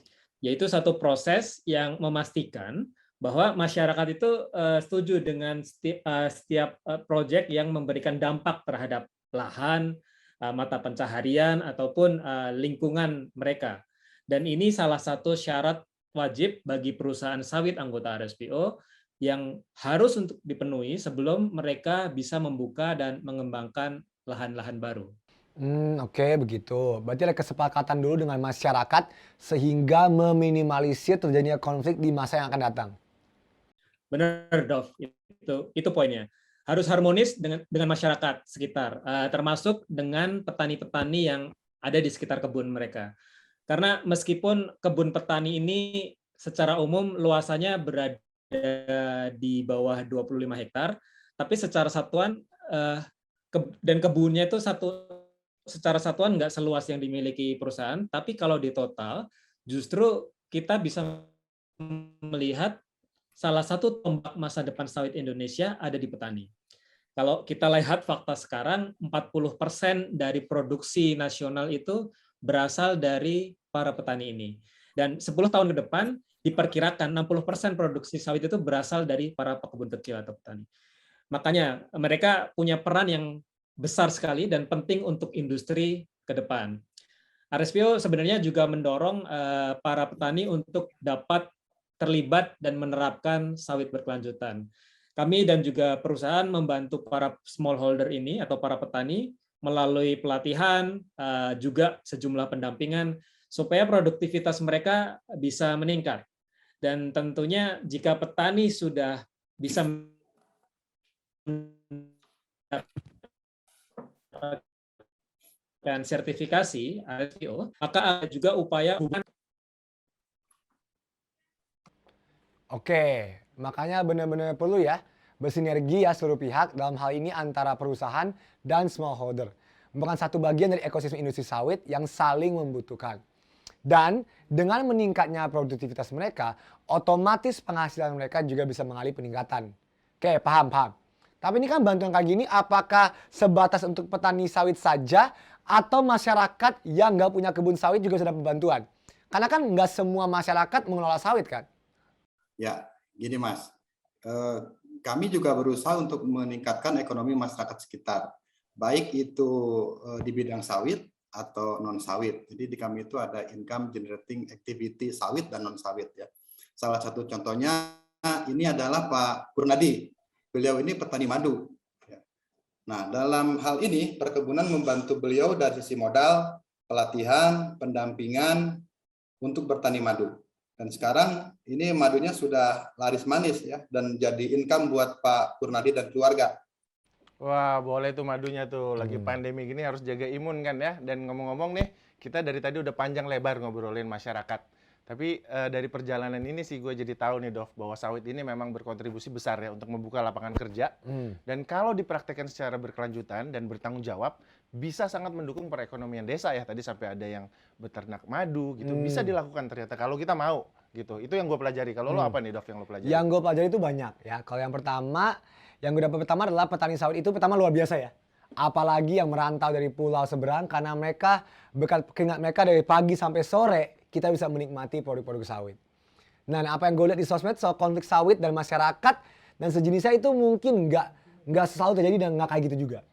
Speaker 6: yaitu satu proses yang memastikan bahwa masyarakat itu setuju dengan setiap proyek yang memberikan dampak terhadap lahan, mata pencaharian, ataupun lingkungan mereka. Dan ini salah satu syarat wajib bagi perusahaan sawit anggota RSPO yang harus untuk dipenuhi sebelum mereka bisa membuka dan mengembangkan lahan-lahan baru.
Speaker 10: Oke, begitu. Berarti ada kesepakatan dulu dengan masyarakat sehingga meminimalisir terjadinya konflik di masa yang akan datang.
Speaker 6: Benar, Dov. Itu poinnya. Harus harmonis dengan masyarakat sekitar, termasuk dengan petani-petani yang ada di sekitar kebun mereka. Karena meskipun kebun petani ini secara umum luasannya berada di bawah 25 hektar, tapi secara satuan dan kebunnya itu secara satuan nggak seluas yang dimiliki perusahaan, tapi kalau di total justru kita bisa melihat salah satu tombak masa depan sawit Indonesia ada di petani. Kalau kita lihat fakta sekarang, 40% dari produksi nasional itu berasal dari para petani ini. Dan 10 tahun ke depan, diperkirakan 60% produksi sawit itu berasal dari para pekebun kecil atau petani. Makanya mereka punya peran yang besar sekali dan penting untuk industri ke depan. RSPO sebenarnya juga mendorong para petani untuk dapat terlibat dan menerapkan sawit berkelanjutan. Kami dan juga perusahaan membantu para smallholder ini atau para petani melalui pelatihan, juga sejumlah pendampingan supaya produktivitas mereka bisa meningkat. Dan tentunya jika petani sudah bisa dan sertifikasi RSPO, maka ada juga upaya
Speaker 10: Oke, makanya benar-benar perlu ya bersinergi ya seluruh pihak dalam hal ini antara perusahaan dan smallholder. Merupakan satu bagian dari ekosistem industri sawit yang saling membutuhkan. Dan dengan meningkatnya produktivitas mereka, otomatis penghasilan mereka juga bisa mengalami peningkatan. Oke, paham. Tapi ini kan bantuan kayak gini apakah sebatas untuk petani sawit saja atau masyarakat yang nggak punya kebun sawit juga sudah bantuan? Karena kan nggak semua masyarakat mengelola sawit kan?
Speaker 7: Ya, gini Mas, kami juga berusaha untuk meningkatkan ekonomi masyarakat sekitar, baik itu di bidang sawit atau non sawit. Jadi di kami itu ada income generating activity sawit dan non sawit ya. Salah satu contohnya ini adalah Pak Purnadi. Beliau ini petani madu. Nah, dalam hal ini perkebunan membantu beliau dari sisi modal, pelatihan, pendampingan untuk bertani madu. Dan sekarang ini madunya sudah laris manis ya dan jadi income buat Pak Purnadi dan keluarga.
Speaker 3: Wah, boleh tuh madunya tuh. Lagi pandemi gini harus jaga imun kan ya. Dan ngomong-ngomong nih, kita dari tadi udah panjang lebar ngobrolin masyarakat. Tapi dari perjalanan ini sih gue jadi tahu nih Dov, bahwa sawit ini memang berkontribusi besar ya untuk membuka lapangan kerja. Dan kalau dipraktekkan secara berkelanjutan dan bertanggung jawab, bisa sangat mendukung perekonomian desa ya. Tadi sampai ada yang beternak madu gitu, bisa dilakukan ternyata kalau kita mau gitu. Itu yang gue pelajari. Kalau lo apa nih Dov yang lo pelajari?
Speaker 10: Yang gue pelajari itu banyak ya. Kalau yang gue dapat pertama adalah petani sawit itu pertama luar biasa ya. Apalagi yang merantau dari pulau seberang karena mereka berkat keringat mereka dari pagi sampai sore kita bisa menikmati produk-produk sawit. Nah, apa yang gue lihat di sosmed soal konflik sawit dan masyarakat dan sejenisnya itu mungkin nggak selalu terjadi dan nggak kayak gitu juga.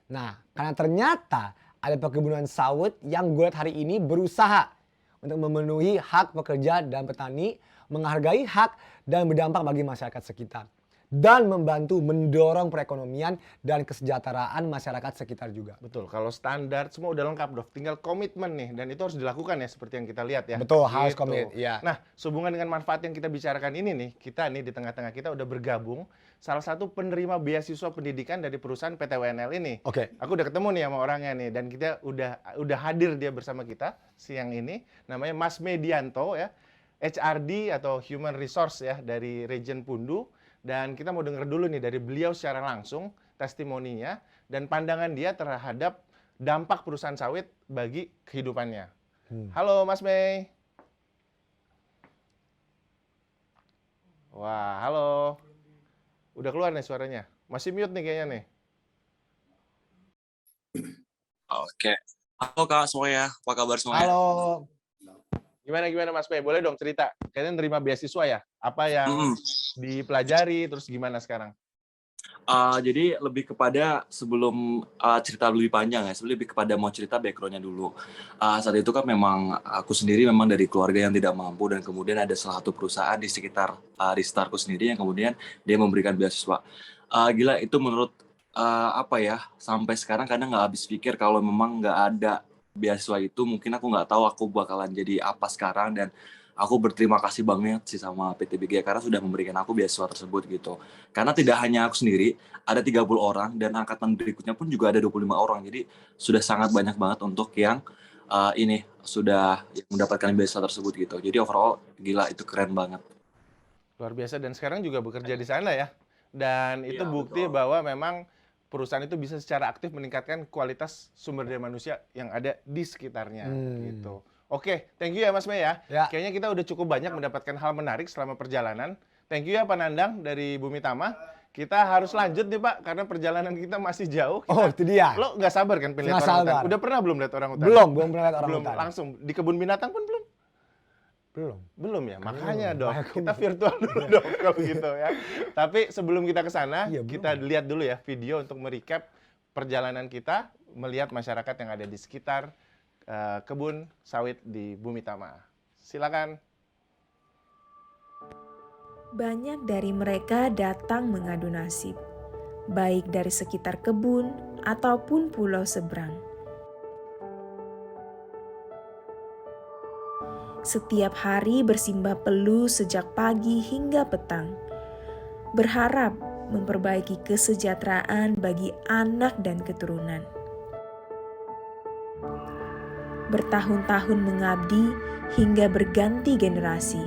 Speaker 10: Nah, karena ternyata ada perkebunan sawit yang gue lihat hari ini berusaha untuk memenuhi hak pekerja dan petani, menghargai hak dan berdampak bagi masyarakat sekitar. Dan membantu mendorong perekonomian dan kesejahteraan masyarakat sekitar juga.
Speaker 3: Betul, kalau standar semua udah lengkap Dov, tinggal komitmen nih dan itu harus dilakukan ya seperti yang kita lihat ya.
Speaker 10: Betul, harus komit, ya.
Speaker 3: Nah, sehubungan dengan manfaat yang kita bicarakan ini nih, kita nih di tengah-tengah kita udah bergabung salah satu penerima beasiswa pendidikan dari perusahaan PTWNL ini.
Speaker 10: Oke.
Speaker 3: Aku udah ketemu nih sama orangnya nih dan kita udah hadir dia bersama kita siang ini, namanya Mas Medianto ya, HRD atau Human Resource ya dari Region Pundu. Dan kita mau dengar dulu nih dari beliau secara langsung testimoninya dan pandangan dia terhadap dampak perusahaan sawit bagi kehidupannya. Halo Mas Mei. Wah, halo. Udah keluar nih suaranya. Masih mute nih kayaknya nih.
Speaker 12: Oke. Halo Kak semuanya, apa kabar semuanya?
Speaker 10: Halo.
Speaker 3: Gimana Mas Mei? Boleh dong cerita. Kayaknya nerima beasiswa ya? Apa yang dipelajari, terus gimana sekarang?
Speaker 12: Jadi lebih kepada sebelum cerita lebih panjang ya, sebelum lebih kepada mau cerita background-nya dulu. Saat itu kan memang aku sendiri memang dari keluarga yang tidak mampu dan kemudian ada salah satu perusahaan di sekitar di sekitarku sendiri yang kemudian dia memberikan beasiswa. Gila itu menurut apa ya, sampai sekarang kadang nggak habis pikir kalau memang nggak ada beasiswa itu mungkin aku nggak tahu aku bakalan jadi apa sekarang dan aku berterima kasih banget sih sama PT BGA karena sudah memberikan aku beasiswa tersebut gitu. Karena tidak hanya aku sendiri, ada 30 orang dan angkatan berikutnya pun juga ada 25 orang. Jadi sudah sangat banyak banget untuk yang ini sudah mendapatkan beasiswa tersebut gitu. Jadi overall gila itu keren banget.
Speaker 3: Luar biasa dan sekarang juga bekerja di sana ya. Dan itu bukti bahwa memang perusahaan itu bisa secara aktif meningkatkan kualitas sumber daya manusia yang ada di sekitarnya gitu. Oke, thank you ya Mas Mei ya. Kayaknya kita udah cukup banyak mendapatkan hal menarik selama perjalanan. Thank you ya Pak Nandang dari Bumi Tama. Kita harus lanjut nih Pak, karena perjalanan kita masih jauh.
Speaker 10: Oh, itu dia.
Speaker 3: Lo nggak sabar kan pengen lihat orang hutan? Udah pernah belum lihat orang hutan?
Speaker 10: Belum pernah lihat orang hutan.
Speaker 3: Langsung di kebun binatang pun belum? Belum ya, makanya dong kita virtual dulu dong kalau gitu ya. Tapi sebelum kita ke sana, kita lihat dulu ya video untuk merecap perjalanan kita melihat masyarakat yang ada di sekitar kebun sawit di Bumi Tama. Silakan.
Speaker 13: Banyak dari mereka datang mengadu nasib, baik dari sekitar kebun ataupun pulau seberang. Setiap hari bersimbah peluh sejak pagi hingga petang, berharap memperbaiki kesejahteraan bagi anak dan keturunan. Bertahun-tahun mengabdi hingga berganti generasi.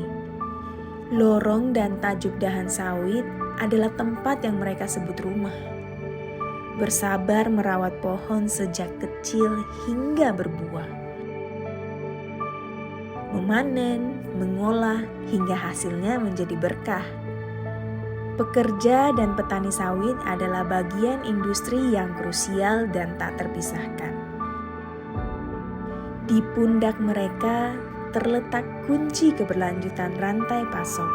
Speaker 13: Lorong dan tajuk dahan sawit adalah tempat yang mereka sebut rumah. Bersabar merawat pohon sejak kecil hingga berbuah. Memanen, mengolah, hingga hasilnya menjadi berkah. Pekerja dan petani sawit adalah bagian industri yang krusial dan tak terpisahkan. Di pundak mereka terletak kunci keberlanjutan rantai pasok.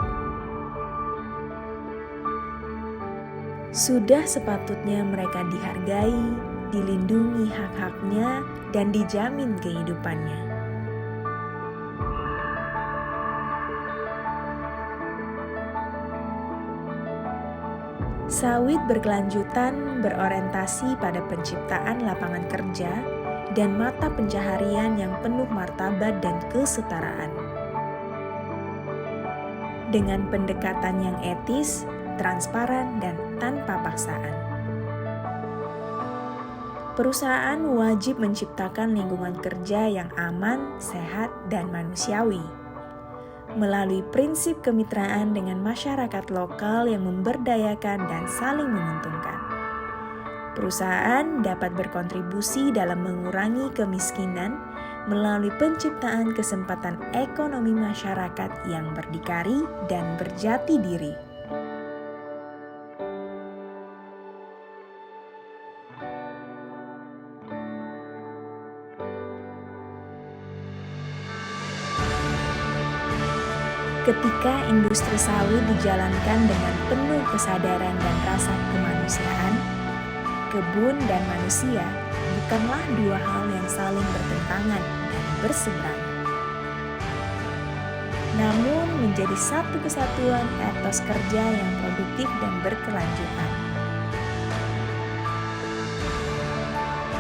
Speaker 13: Sudah sepatutnya mereka dihargai, dilindungi hak-haknya, dan dijamin kehidupannya. Sawit berkelanjutan berorientasi pada penciptaan lapangan kerja dan mata pencaharian yang penuh martabat dan kesetaraan. Dengan pendekatan yang etis, transparan, dan tanpa paksaan. Perusahaan wajib menciptakan lingkungan kerja yang aman, sehat, dan manusiawi. Melalui prinsip kemitraan dengan masyarakat lokal yang memberdayakan dan saling menguntungkan. Perusahaan dapat berkontribusi dalam mengurangi kemiskinan melalui penciptaan kesempatan ekonomi masyarakat yang berdikari dan berjati diri. Ketika industri sawit dijalankan dengan penuh kesadaran dan rasa kemanusiaan, kebun dan manusia bukanlah dua hal yang saling bertentangan dan berseberangan, namun menjadi satu kesatuan etos kerja yang produktif dan berkelanjutan.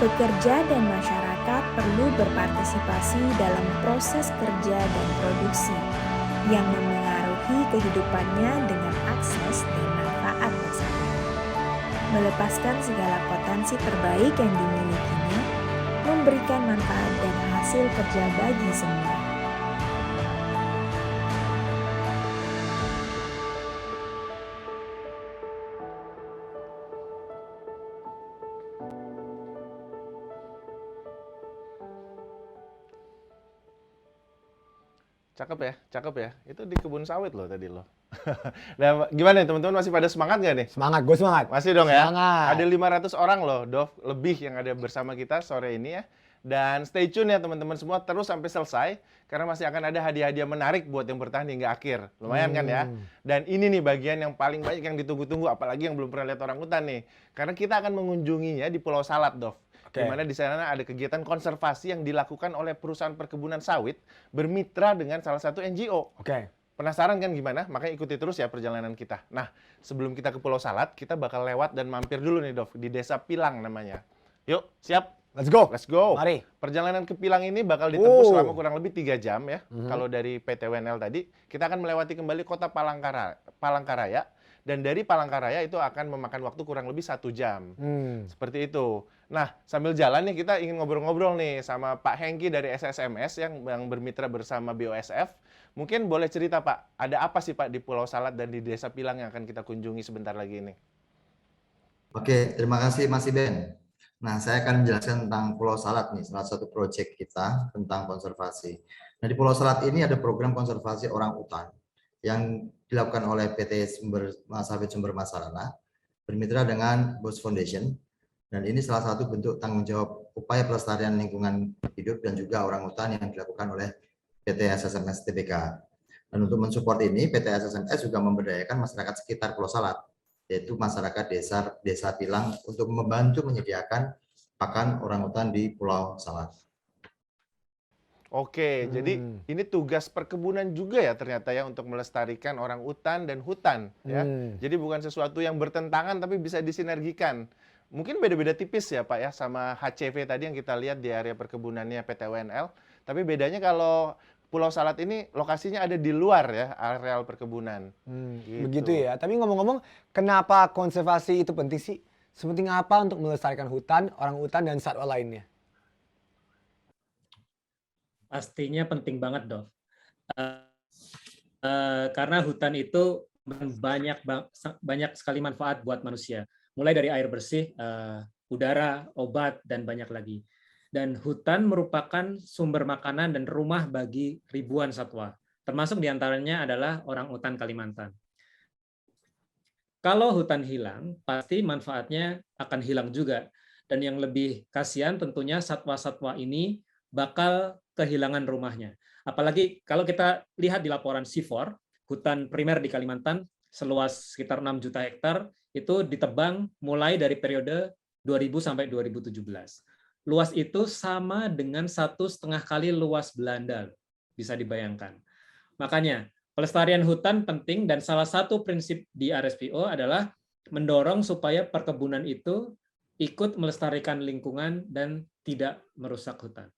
Speaker 13: Pekerja dan masyarakat perlu berpartisipasi dalam proses kerja dan produksi yang memengaruhi kehidupannya dengan akses dan manfaat bersama. Melepaskan segala potensi terbaik yang dimilikinya, memberikan manfaat dan hasil kerja bagi semua.
Speaker 3: Cakep ya. Itu di kebun sawit loh tadi loh. Nah, gimana nih teman-teman, masih pada semangat nggak nih?
Speaker 10: Semangat, gue semangat.
Speaker 3: Masih dong ya?
Speaker 10: Semangat.
Speaker 3: Ada 500 orang loh, Dov, lebih yang ada bersama kita sore ini ya. Dan stay tune ya teman-teman semua, terus sampai selesai. Karena masih akan ada hadiah-hadiah menarik buat yang bertahan hingga akhir. Lumayan kan ya? Dan ini nih bagian yang paling banyak yang ditunggu-tunggu, apalagi yang belum pernah lihat orangutan nih. Karena kita akan mengunjunginya di Pulau Salad, Dov. Di mana di sana ada kegiatan konservasi yang dilakukan oleh perusahaan perkebunan sawit bermitra dengan salah satu NGO. Penasaran kan gimana? Makanya ikuti terus ya perjalanan kita. Nah, sebelum kita ke Pulau Salad, kita bakal lewat dan mampir dulu nih, Dov, di Desa Pilang namanya. Yuk, siap?
Speaker 10: Let's go.
Speaker 3: Let's go.
Speaker 10: Mari.
Speaker 3: Perjalanan ke Pilang ini bakal ditempuh selama kurang lebih 3 jam ya. Kalau dari PT WNL tadi, kita akan melewati kembali kota Palangkaraya. Dan dari Palangkaraya itu akan memakan waktu kurang lebih 1 jam. Seperti itu. Nah, sambil jalan nih kita ingin ngobrol-ngobrol nih sama Pak Hengki dari SSMS yang bermitra bersama BOSF. Mungkin boleh cerita Pak, ada apa sih Pak di Pulau Salad dan di Desa Pilang yang akan kita kunjungi sebentar lagi ini?
Speaker 8: Oke, terima kasih Mas Iben. Nah, saya akan menjelaskan tentang Pulau Salad nih, salah satu proyek kita tentang konservasi. Nah, di Pulau Salad ini ada program konservasi orang utan yang dilakukan oleh PT Sawit Sumber Masarana bermitra dengan Bos Foundation, dan ini salah satu bentuk tanggung jawab upaya pelestarian lingkungan hidup dan juga orang utan yang dilakukan oleh PT SSMS Tbk. Dan untuk mensupport ini, PT SSMS juga memberdayakan masyarakat sekitar Pulau Salad, yaitu masyarakat desa Pilang, untuk membantu menyediakan pakan orangutan di Pulau Salad.
Speaker 3: Oke, jadi ini tugas perkebunan juga ya ternyata ya untuk melestarikan orang utan dan hutan ya. Jadi bukan sesuatu yang bertentangan tapi bisa disinergikan. Mungkin beda-beda tipis ya Pak ya sama HCV tadi yang kita lihat di area perkebunannya PT UNL. Tapi bedanya kalau Pulau Salad ini lokasinya ada di luar ya areal perkebunan. Gitu.
Speaker 10: Begitu ya. Tapi ngomong-ngomong, kenapa konservasi itu penting sih? Sepenting apa untuk melestarikan hutan, orang hutan dan satwa lainnya?
Speaker 6: Pastinya penting banget, Dov. Karena hutan itu banyak sekali manfaat buat manusia. Mulai dari air bersih, udara, obat, dan banyak lagi. Dan hutan merupakan sumber makanan dan rumah bagi ribuan satwa. Termasuk diantaranya adalah orangutan Kalimantan. Kalau hutan hilang, pasti manfaatnya akan hilang juga. Dan yang lebih kasihan tentunya satwa-satwa ini bakal kehilangan rumahnya. Apalagi kalau kita lihat di laporan CIFOR, hutan primer di Kalimantan seluas sekitar 6 juta hektar itu ditebang mulai dari periode 2000 sampai 2017. Luas itu sama dengan 1,5 kali luas Belanda, bisa dibayangkan. Makanya pelestarian hutan penting dan salah satu prinsip di RSPO adalah mendorong supaya perkebunan itu ikut melestarikan lingkungan dan tidak merusak hutan.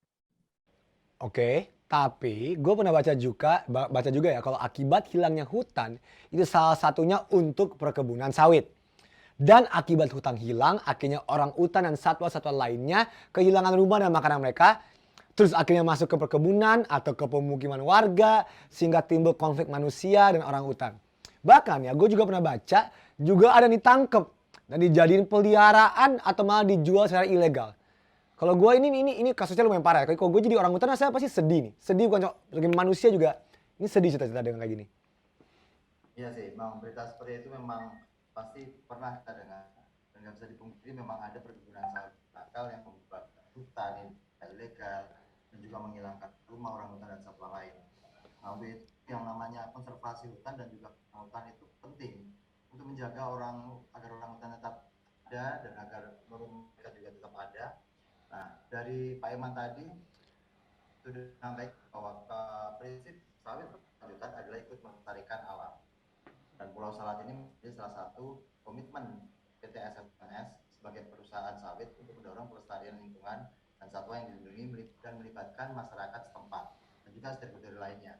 Speaker 10: Oke, tapi gue pernah baca juga ya kalau akibat hilangnya hutan itu salah satunya untuk perkebunan sawit. Dan akibat hutan hilang, akhirnya orang utan dan satwa-satwa lainnya kehilangan rumah dan makanan mereka. Terus akhirnya masuk ke perkebunan atau ke pemukiman warga sehingga timbul konflik manusia dan orang utan. Bahkan ya gue juga pernah baca juga ada yang ditangkep dan dijadiin peliharaan atau malah dijual secara ilegal. Kalau gue ini kasusnya lumayan parah ya. Kalau gue jadi orang hutan saya pasti sedih nih. Sedih bukan sebagai manusia juga. Ini sedih cerita-cerita dengan kayak gini.
Speaker 8: Iya sih, memang berita seperti itu memang pasti pernah kita dengar. Dan nggak bisa dipungkiri memang ada perkebunan sawit nakal yang membuat hutan ilegal dan juga menghilangkan rumah orang hutan dan satwa lain. Nah, yang namanya konservasi hutan dan juga hutan itu penting untuk menjaga agar orang hutan tetap ada dan agar mereka juga tetap ada. Nah, dari Pak Iman tadi sudah sampaikan bahwa prinsip sawit berkelanjutan adalah ikut melestarikan alam. Dan Pulau Salad ini menjadi salah satu komitmen PT SFNS sebagai perusahaan sawit untuk mendorong pelestarian lingkungan dan satwa yang dilindungi dan melibatkan masyarakat setempat dan juga stakeholder lainnya.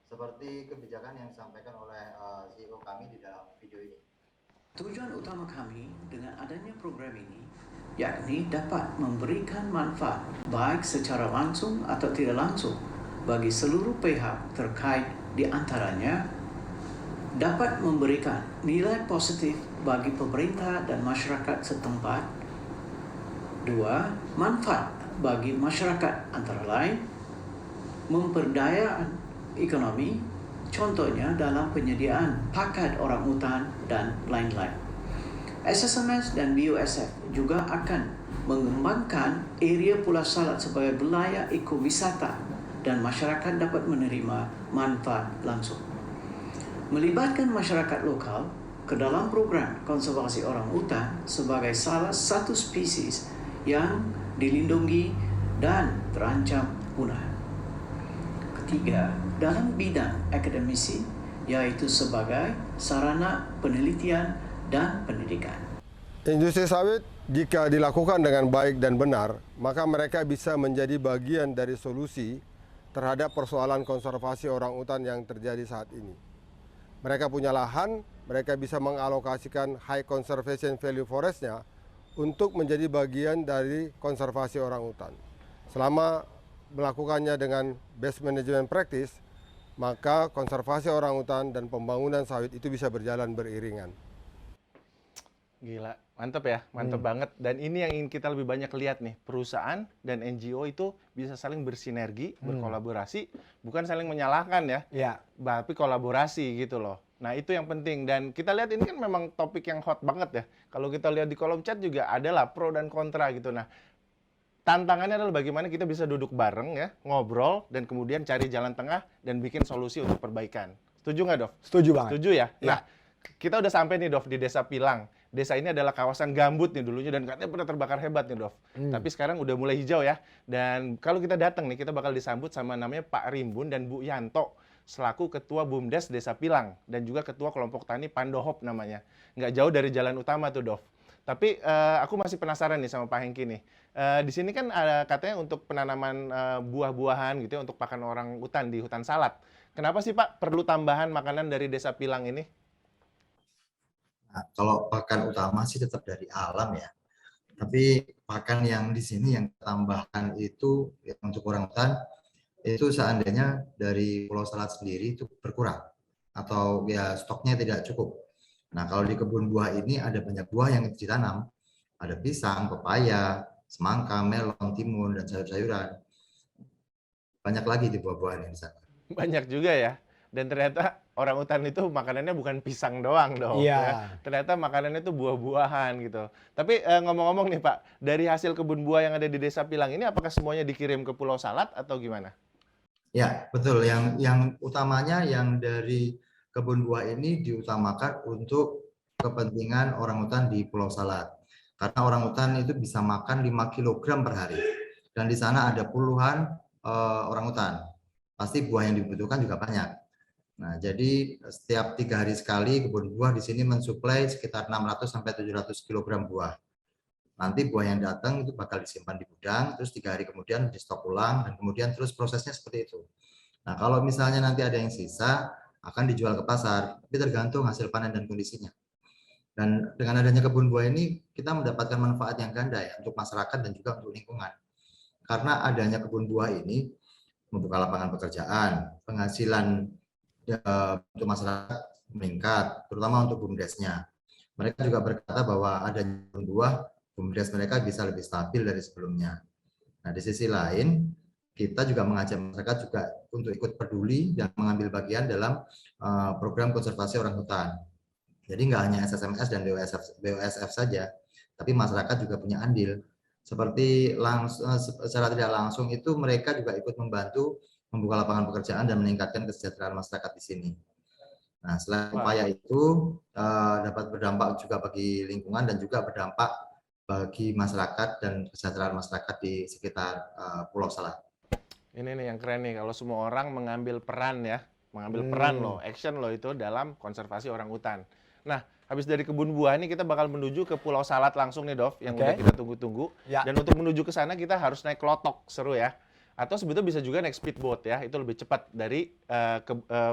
Speaker 8: Seperti kebijakan yang disampaikan oleh CEO kami di dalam video ini.
Speaker 14: Tujuan utama kami dengan adanya program ini yakni dapat memberikan manfaat baik secara langsung atau tidak langsung bagi seluruh pihak terkait, di antaranya dapat memberikan nilai positif bagi pemerintah dan masyarakat setempat. 2. Manfaat bagi masyarakat antara lain memperdaya ekonomi, contohnya dalam penyediaan pakan orang hutan dan lain-lain. SSMS dan BUSF juga akan mengembangkan area Pulau Salad sebagai wilayah ekowisata dan masyarakat dapat menerima manfaat langsung. Melibatkan masyarakat lokal ke dalam program konservasi orang hutan sebagai salah satu spesies yang dilindungi dan terancam punah. Ketiga, dalam bidang akademisi, yaitu sebagai sarana penelitian dan pendidikan.
Speaker 15: Industri sawit jika dilakukan dengan baik dan benar, maka mereka bisa menjadi bagian dari solusi terhadap persoalan konservasi orang hutan yang terjadi saat ini. Mereka punya lahan, mereka bisa mengalokasikan high conservation value forestnya untuk menjadi bagian dari konservasi orang hutan. Selama melakukannya dengan best management practice, maka konservasi orang hutan dan pembangunan sawit itu bisa berjalan beriringan.
Speaker 3: Gila, mantep ya, mantep banget. Dan ini yang ingin kita lebih banyak lihat nih, perusahaan dan NGO itu bisa saling bersinergi, berkolaborasi, bukan saling menyalahkan ya, tapi kolaborasi gitu loh. Nah itu yang penting, dan kita lihat ini kan memang topik yang hot banget ya. Kalau kita lihat di kolom chat juga adalah pro dan kontra gitu. Nah tantangannya adalah bagaimana kita bisa duduk bareng ya, ngobrol, dan kemudian cari jalan tengah dan bikin solusi untuk perbaikan. Setuju nggak, Dov?
Speaker 10: Setuju banget.
Speaker 3: Setuju ya? Nah, kita udah sampai nih, Dov, di Desa Pilang. desa ini adalah kawasan gambut nih dulunya dan katanya pernah terbakar hebat nih, Dov. Tapi sekarang udah mulai hijau ya. Dan kalau kita datang nih, kita bakal disambut sama namanya Pak Rimbun dan Bu Yanto selaku Ketua BUMDes Desa Pilang dan juga Ketua Kelompok Tani Pandohop namanya. Nggak jauh dari jalan utama tuh, Dov. Tapi aku masih penasaran nih sama Pak Hengki nih. Di sini kan ada katanya untuk penanaman buah-buahan gitu ya untuk pakan orang hutan di hutan Salat. Kenapa sih Pak perlu tambahan makanan dari Desa Pilang ini?
Speaker 8: Nah, kalau pakan utama sih tetap dari alam ya. Tapi pakan yang di sini yang tambahkan itu ya, untuk orang hutan itu seandainya dari Pulau Salat sendiri itu berkurang atau ya stoknya tidak cukup. Nah, kalau di kebun buah ini ada banyak buah yang ditanam. Ada pisang, pepaya, semangka, melon, timun, dan sayur-sayuran. Banyak lagi di buah-buahan yang di sana.
Speaker 3: Banyak juga ya. Dan ternyata orang hutan itu makanannya bukan pisang doang dong.
Speaker 10: Iya.
Speaker 3: Ya. Ternyata makanannya itu buah-buahan gitu. Tapi ngomong-ngomong nih Pak, dari hasil kebun buah yang ada di Desa Pilang ini apakah semuanya dikirim ke Pulau Salat atau gimana?
Speaker 8: Ya, betul. Yang utamanya yang dari kebun buah ini diutamakan untuk kepentingan orangutan di Pulau Salat. Karena orangutan itu bisa makan 5 kg per hari. Dan di sana ada puluhan orangutan. Pasti buah yang dibutuhkan juga banyak. Nah, jadi setiap 3 hari sekali kebun buah di sini mensuplai sekitar 600 sampai 700 kg buah. Nanti buah yang datang itu bakal disimpan di gudang, terus 3 hari kemudian di stok ulang, dan kemudian terus prosesnya seperti itu. Nah, kalau misalnya nanti ada yang sisa, akan dijual ke pasar, tapi tergantung hasil panen dan kondisinya. Dan dengan adanya kebun buah ini, kita mendapatkan manfaat yang ganda ya, untuk masyarakat dan juga untuk lingkungan. Karena adanya kebun buah ini, membuka lapangan pekerjaan, penghasilan untuk masyarakat meningkat, terutama untuk BUMDesnya. Mereka juga berkata bahwa adanya kebun buah, BUMDes mereka bisa lebih stabil dari sebelumnya. Nah, di sisi lain, kita juga mengajak masyarakat juga untuk ikut peduli dan mengambil bagian dalam program konservasi orang hutan. Jadi nggak hanya SSMS dan BOSF saja, tapi masyarakat juga punya andil. Seperti secara tidak langsung itu mereka juga ikut membantu membuka lapangan pekerjaan dan meningkatkan kesejahteraan masyarakat di sini. Nah, selain upaya itu dapat berdampak juga bagi lingkungan dan juga berdampak bagi masyarakat dan kesejahteraan masyarakat di sekitar Pulau Salat.
Speaker 3: Ini nih yang keren nih, kalau semua orang mengambil peran ya, mengambil peran loh, action loh itu dalam konservasi orang hutan. Nah, habis dari kebun buah ini kita bakal menuju ke Pulau Salat langsung nih, Dov, yang udah kita tunggu-tunggu.
Speaker 10: Ya.
Speaker 3: Dan untuk menuju ke sana kita harus naik klotok, seru ya. Atau sebetulnya bisa juga naik speedboat ya, itu lebih cepat dari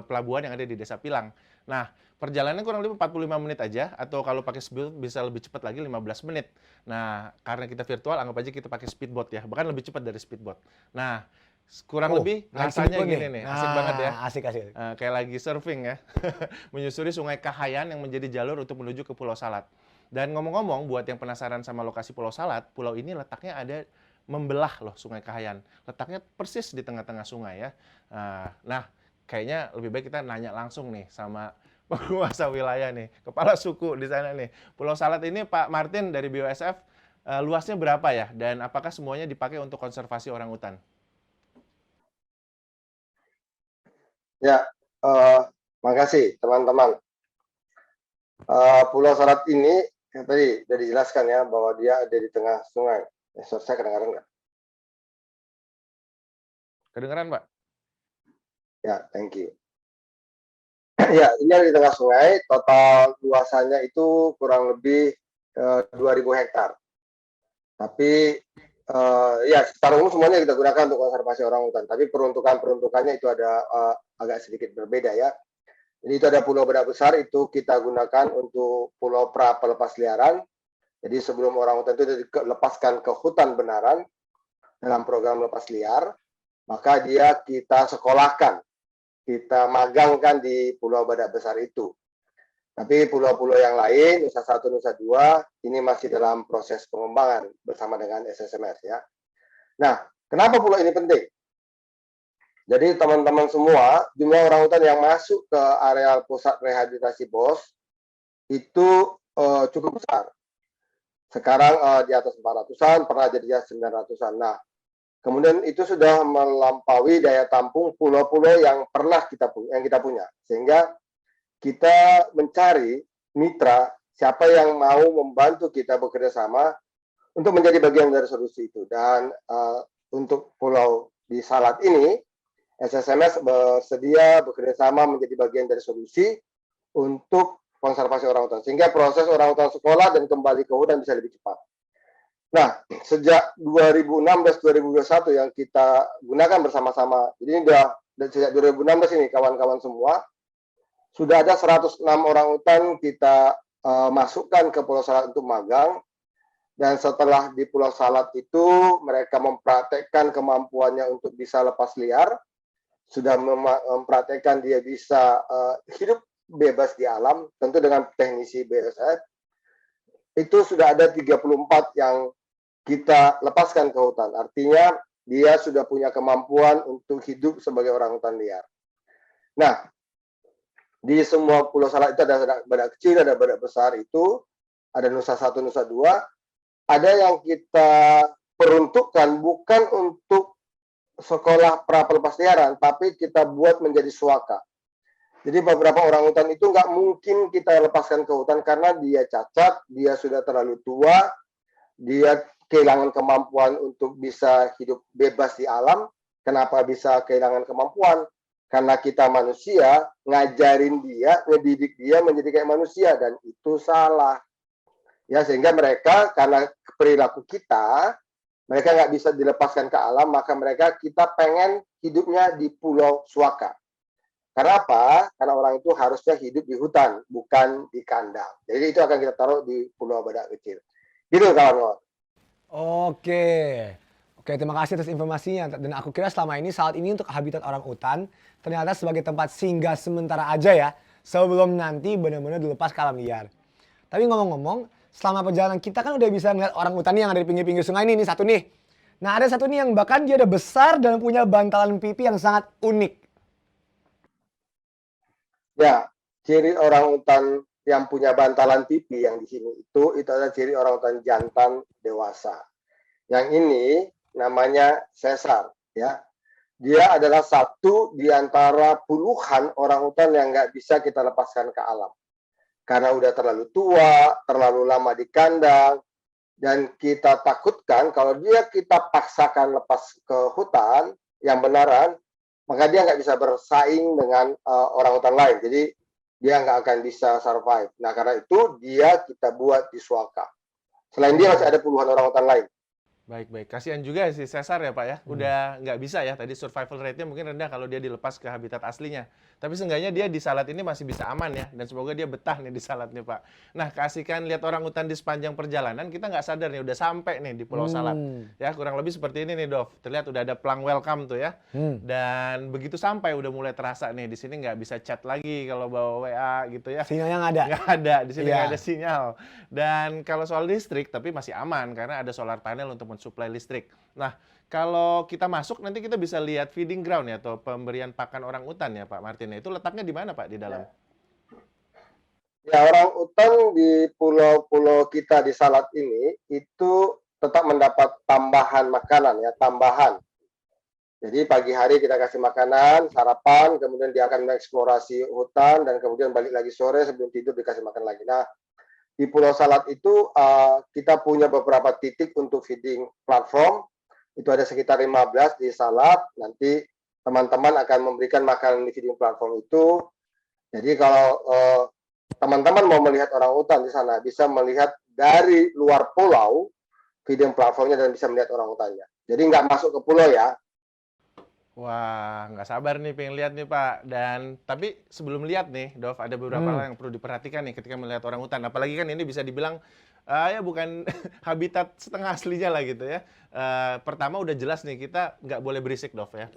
Speaker 3: pelabuhan yang ada di Desa Pilang. Nah, perjalanannya kurang lebih 45 menit aja, atau kalau pakai speedboat bisa lebih cepat lagi 15 menit. Nah, karena kita virtual, anggap aja kita pakai speedboat ya, bahkan lebih cepat dari speedboat. Nah, kurang lebih rasanya gini nih, asik banget ya.
Speaker 10: Asik.
Speaker 3: Kayak lagi surfing ya, menyusuri Sungai Kahayan yang menjadi jalur untuk menuju ke Pulau Salat. Dan ngomong-ngomong, buat yang penasaran sama lokasi Pulau Salat, pulau ini letaknya ada membelah loh Sungai Kahayan. Letaknya persis di tengah-tengah sungai ya. Nah, kayaknya lebih baik kita nanya langsung nih sama penguasa wilayah nih, kepala suku di sana nih. Pulau Salat ini Pak Martin dari BOSF, luasnya berapa ya? Dan apakah semuanya dipakai untuk konservasi orang hutan?
Speaker 9: Ya, makasih teman-teman. Pulau Salat ini yang tadi sudah dijelaskan ya bahwa dia ada di tengah sungai. Saya kedengaran nggak?
Speaker 3: Kedengeran, Pak?
Speaker 9: Ya, thank you. Ya, ini ada di tengah sungai. Total luasannya itu kurang lebih 2.000 hektar. Tapi ya secara umum semuanya kita gunakan untuk konservasi orang hutan. Tapi peruntukannya itu ada agak sedikit berbeda ya. Jadi itu ada pulau Badak Besar itu kita gunakan untuk pulau pra pelepas liaran. Jadi sebelum orang hutan itu dilepaskan ke hutan benaran dalam program lepas liar, maka dia kita sekolahkan, kita magangkan di Pulau Badak Besar itu. Tapi pulau-pulau yang lain, Nusa 1, Nusa 2, ini masih dalam proses pengembangan bersama dengan SSMS ya. Nah, kenapa pulau ini penting? Jadi teman-teman semua, jumlah orang hutan yang masuk ke areal pusat rehabilitasi BOS itu cukup besar. Sekarang di atas 400-an, pernah jadi 900-an. Nah, kemudian itu sudah melampaui daya tampung pulau-pulau yang pernah kita punya. Sehingga kita mencari mitra siapa yang mau membantu kita bekerja sama untuk menjadi bagian dari solusi itu. Dan untuk pulau di Salat ini, SSMS bersedia bekerja sama menjadi bagian dari solusi untuk konservasi orangutan, sehingga proses orangutan sekolah dan kembali ke hutan bisa lebih cepat. Nah, sejak 2016-2021 yang kita gunakan bersama-sama, jadi ini sejak 2016 ini kawan-kawan semua, sudah ada 106 orangutan kita masukkan ke Pulau Salat untuk magang, dan setelah di Pulau Salat itu mereka mempraktekkan kemampuannya untuk bisa lepas liar, sudah mempraktekkan dia bisa hidup bebas di alam, tentu dengan teknisi BSF. Itu sudah ada 34 yang kita lepaskan ke hutan. Artinya dia sudah punya kemampuan untuk hidup sebagai orangutan liar. Nah, di semua Pulau Salat itu ada badak kecil, ada badak besar itu, ada Nusa 1, Nusa 2. Ada yang kita peruntukkan bukan untuk sekolah pra pelepasliaran, tapi kita buat menjadi suaka. Jadi beberapa orangutan itu nggak mungkin kita lepaskan ke hutan karena dia cacat, dia sudah terlalu tua, dia kehilangan kemampuan untuk bisa hidup bebas di alam. Kenapa bisa kehilangan kemampuan? Karena kita manusia ngajarin dia, ngedidik dia menjadi kayak manusia, dan itu salah. Ya, sehingga mereka karena perilaku kita, mereka nggak bisa dilepaskan ke alam, maka kita pengen hidupnya di Pulau Suaka. Karena apa? Karena orang itu harusnya hidup di hutan, bukan di kandang. Jadi itu akan kita taruh di Pulau Badak Kecil. Gitu kawan-kawan.
Speaker 10: Oke, terima kasih atas informasinya. Dan aku kira selama ini Salat ini untuk habitat orang utan, ternyata sebagai tempat singgah sementara aja ya, sebelum nanti benar-benar dilepas ke alam liar. Tapi ngomong-ngomong, selama perjalanan kita kan udah bisa ngeliat orang utan yang ada di pinggir-pinggir sungai ini satu nih. Nah, ada satu nih yang bahkan dia ada besar dan punya bantalan pipi yang sangat unik.
Speaker 9: Ya, ciri orang utan yang punya bantalan pipi yang di sini itu adalah ciri orang utan jantan dewasa. Yang ini namanya sesar, ya. Dia adalah satu di antara puluhan orang utan yang nggak bisa kita lepaskan ke alam. Karena udah terlalu tua, terlalu lama di kandang, dan kita takutkan kalau kita paksakan lepas ke hutan yang benaran, maka dia nggak bisa bersaing dengan orang hutan lain. Jadi dia nggak akan bisa survive. Nah, karena itu kita buat di Suaka. Selain dia masih ada puluhan orang hutan lain.
Speaker 3: Baik. Kasihan juga si sesar ya Pak ya. Udah nggak bisa ya. Tadi survival rate-nya mungkin rendah kalau dia dilepas ke habitat aslinya. Tapi seenggaknya dia di Salat ini masih bisa aman ya. Dan semoga dia betah nih di Salat nih Pak. Nah, kasihkan lihat orang hutan di sepanjang perjalanan. Kita nggak sadar nih udah sampai nih di Pulau Salat. Ya, kurang lebih seperti ini nih Dov. Terlihat udah ada pelang welcome tuh ya. Dan begitu sampai udah mulai terasa nih. Di sini nggak bisa chat lagi kalau bawa WA gitu ya.
Speaker 10: Sinyalnya nggak ada.
Speaker 3: Nggak ada. Di sini nggak ada sinyal. Dan kalau soal listrik, tapi masih aman karena ada solar panel untuk mensuplai listrik. Nah, kalau kita masuk nanti kita bisa lihat feeding ground ya atau pemberian pakan orang utan ya Pak Martin. Itu letaknya di mana Pak di dalam?
Speaker 9: Ya, orang utan di pulau-pulau kita di Salat ini itu tetap mendapat tambahan makanan ya, tambahan. Jadi pagi hari kita kasih makanan, sarapan, kemudian dia akan mengeksplorasi hutan dan kemudian balik lagi sore sebelum tidur dikasih makan lagi. Nah, di Pulau Salat itu kita punya beberapa titik untuk feeding platform. Itu ada sekitar 15 di Salat. Nanti teman-teman akan memberikan makanan di feeding platform itu. Jadi kalau teman-teman mau melihat orang hutan di sana, bisa melihat dari luar pulau feeding platformnya dan bisa melihat orang hutannya. Jadi nggak masuk ke pulau ya.
Speaker 3: Wah, nggak sabar nih pengen lihat nih Pak. Dan tapi sebelum lihat nih, Dov, ada beberapa hal yang perlu diperhatikan nih ketika melihat orang hutan. Apalagi kan ini bisa dibilang ya bukan habitat setengah aslinya lah gitu ya. Pertama udah jelas nih kita nggak boleh berisik, Dov ya.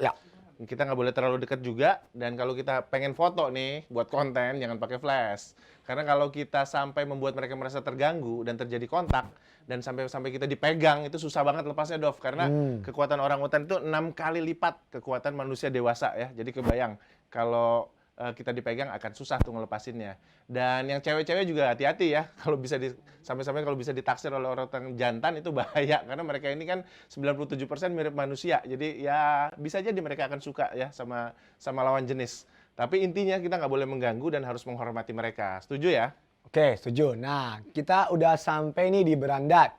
Speaker 3: Kita nggak boleh terlalu dekat juga. Dan kalau kita pengen foto nih buat konten, jangan pakai flash. Karena kalau kita sampai membuat mereka merasa terganggu dan terjadi kontak, dan sampai kita dipegang, itu susah banget lepasnya, Dov. Karena kekuatan orangutan itu 6 kali lipat kekuatan manusia dewasa ya. Jadi kebayang kalau kita dipegang akan susah tuh ngelepasinnya. Dan yang cewek-cewek juga hati-hati ya. Kalau bisa sampai-sampai kalau bisa ditaksir oleh orangutan jantan itu bahaya. Karena mereka ini kan 97% mirip manusia. Jadi ya bisa jadi mereka akan suka ya sama lawan jenis. Tapi intinya kita nggak boleh mengganggu dan harus menghormati mereka. Setuju ya?
Speaker 10: Oke, setuju. Nah, kita udah sampai nih di beranda.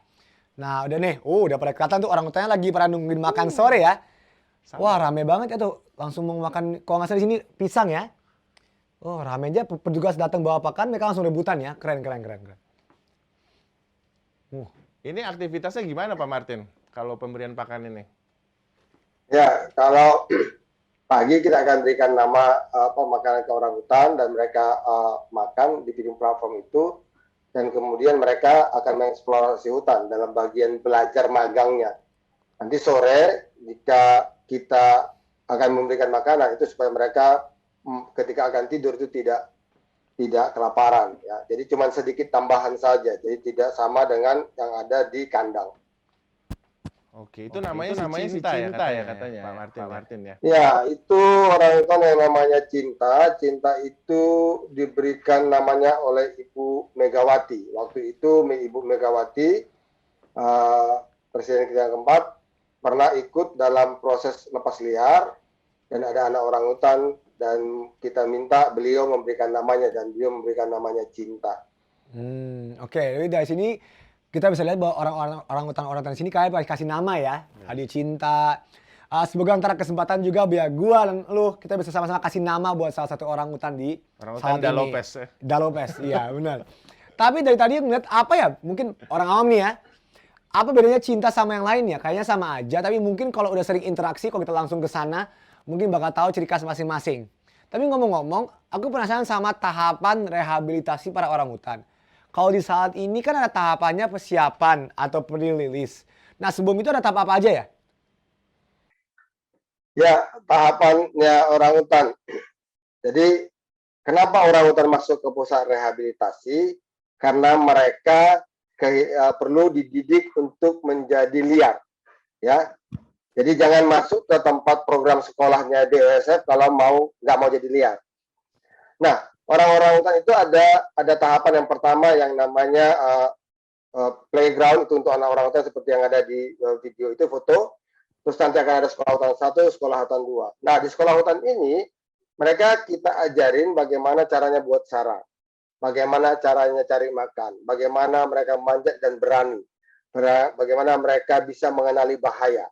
Speaker 10: Nah, udah nih. Udah pada kelihatan tuh orang utannya lagi pada nungguin makan sore ya. Wah, rame banget ya tuh. Langsung mau makan, kalau nggak salah di sini pisang ya. Oh, rame aja. Petugas datang bawa pakan, mereka langsung rebutan ya. Keren.
Speaker 3: Ini aktivitasnya gimana Pak Martin kalau pemberian pakan ini?
Speaker 9: Ya, kalau pagi kita akan berikan nama makanan ke orang hutan dan mereka makan di feeding platform itu, dan kemudian mereka akan mengeksplorasi hutan dalam bagian belajar magangnya. Nanti sore jika kita akan memberikan makanan itu supaya mereka ketika akan tidur itu tidak kelaparan ya. Jadi cuma sedikit tambahan saja. Jadi tidak sama dengan yang ada di kandang.
Speaker 3: Oke, itu namanya cinta ya katanya Pak Martin ya.
Speaker 9: Ya, itu orang hutan yang namanya Cinta. Cinta itu diberikan namanya oleh Ibu Megawati. Waktu itu Ibu Megawati, Presiden kita yang keempat, pernah ikut dalam proses lepas liar dan ada anak orang hutan dan kita minta beliau memberikan namanya dan beliau memberikan namanya Cinta.
Speaker 10: Oke, jadi dari sini kita bisa lihat bahwa orang hutan sini kalian kasih nama ya. Adi Cinta. Semoga antara kesempatan juga biar gua dan lu kita bisa sama-sama kasih nama buat salah satu orang hutan di
Speaker 3: orang hutan Dalopes ya.
Speaker 10: Dalopes, iya benar. Tapi dari tadi ngeliat apa ya? Mungkin orang awam nih ya. Apa bedanya Cinta sama yang lainnya? Kayaknya sama aja, tapi mungkin kalau udah sering interaksi, kalau kita langsung ke sana, mungkin bakal tahu ciri khas masing-masing. Tapi ngomong-ngomong, aku penasaran sama tahapan rehabilitasi para orang hutan. Kalau di saat ini kan ada tahapannya persiapan atau pre-release. Nah sebelum itu ada tahap apa aja ya?
Speaker 9: Ya, tahapannya orang hutan. Jadi kenapa orang hutan masuk ke pusat rehabilitasi? Karena mereka perlu dididik untuk menjadi liar. Ya, jadi jangan masuk ke tempat program sekolahnya BUSF kalau nggak mau jadi liar. Nah, orang-orang hutan itu ada tahapan yang pertama yang namanya playground, itu untuk anak orang hutan seperti yang ada di video itu foto. Terus nanti akan ada sekolah hutan 1, sekolah hutan 2. Nah, di sekolah hutan ini mereka kita ajarin bagaimana caranya buat sarang, bagaimana caranya cari makan, bagaimana mereka manjat dan berani, bagaimana mereka bisa mengenali bahaya.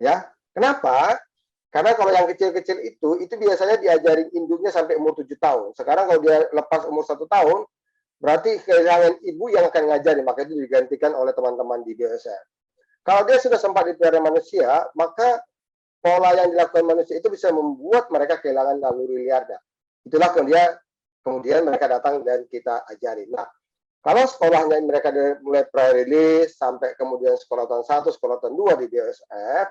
Speaker 9: Ya, kenapa? Karena kalau yang kecil-kecil itu biasanya diajarin induknya sampai umur 7 tahun. Sekarang kalau dia lepas umur 1 tahun, berarti kehilangan ibu yang akan ngajarin, maka itu digantikan oleh teman-teman di BUSF. Kalau dia sudah sempat dipelihara manusia, maka pola yang dilakukan manusia itu bisa membuat mereka kehilangan naluri liarnya. Itulah kemudian mereka datang dan kita ajarin. Nah, kalau sekolahnya mereka mulai pre-release sampai kemudian sekolah tahun 1, sekolah tahun 2 di BUSF,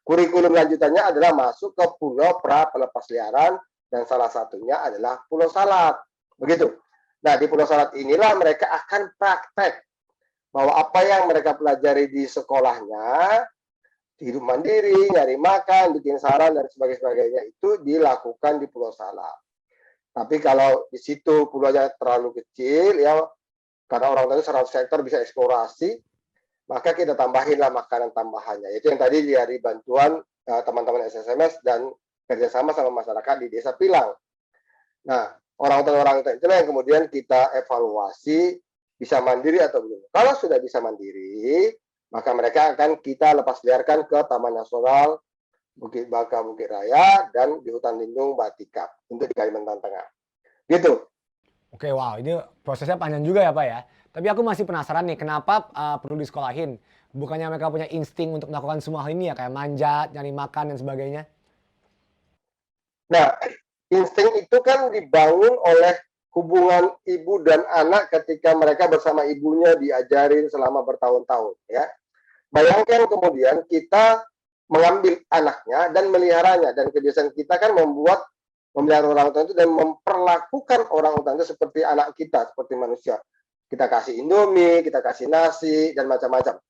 Speaker 9: kurikulum lanjutannya adalah masuk ke pulau pra pelepas liaran dan salah satunya adalah Pulau Salak. Begitu. Nah, di Pulau Salak inilah mereka akan praktek bahwa apa yang mereka pelajari di sekolahnya, hidup mandiri, nyari makan, bikin sarang, dan sebagainya itu dilakukan di Pulau Salak. Tapi kalau di situ pulaunya terlalu kecil, ya karena orang tadi 100 hektar bisa eksplorasi, maka kita tambahinlah makanan tambahannya. Itu yang tadi dari bantuan teman-teman SSMS dan kerjasama sama masyarakat di Desa Pilang. Nah, orang-orang itu yang kemudian kita evaluasi, bisa mandiri atau belum. Kalau sudah bisa mandiri, maka mereka akan kita lepas liarkan ke Taman Nasional Bukit Baka Bukit Raya dan di Hutan Lindung Batikap untuk di Kalimantan Tengah. Gitu.
Speaker 10: Oke, wow, ini prosesnya panjang juga ya Pak ya. Tapi aku masih penasaran nih, kenapa perlu disekolahin? Bukannya mereka punya insting untuk melakukan semua hal ini ya, kayak manjat, nyari makan, dan sebagainya?
Speaker 9: Nah, insting itu kan dibangun oleh hubungan ibu dan anak ketika mereka bersama ibunya diajarin selama bertahun-tahun. Ya, bayangkan kemudian kita mengambil anaknya dan meliharanya, dan kebiasaan kita kan memelihara orang hutan itu dan memperlakukan orang hutan itu seperti anak kita, seperti manusia. Kita kasih indomie, kita kasih nasi, dan macam-macam.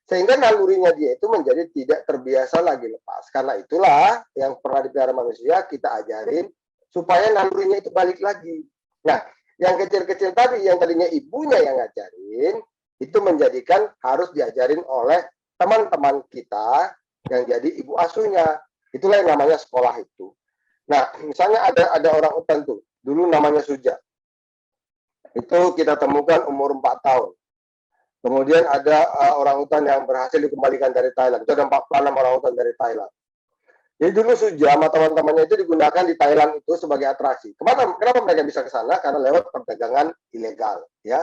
Speaker 9: Sehingga nalurinya dia itu menjadi tidak terbiasa lagi lepas. Karena itulah yang pernah dipelihara manusia kita ajarin supaya nalurinya itu balik lagi. Nah, yang kecil-kecil tadi, yang tadinya ibunya yang ngajarin, itu menjadikan harus diajarin oleh teman-teman kita yang jadi ibu asuhnya. Itulah yang namanya sekolah itu. Nah, misalnya ada orang hutan tuh, dulu namanya Suja. Itu kita temukan umur 4 tahun. Kemudian ada orangutan yang berhasil dikembalikan dari Thailand. Itu ada 46 orangutan dari Thailand. Jadi dulu Suja sama teman-temannya itu digunakan di Thailand itu sebagai atraksi. Kenapa mereka bisa ke sana? Karena lewat perdagangan ilegal, ya.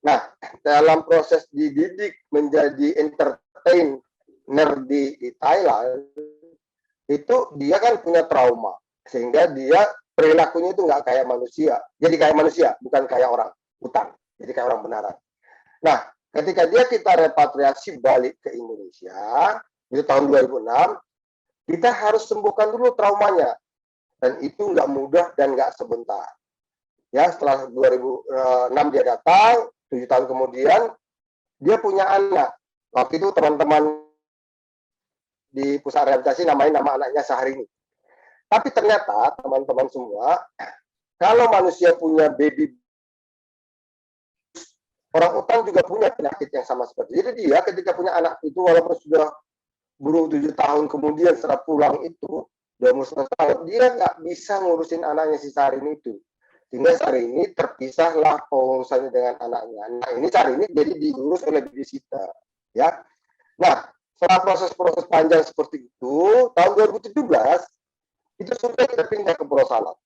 Speaker 9: Nah, dalam proses dididik menjadi entertainer di Thailand, itu dia kan punya trauma. Sehingga dia perilakunya itu nggak kayak manusia. Jadi kayak manusia, bukan kayak orang hutan. Jadi kayak orang benaran. Nah, ketika kita repatriasi balik ke Indonesia, itu tahun 2006, kita harus sembuhkan dulu traumanya. Dan itu nggak mudah dan nggak sebentar. Ya, setelah 2006 dia datang, 7 tahun kemudian, dia punya anak. Waktu itu teman-teman di pusat rehabilitasi nama anaknya Syahrini. Tapi ternyata teman-teman semua, kalau manusia punya baby, orang hutan juga punya penyakit yang sama seperti itu. Jadi dia ketika punya anak itu, walaupun sudah burung 7 tahun kemudian setelah pulang itu, udah umur 11 tahun, dia nggak bisa ngurusin anaknya si Syahrini itu. Sehingga Syahrini terpisahlah pengurusannya dengan anaknya. Nah ini Syahrini jadi diurus oleh babysitter. Ya. Nah, setelah proses-proses panjang seperti itu, tahun 2017, itu sudah kita pindah ke Pulau Salak.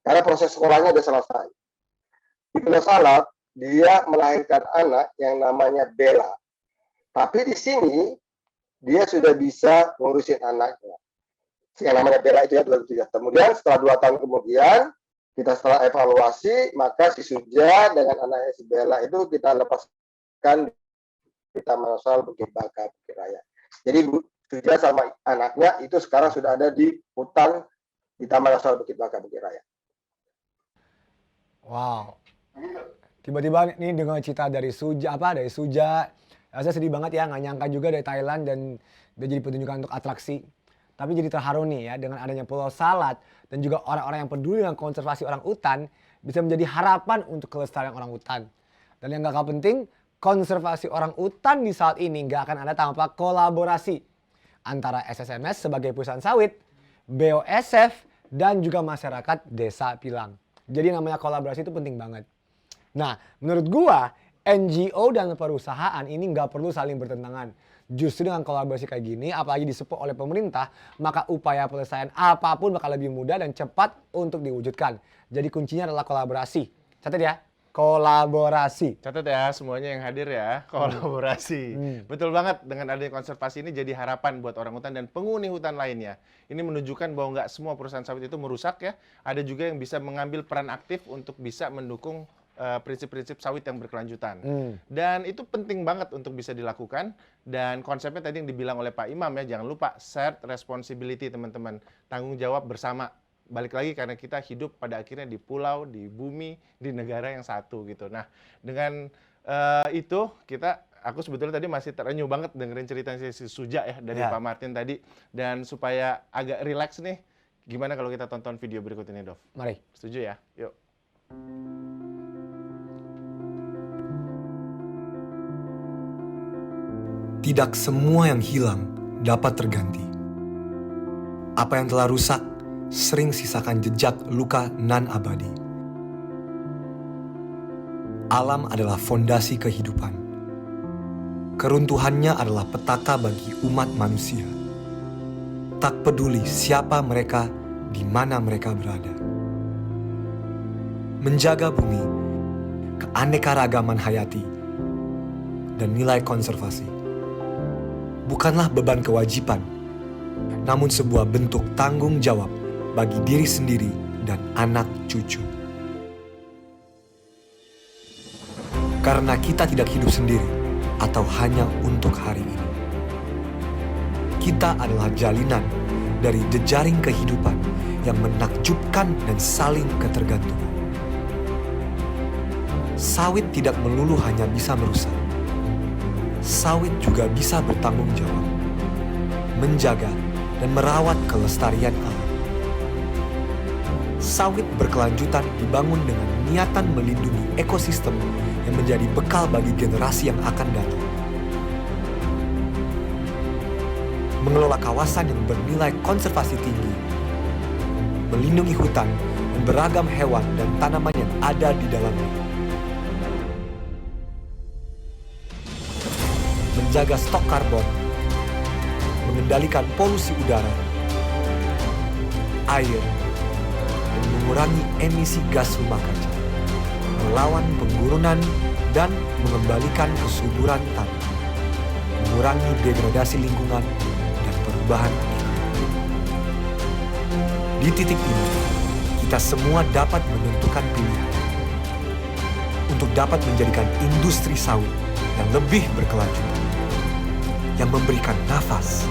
Speaker 9: Karena proses sekolahnya sudah selesai. Di Pulau Salak, dia melahirkan anak yang namanya Bella. Tapi di sini, dia sudah bisa ngurusin anaknya. Yang namanya Bella itu ya 2017. Kemudian setelah 2 tahun kemudian, kita setelah evaluasi, maka si Suja dengan anaknya si Bella itu kita lepaskan di Taman Nasional Bukit Baka, Bukit Raya. Jadi Suja sama anaknya itu sekarang sudah ada di hutan di Taman Nasional Bukit Baka, Bukit Raya.
Speaker 10: Wow. Tiba-tiba nih dengan cerita dari Suja, saya sedih banget ya, nggak nyangka juga dari Thailand dan dia jadi pertunjukan untuk atraksi. Tapi jadi terharu nih ya dengan adanya Pulau Salak dan juga orang-orang yang peduli dengan konservasi orang hutan bisa menjadi harapan untuk kelestarian orang hutan. Dan yang gak kalah penting, konservasi orang hutan di saat ini gak akan ada tanpa kolaborasi antara SSMS sebagai perusahaan sawit, BOSF, dan juga masyarakat Desa Pilang. Jadi namanya kolaborasi itu penting banget. Nah, menurut gua, NGO dan perusahaan ini nggak perlu saling bertentangan. Justru dengan kolaborasi kayak gini, apalagi disupport oleh pemerintah, maka upaya penyelesaian apapun bakal lebih mudah dan cepat untuk diwujudkan. Jadi kuncinya adalah kolaborasi. Catat ya, kolaborasi.
Speaker 3: Catat ya semuanya yang hadir ya, kolaborasi. Betul banget, dengan adanya konservasi ini jadi harapan buat orang hutan dan penghuni hutan lainnya. Ini menunjukkan bahwa nggak semua perusahaan sawit itu merusak ya. Ada juga yang bisa mengambil peran aktif untuk bisa mendukung prinsip-prinsip sawit yang berkelanjutan. Dan itu penting banget untuk bisa dilakukan. Dan konsepnya tadi yang dibilang oleh Pak Imam ya, jangan lupa shared responsibility teman-teman. Tanggung jawab bersama. Balik lagi karena kita hidup pada akhirnya di pulau, di bumi, di negara yang satu gitu. Nah, dengan itu aku sebetulnya tadi masih terenyuh banget dengerin ceritanya si Suja ya dari Pak Martin tadi. Dan supaya agak rileks nih, gimana kalau kita tonton video berikut ini, Dov?
Speaker 10: Mari.
Speaker 3: Setuju ya? Yuk.
Speaker 16: Tidak semua yang hilang dapat terganti. Apa yang telah rusak sering sisakan jejak luka nan abadi. Alam adalah fondasi kehidupan. Keruntuhannya adalah petaka bagi umat manusia. Tak peduli siapa mereka, di mana mereka berada. Menjaga bumi, keanekaragaman hayati, dan nilai konservasi bukanlah beban kewajiban, namun sebuah bentuk tanggung jawab bagi diri sendiri dan anak cucu. Karena kita tidak hidup sendiri atau hanya untuk hari ini. Kita adalah jalinan dari jejaring kehidupan yang menakjubkan dan saling ketergantungan. Sawit tidak melulu hanya bisa merusak. Sawit juga bisa bertanggung jawab, menjaga dan merawat kelestarian alam. Sawit berkelanjutan dibangun dengan niatan melindungi ekosistem yang menjadi bekal bagi generasi yang akan datang. Mengelola kawasan yang bernilai konservasi tinggi, melindungi hutan dan beragam hewan dan tanaman yang ada di dalamnya, menjaga stok karbon, mengendalikan polusi udara, air, dan mengurangi emisi gas rumah kaca, melawan penggurunan dan mengembalikan kesuburan tanah, mengurangi degradasi lingkungan dan perubahan iklim. Di titik ini, kita semua dapat menentukan pilihan untuk dapat menjadikan industri sawit yang lebih berkelanjutan, yang memberikan nafas,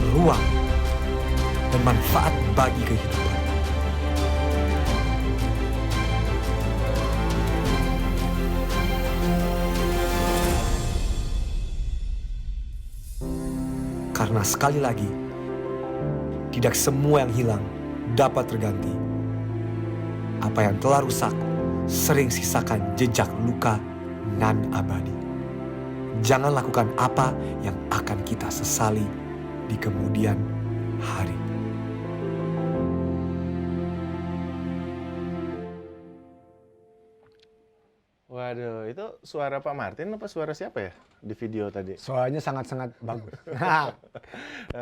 Speaker 16: ruang, dan manfaat bagi kehidupan. Karena sekali lagi, tidak semua yang hilang dapat terganti. Apa yang telah rusak sering sisakan jejak luka nan abadi. Jangan lakukan apa yang akan kita sesali di kemudian hari.
Speaker 3: Waduh, itu suara Pak Martin apa suara siapa ya di video tadi?
Speaker 10: Suaranya sangat-sangat bagus.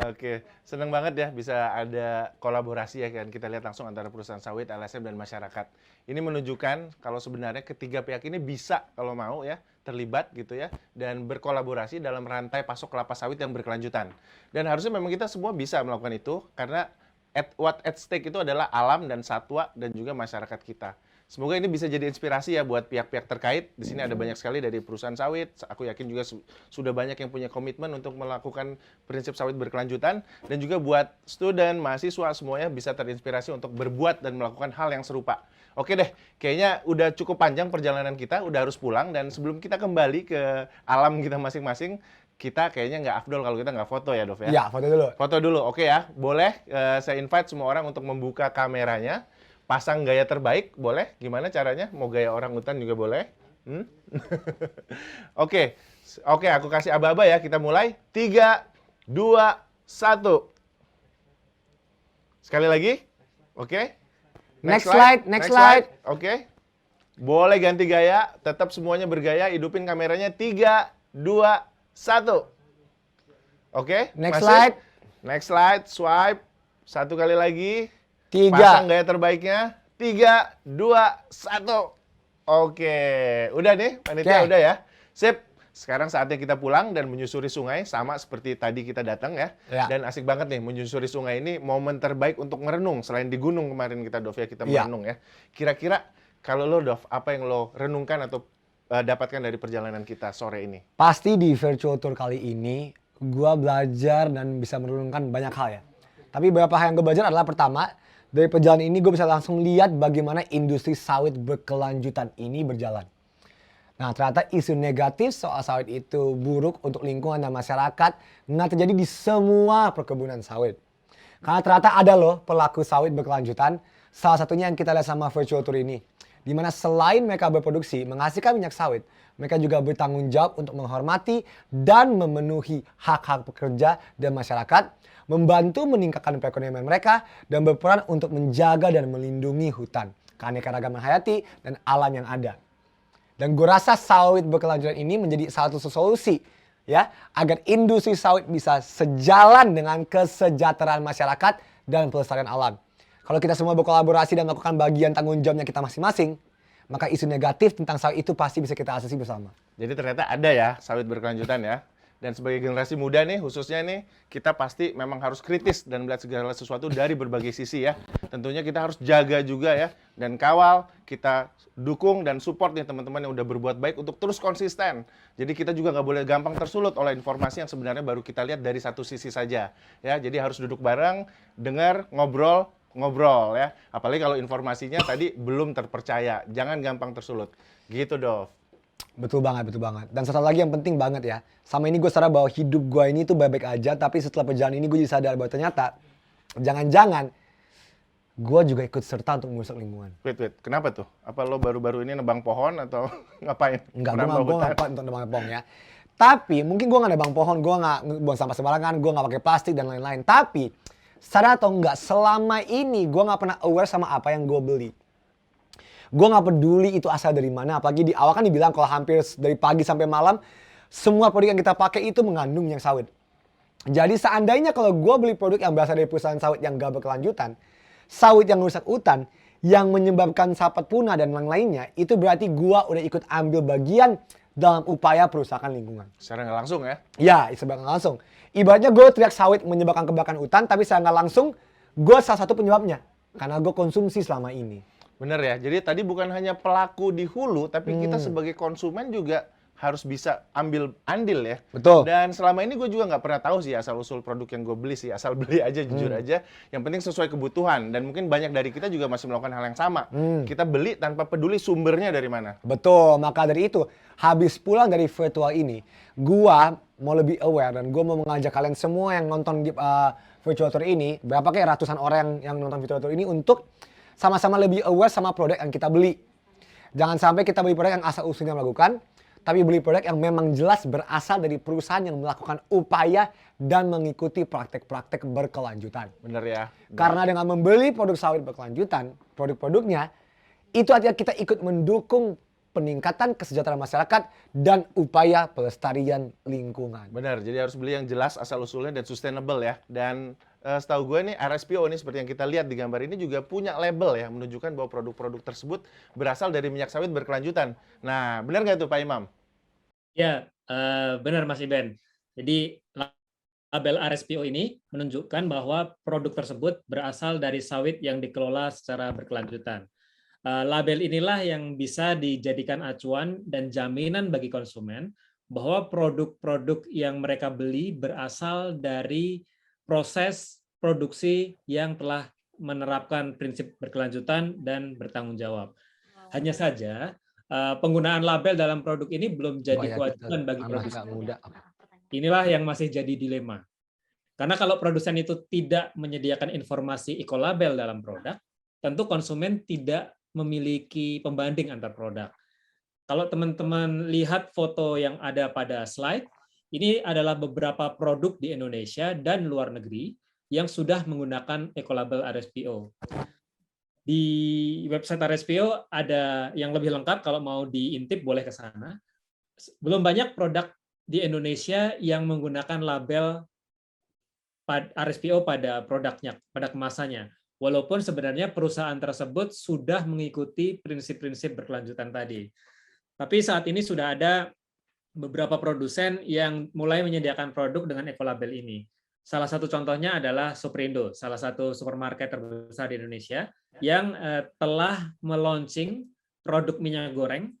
Speaker 3: Oke, seneng banget ya bisa ada kolaborasi ya kan, kita lihat langsung antara perusahaan sawit, LSM, dan masyarakat. Ini menunjukkan kalau sebenarnya ketiga pihak ini bisa kalau mau ya terlibat gitu ya dan berkolaborasi dalam rantai pasok kelapa sawit yang berkelanjutan. Dan harusnya memang kita semua bisa melakukan itu karena what at stake itu adalah alam dan satwa dan juga masyarakat kita. Semoga ini bisa jadi inspirasi ya buat pihak-pihak terkait. Di sini ada banyak sekali dari perusahaan sawit. Aku yakin juga sudah banyak yang punya komitmen untuk melakukan prinsip sawit berkelanjutan. Dan juga buat student, mahasiswa, semuanya bisa terinspirasi untuk berbuat dan melakukan hal yang serupa. Oke deh, kayaknya udah cukup panjang perjalanan kita, udah harus pulang. Dan sebelum kita kembali ke alam kita masing-masing, kita kayaknya nggak afdol kalau kita nggak foto ya, Dov ya?
Speaker 10: Ya, foto dulu.
Speaker 3: Foto dulu, oke ya. Boleh saya invite semua orang untuk membuka kameranya. Pasang gaya terbaik, boleh? Gimana caranya? Mau gaya orang hutan juga boleh? Oke, aku kasih aba-aba ya. Kita mulai. 3, 2, 1. Sekali lagi. Oke.
Speaker 10: Next slide.
Speaker 3: Oke. Boleh ganti gaya. Tetap semuanya bergaya. Hidupin kameranya. 3, 2, 1. Oke.
Speaker 10: Next slide.
Speaker 3: Next slide. Swipe. Satu kali lagi.
Speaker 10: 3.
Speaker 3: Pasang gaya terbaiknya. 3, 2, 1. Oke. Udah nih, panitia udah ya. Sip. Sekarang saatnya kita pulang dan menyusuri sungai. Sama seperti tadi kita datang ya. Dan asik banget nih menyusuri sungai ini. Momen terbaik untuk merenung. Selain di gunung kemarin kita, Dov ya, kita merenung ya. Kira-kira kalau lo, Dov, apa yang lo renungkan atau dapatkan dari perjalanan kita sore ini?
Speaker 10: Pasti di virtual tour kali ini, gue belajar dan bisa merenungkan banyak hal ya. Tapi beberapa hal yang gue belajar adalah pertama, dari perjalanan ini gue bisa langsung lihat bagaimana industri sawit berkelanjutan ini berjalan. Nah, ternyata isu negatif soal sawit itu buruk untuk lingkungan dan masyarakat nggak terjadi di semua perkebunan sawit. Karena ternyata ada loh pelaku sawit berkelanjutan, salah satunya yang kita lihat sama virtual tour ini. Di mana selain mereka berproduksi menghasilkan minyak sawit, mereka juga bertanggung jawab untuk menghormati dan memenuhi hak-hak pekerja dan masyarakat, membantu meningkatkan perekonomian mereka, dan berperan untuk menjaga dan melindungi hutan, keanekaragaman hayati, dan alam yang ada. Dan gue rasa sawit berkelanjutan ini menjadi salah satu solusi ya agar industri sawit bisa sejalan dengan kesejahteraan masyarakat dan pelestarian alam. Kalau kita semua berkolaborasi dan melakukan bagian tanggung jawabnya kita masing-masing, maka isu negatif tentang sawit itu pasti bisa kita atasi bersama.
Speaker 3: Jadi ternyata ada ya sawit berkelanjutan ya. Dan sebagai generasi muda nih, khususnya nih, kita pasti memang harus kritis dan melihat segala sesuatu dari berbagai sisi ya. Tentunya kita harus jaga juga ya, dan kawal, kita dukung dan support nih teman-teman yang udah berbuat baik untuk terus konsisten. Jadi kita juga nggak boleh gampang tersulut oleh informasi yang sebenarnya baru kita lihat dari satu sisi saja. Ya, jadi harus duduk bareng, dengar, ngobrol ya. Apalagi kalau informasinya tadi belum terpercaya, jangan gampang tersulut. Gitu, Dov.
Speaker 10: Betul banget. Dan satu lagi yang penting banget ya. Sama ini gue sadar bahwa hidup gue ini tuh baik-baik aja. Tapi setelah perjalanan ini gue jadi sadar bahwa ternyata jangan-jangan gue juga ikut serta untuk merusak lingkungan.
Speaker 3: Wait. Kenapa tuh? Apa lo baru-baru ini nebang pohon atau ngapain?
Speaker 10: Enggak, gue nggak untuk nebang pohon ya. Tapi mungkin gue nggak nebang pohon, gue nggak buang sampah sembarangan, gue nggak pakai plastik dan lain-lain. Tapi sadar atau enggak, selama ini gue nggak pernah aware sama apa yang gue beli. Gue nggak peduli itu asal dari mana, apalagi di awal kan dibilang kalau hampir dari pagi sampai malam semua produk yang kita pakai itu mengandung minyak sawit. Jadi seandainya kalau gue beli produk yang berasal dari perusahaan sawit yang gak berkelanjutan, sawit yang rusak hutan, yang menyebabkan sapat punah dan lain-lainnya, itu berarti gue udah ikut ambil bagian dalam upaya perusahaan lingkungan.
Speaker 3: Secara nggak langsung ya?
Speaker 10: Ya, secara nggak langsung. Ibaratnya gue teriak sawit menyebabkan kebakaran hutan, tapi secara nggak langsung gue salah satu penyebabnya. Karena gue konsumsi selama ini.
Speaker 3: Bener ya, jadi tadi bukan hanya pelaku di hulu, tapi kita sebagai konsumen juga harus bisa ambil andil ya.
Speaker 10: Betul.
Speaker 3: Dan selama ini gue juga nggak pernah tahu sih asal-usul produk yang gue beli sih. Asal beli aja, jujur aja. Yang penting sesuai kebutuhan. Dan mungkin banyak dari kita juga masih melakukan hal yang sama. Kita beli tanpa peduli sumbernya dari mana.
Speaker 10: Betul, maka dari itu, habis pulang dari virtual ini, gua mau lebih aware dan gua mau mengajak kalian semua yang nonton virtual tour ini, berapa kayak ratusan orang yang nonton virtual tour ini untuk sama-sama lebih aware sama produk yang kita beli. Jangan sampai kita beli produk yang asal-usulnya melakukan, tapi beli produk yang memang jelas berasal dari perusahaan yang melakukan upaya dan mengikuti praktek-praktek berkelanjutan.
Speaker 3: Bener ya.
Speaker 10: Karena dengan membeli produk sawit berkelanjutan, produk-produknya, itu artinya kita ikut mendukung peningkatan kesejahteraan masyarakat dan upaya pelestarian lingkungan.
Speaker 3: Benar, jadi harus beli yang jelas asal-usulnya dan sustainable ya. Dan setahu gue nih RSPO ini seperti yang kita lihat di gambar ini juga punya label ya, menunjukkan bahwa produk-produk tersebut berasal dari minyak sawit berkelanjutan. Nah, benar nggak itu Pak Imam?
Speaker 6: Ya, benar Mas Iben. Jadi label RSPO ini menunjukkan bahwa produk tersebut berasal dari sawit yang dikelola secara berkelanjutan. Label inilah yang bisa dijadikan acuan dan jaminan bagi konsumen bahwa produk-produk yang mereka beli berasal dari proses produksi yang telah menerapkan prinsip berkelanjutan dan bertanggung jawab. Hanya saja penggunaan label dalam produk ini belum jadi kewajiban bagi produsen. Inilah yang masih jadi dilema. Karena kalau produsen itu tidak menyediakan informasi ekolabel dalam produk, tentu konsumen tidak memiliki pembanding antar produk. Kalau teman-teman lihat foto yang ada pada slide, ini adalah beberapa produk di Indonesia dan luar negeri yang sudah menggunakan ekolabel RSPO. Di website RSPO ada yang lebih lengkap, kalau mau diintip boleh ke sana. Belum banyak produk di Indonesia yang menggunakan label RSPO pada produknya, pada kemasannya. Walaupun sebenarnya perusahaan tersebut sudah mengikuti prinsip-prinsip berkelanjutan tadi. Tapi saat ini sudah ada beberapa produsen yang mulai menyediakan produk dengan ekolabel ini. Salah satu contohnya adalah Superindo, salah satu supermarket terbesar di Indonesia, yang telah meluncing produk minyak goreng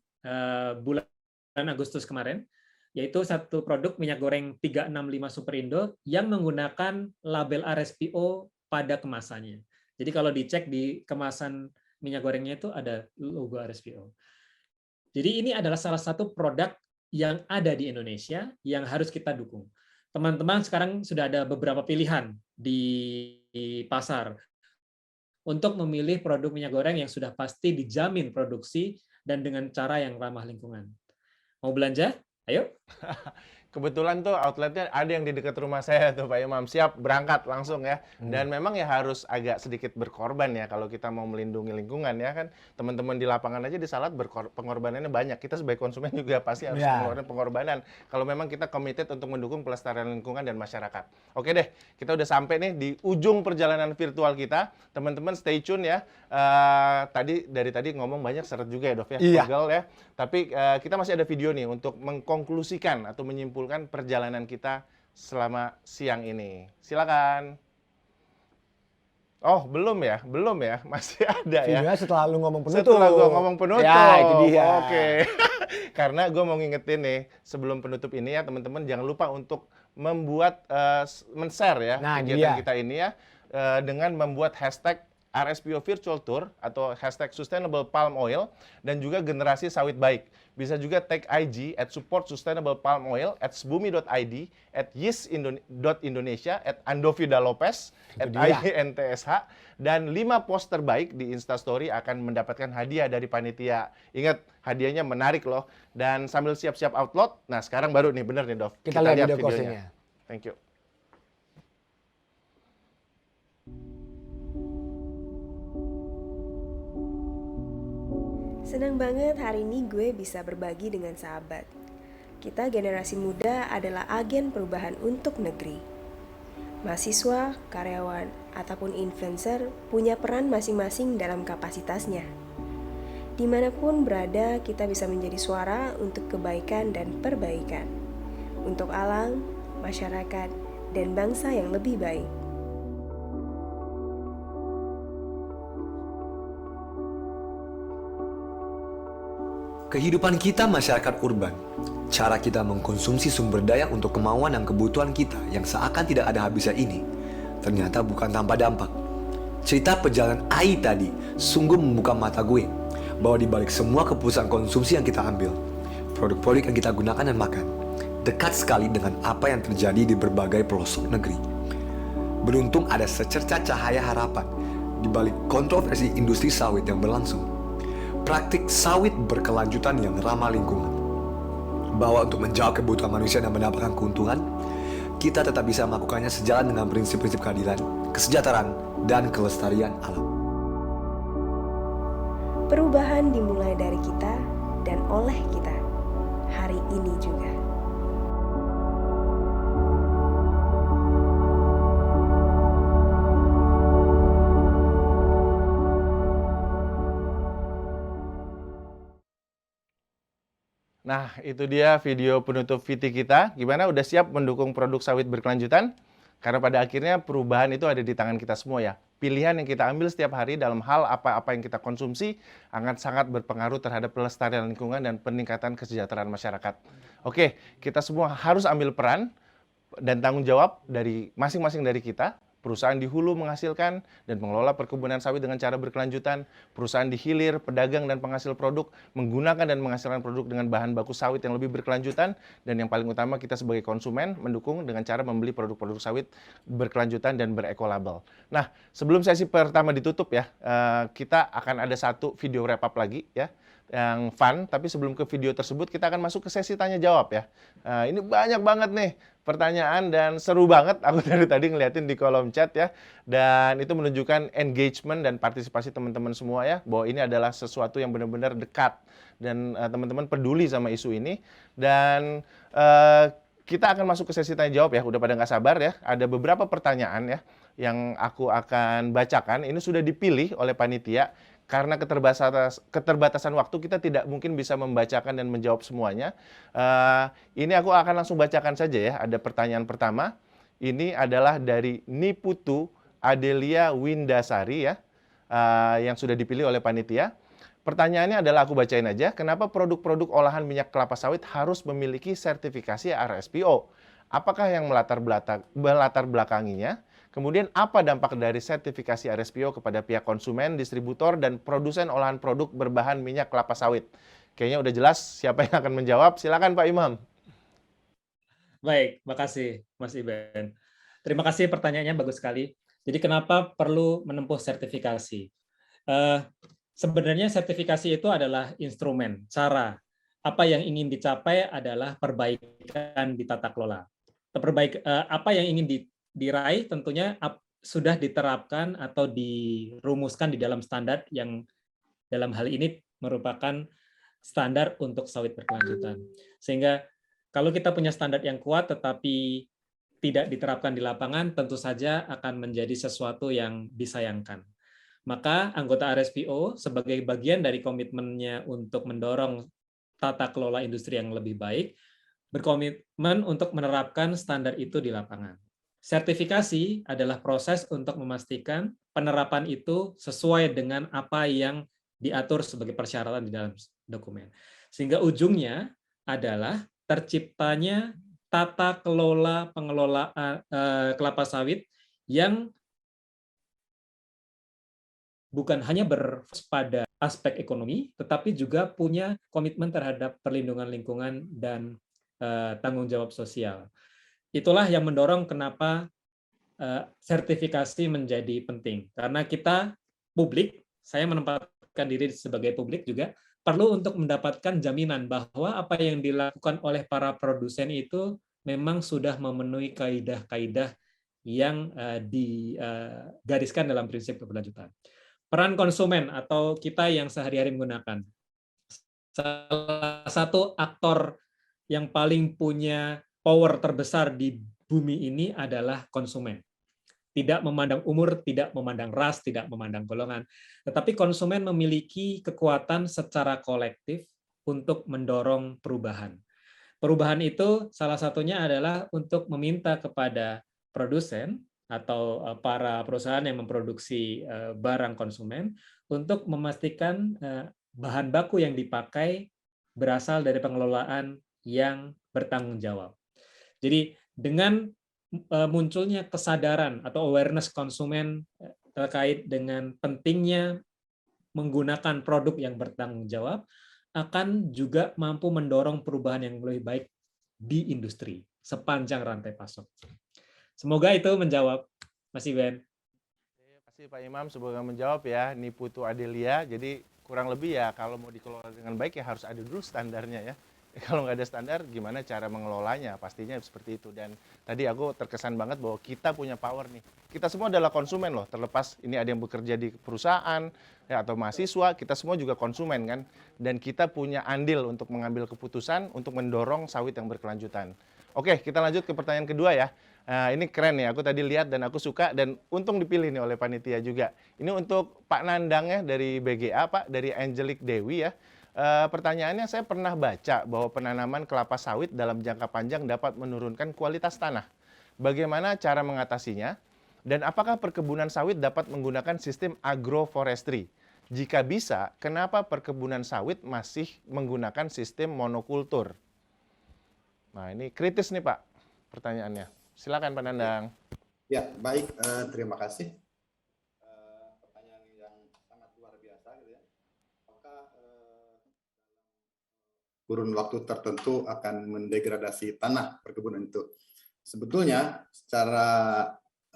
Speaker 6: bulan Agustus kemarin, yaitu satu produk minyak goreng 365 Superindo yang menggunakan label RSPO pada kemasannya. Jadi kalau dicek di kemasan minyak gorengnya itu ada logo RSPO. Jadi ini adalah salah satu produk yang ada di Indonesia yang harus kita dukung. Teman-teman sekarang sudah ada beberapa pilihan di pasar untuk memilih produk minyak goreng yang sudah pasti dijamin produksi dan dengan cara yang ramah lingkungan. Mau belanja? Ayo.
Speaker 3: Kebetulan tuh outletnya ada yang di dekat rumah saya tuh Pak Imam. Siap berangkat langsung ya. Dan memang ya harus agak sedikit berkorban ya kalau kita mau melindungi lingkungan ya kan. Teman-teman di lapangan aja di Salad pengorbanannya banyak. Kita sebagai konsumen juga pasti harus mengeluarkan pengorbanan. Kalau memang kita committed untuk mendukung pelestarian lingkungan dan masyarakat. Oke deh, kita udah sampai nih di ujung perjalanan virtual kita. Teman-teman stay tune ya. Dari tadi ngomong banyak seret juga ya Dov ya.
Speaker 10: Iya.
Speaker 3: Pegel ya. Tapi kita masih ada video nih untuk mengkonklusikan atau menyimpulkan perjalanan kita selama siang ini. Silakan. Oh, belum ya? Masih ada ya.
Speaker 10: Videonya setelah lu ngomong penutup.
Speaker 3: Setelah gua ngomong penutup.
Speaker 10: Ya, itu dia.
Speaker 3: Oke. Karena gue mau ngingetin nih, sebelum penutup ini ya teman-teman jangan lupa untuk membuat, men-share ya kegiatan kita ini ya, dengan membuat hashtag RSPO Virtual Tour atau hashtag Sustainable Palm Oil dan juga generasi sawit baik. Bisa juga tag IG @support_sustainable_palm_oil, @sbumi.id, @yis.indonesia, @andovidalopez, @INTSH, dan 5 post terbaik di Instastory akan mendapatkan hadiah dari panitia. Ingat, hadiahnya menarik loh. Dan sambil siap-siap upload, nah sekarang baru nih, bener nih Dov.
Speaker 10: Kita lihat video closing-nya.
Speaker 3: Thank you.
Speaker 2: Senang banget hari ini gue bisa berbagi dengan sahabat. kita generasi muda adalah agen perubahan untuk negeri. Mahasiswa, karyawan, ataupun influencer punya peran masing-masing dalam kapasitasnya. Dimanapun berada, kita bisa menjadi suara untuk kebaikan dan perbaikan, untuk alam, masyarakat, dan bangsa yang lebih baik.
Speaker 16: Kehidupan kita masyarakat urban, cara kita mengkonsumsi sumber daya untuk kemauan dan kebutuhan kita yang seakan tidak ada habisnya ini, ternyata bukan tanpa dampak. Cerita perjalanan AI tadi sungguh membuka mata gue, bahwa di balik semua keputusan konsumsi yang kita ambil, produk-produk yang kita gunakan dan makan, dekat sekali dengan apa yang terjadi di berbagai pelosok negeri. Beruntung ada secerca cahaya harapan di balik kontroversi industri sawit yang berlangsung. Praktik sawit berkelanjutan yang ramah lingkungan. Bahwa untuk menjawab kebutuhan manusia dan mendapatkan keuntungan, kita tetap bisa melakukannya sejalan dengan prinsip-prinsip keadilan, kesejahteraan, dan kelestarian alam.
Speaker 2: Perubahan dimulai dari kita dan oleh kita, hari ini juga.
Speaker 3: Nah, itu dia video penutup VT kita. Gimana, udah siap mendukung produk sawit berkelanjutan? Karena pada akhirnya perubahan itu ada di tangan kita semua ya. Pilihan yang kita ambil setiap hari dalam hal apa-apa yang kita konsumsi akan sangat berpengaruh terhadap pelestarian lingkungan dan peningkatan kesejahteraan masyarakat. Oke, kita semua harus ambil peran dan tanggung jawab dari masing-masing dari kita. Perusahaan di hulu menghasilkan dan mengelola perkebunan sawit dengan cara berkelanjutan. Perusahaan di hilir, pedagang dan penghasil produk menggunakan dan menghasilkan produk dengan bahan baku sawit yang lebih berkelanjutan. Dan yang paling utama, kita sebagai konsumen mendukung dengan cara membeli produk-produk sawit berkelanjutan dan berekolabel. Nah, sebelum sesi pertama ditutup ya, kita akan ada satu video wrap up lagi ya, yang fun. Tapi sebelum ke video tersebut, kita akan masuk ke sesi tanya jawab ya. Ini banyak banget nih pertanyaan dan seru banget. Aku dari tadi ngeliatin di kolom chat ya, dan itu menunjukkan engagement dan partisipasi teman-teman semua ya, bahwa ini adalah sesuatu yang benar-benar dekat dan teman-teman peduli sama isu ini. Dan kita akan masuk ke sesi tanya jawab ya. Udah pada nggak sabar ya. Ada beberapa pertanyaan ya yang aku akan bacakan. Ini sudah dipilih oleh panitia. Karena keterbatasan waktu, kita tidak mungkin bisa membacakan dan menjawab semuanya. Ini aku akan langsung bacakan saja ya. Ada pertanyaan pertama. Ini adalah dari Niputu Adelia Windasari ya, yang sudah dipilih oleh panitia. Pertanyaannya adalah, aku bacain aja. Kenapa produk-produk olahan minyak kelapa sawit harus memiliki sertifikasi RSPO? Apakah yang melatar belakanginya? Kemudian apa dampak dari sertifikasi RSPO kepada pihak konsumen, distributor, dan produsen olahan produk berbahan minyak kelapa sawit? Kayaknya udah jelas siapa yang akan menjawab. Silakan Pak Imam.
Speaker 6: Baik, makasih Mas Iben. Terima kasih, pertanyaannya bagus sekali. Jadi kenapa perlu menempuh sertifikasi? Sebenarnya sertifikasi itu adalah instrumen, cara. Apa yang ingin dicapai adalah perbaikan di tata kelola. Apa yang ingin diraih tentunya sudah diterapkan atau dirumuskan di dalam standar yang dalam hal ini merupakan standar untuk sawit berkelanjutan. Sehingga kalau kita punya standar yang kuat tetapi tidak diterapkan di lapangan, tentu saja akan menjadi sesuatu yang disayangkan. Maka anggota RSPO sebagai bagian dari komitmennya untuk mendorong tata kelola industri yang lebih baik, berkomitmen untuk menerapkan standar itu di lapangan. Sertifikasi adalah proses untuk memastikan penerapan itu sesuai dengan apa yang diatur sebagai persyaratan di dalam dokumen. Sehingga ujungnya adalah terciptanya tata kelola pengelolaan kelapa sawit yang bukan hanya berfokus pada aspek ekonomi, tetapi juga punya komitmen terhadap perlindungan lingkungan dan tanggung jawab sosial. Itulah yang mendorong kenapa sertifikasi menjadi penting. Karena kita publik, saya menempatkan diri sebagai publik juga, perlu untuk mendapatkan jaminan bahwa apa yang dilakukan oleh para produsen itu memang sudah memenuhi kaidah-kaidah yang digariskan dalam prinsip keberlanjutan. Peran konsumen atau kita yang sehari-hari menggunakan. Salah satu aktor yang paling punya power terbesar di bumi ini adalah konsumen. Tidak memandang umur, tidak memandang ras, tidak memandang golongan. Tetapi konsumen memiliki kekuatan secara kolektif untuk mendorong perubahan. Perubahan itu salah satunya adalah untuk meminta kepada produsen atau para perusahaan yang memproduksi barang konsumen untuk memastikan bahan baku yang dipakai berasal dari pengelolaan yang bertanggung jawab. Jadi dengan munculnya kesadaran atau awareness konsumen terkait dengan pentingnya menggunakan produk yang bertanggung jawab, akan juga mampu mendorong perubahan yang lebih baik di industri sepanjang rantai pasok. Semoga itu menjawab, Mas Iben.
Speaker 3: Terima kasih Pak Imam, semoga menjawab ya. Ini Putu Adelia, jadi kurang lebih ya kalau mau dikelola dengan baik ya harus ada dulu standarnya ya. Kalau nggak ada standar, gimana cara mengelolanya? Pastinya seperti itu. Dan tadi aku terkesan banget bahwa kita punya power nih. Kita semua adalah konsumen loh, terlepas ini ada yang bekerja di perusahaan ya, atau mahasiswa, kita semua juga konsumen kan. Dan kita punya andil untuk mengambil keputusan, untuk mendorong sawit yang berkelanjutan. Oke, kita lanjut ke pertanyaan kedua ya. Ini keren nih, aku tadi lihat dan aku suka dan untung dipilih nih oleh panitia juga. Ini untuk Pak Nandang ya dari BGA, Pak, dari Angelic Dewi ya. Pertanyaannya, saya pernah baca bahwa penanaman kelapa sawit dalam jangka panjang dapat menurunkan kualitas tanah. Bagaimana cara mengatasinya? Dan apakah perkebunan sawit dapat menggunakan sistem agroforestry? Jika bisa, kenapa perkebunan sawit masih menggunakan sistem monokultur? Nah, ini kritis nih Pak pertanyaannya. Silakan Pak Nandang.
Speaker 7: Ya, baik. Terima kasih. Pertanyaan yang sangat luar biasa gitu ya. Apakah kurun waktu tertentu akan mendegradasi tanah perkebunan itu? Sebetulnya secara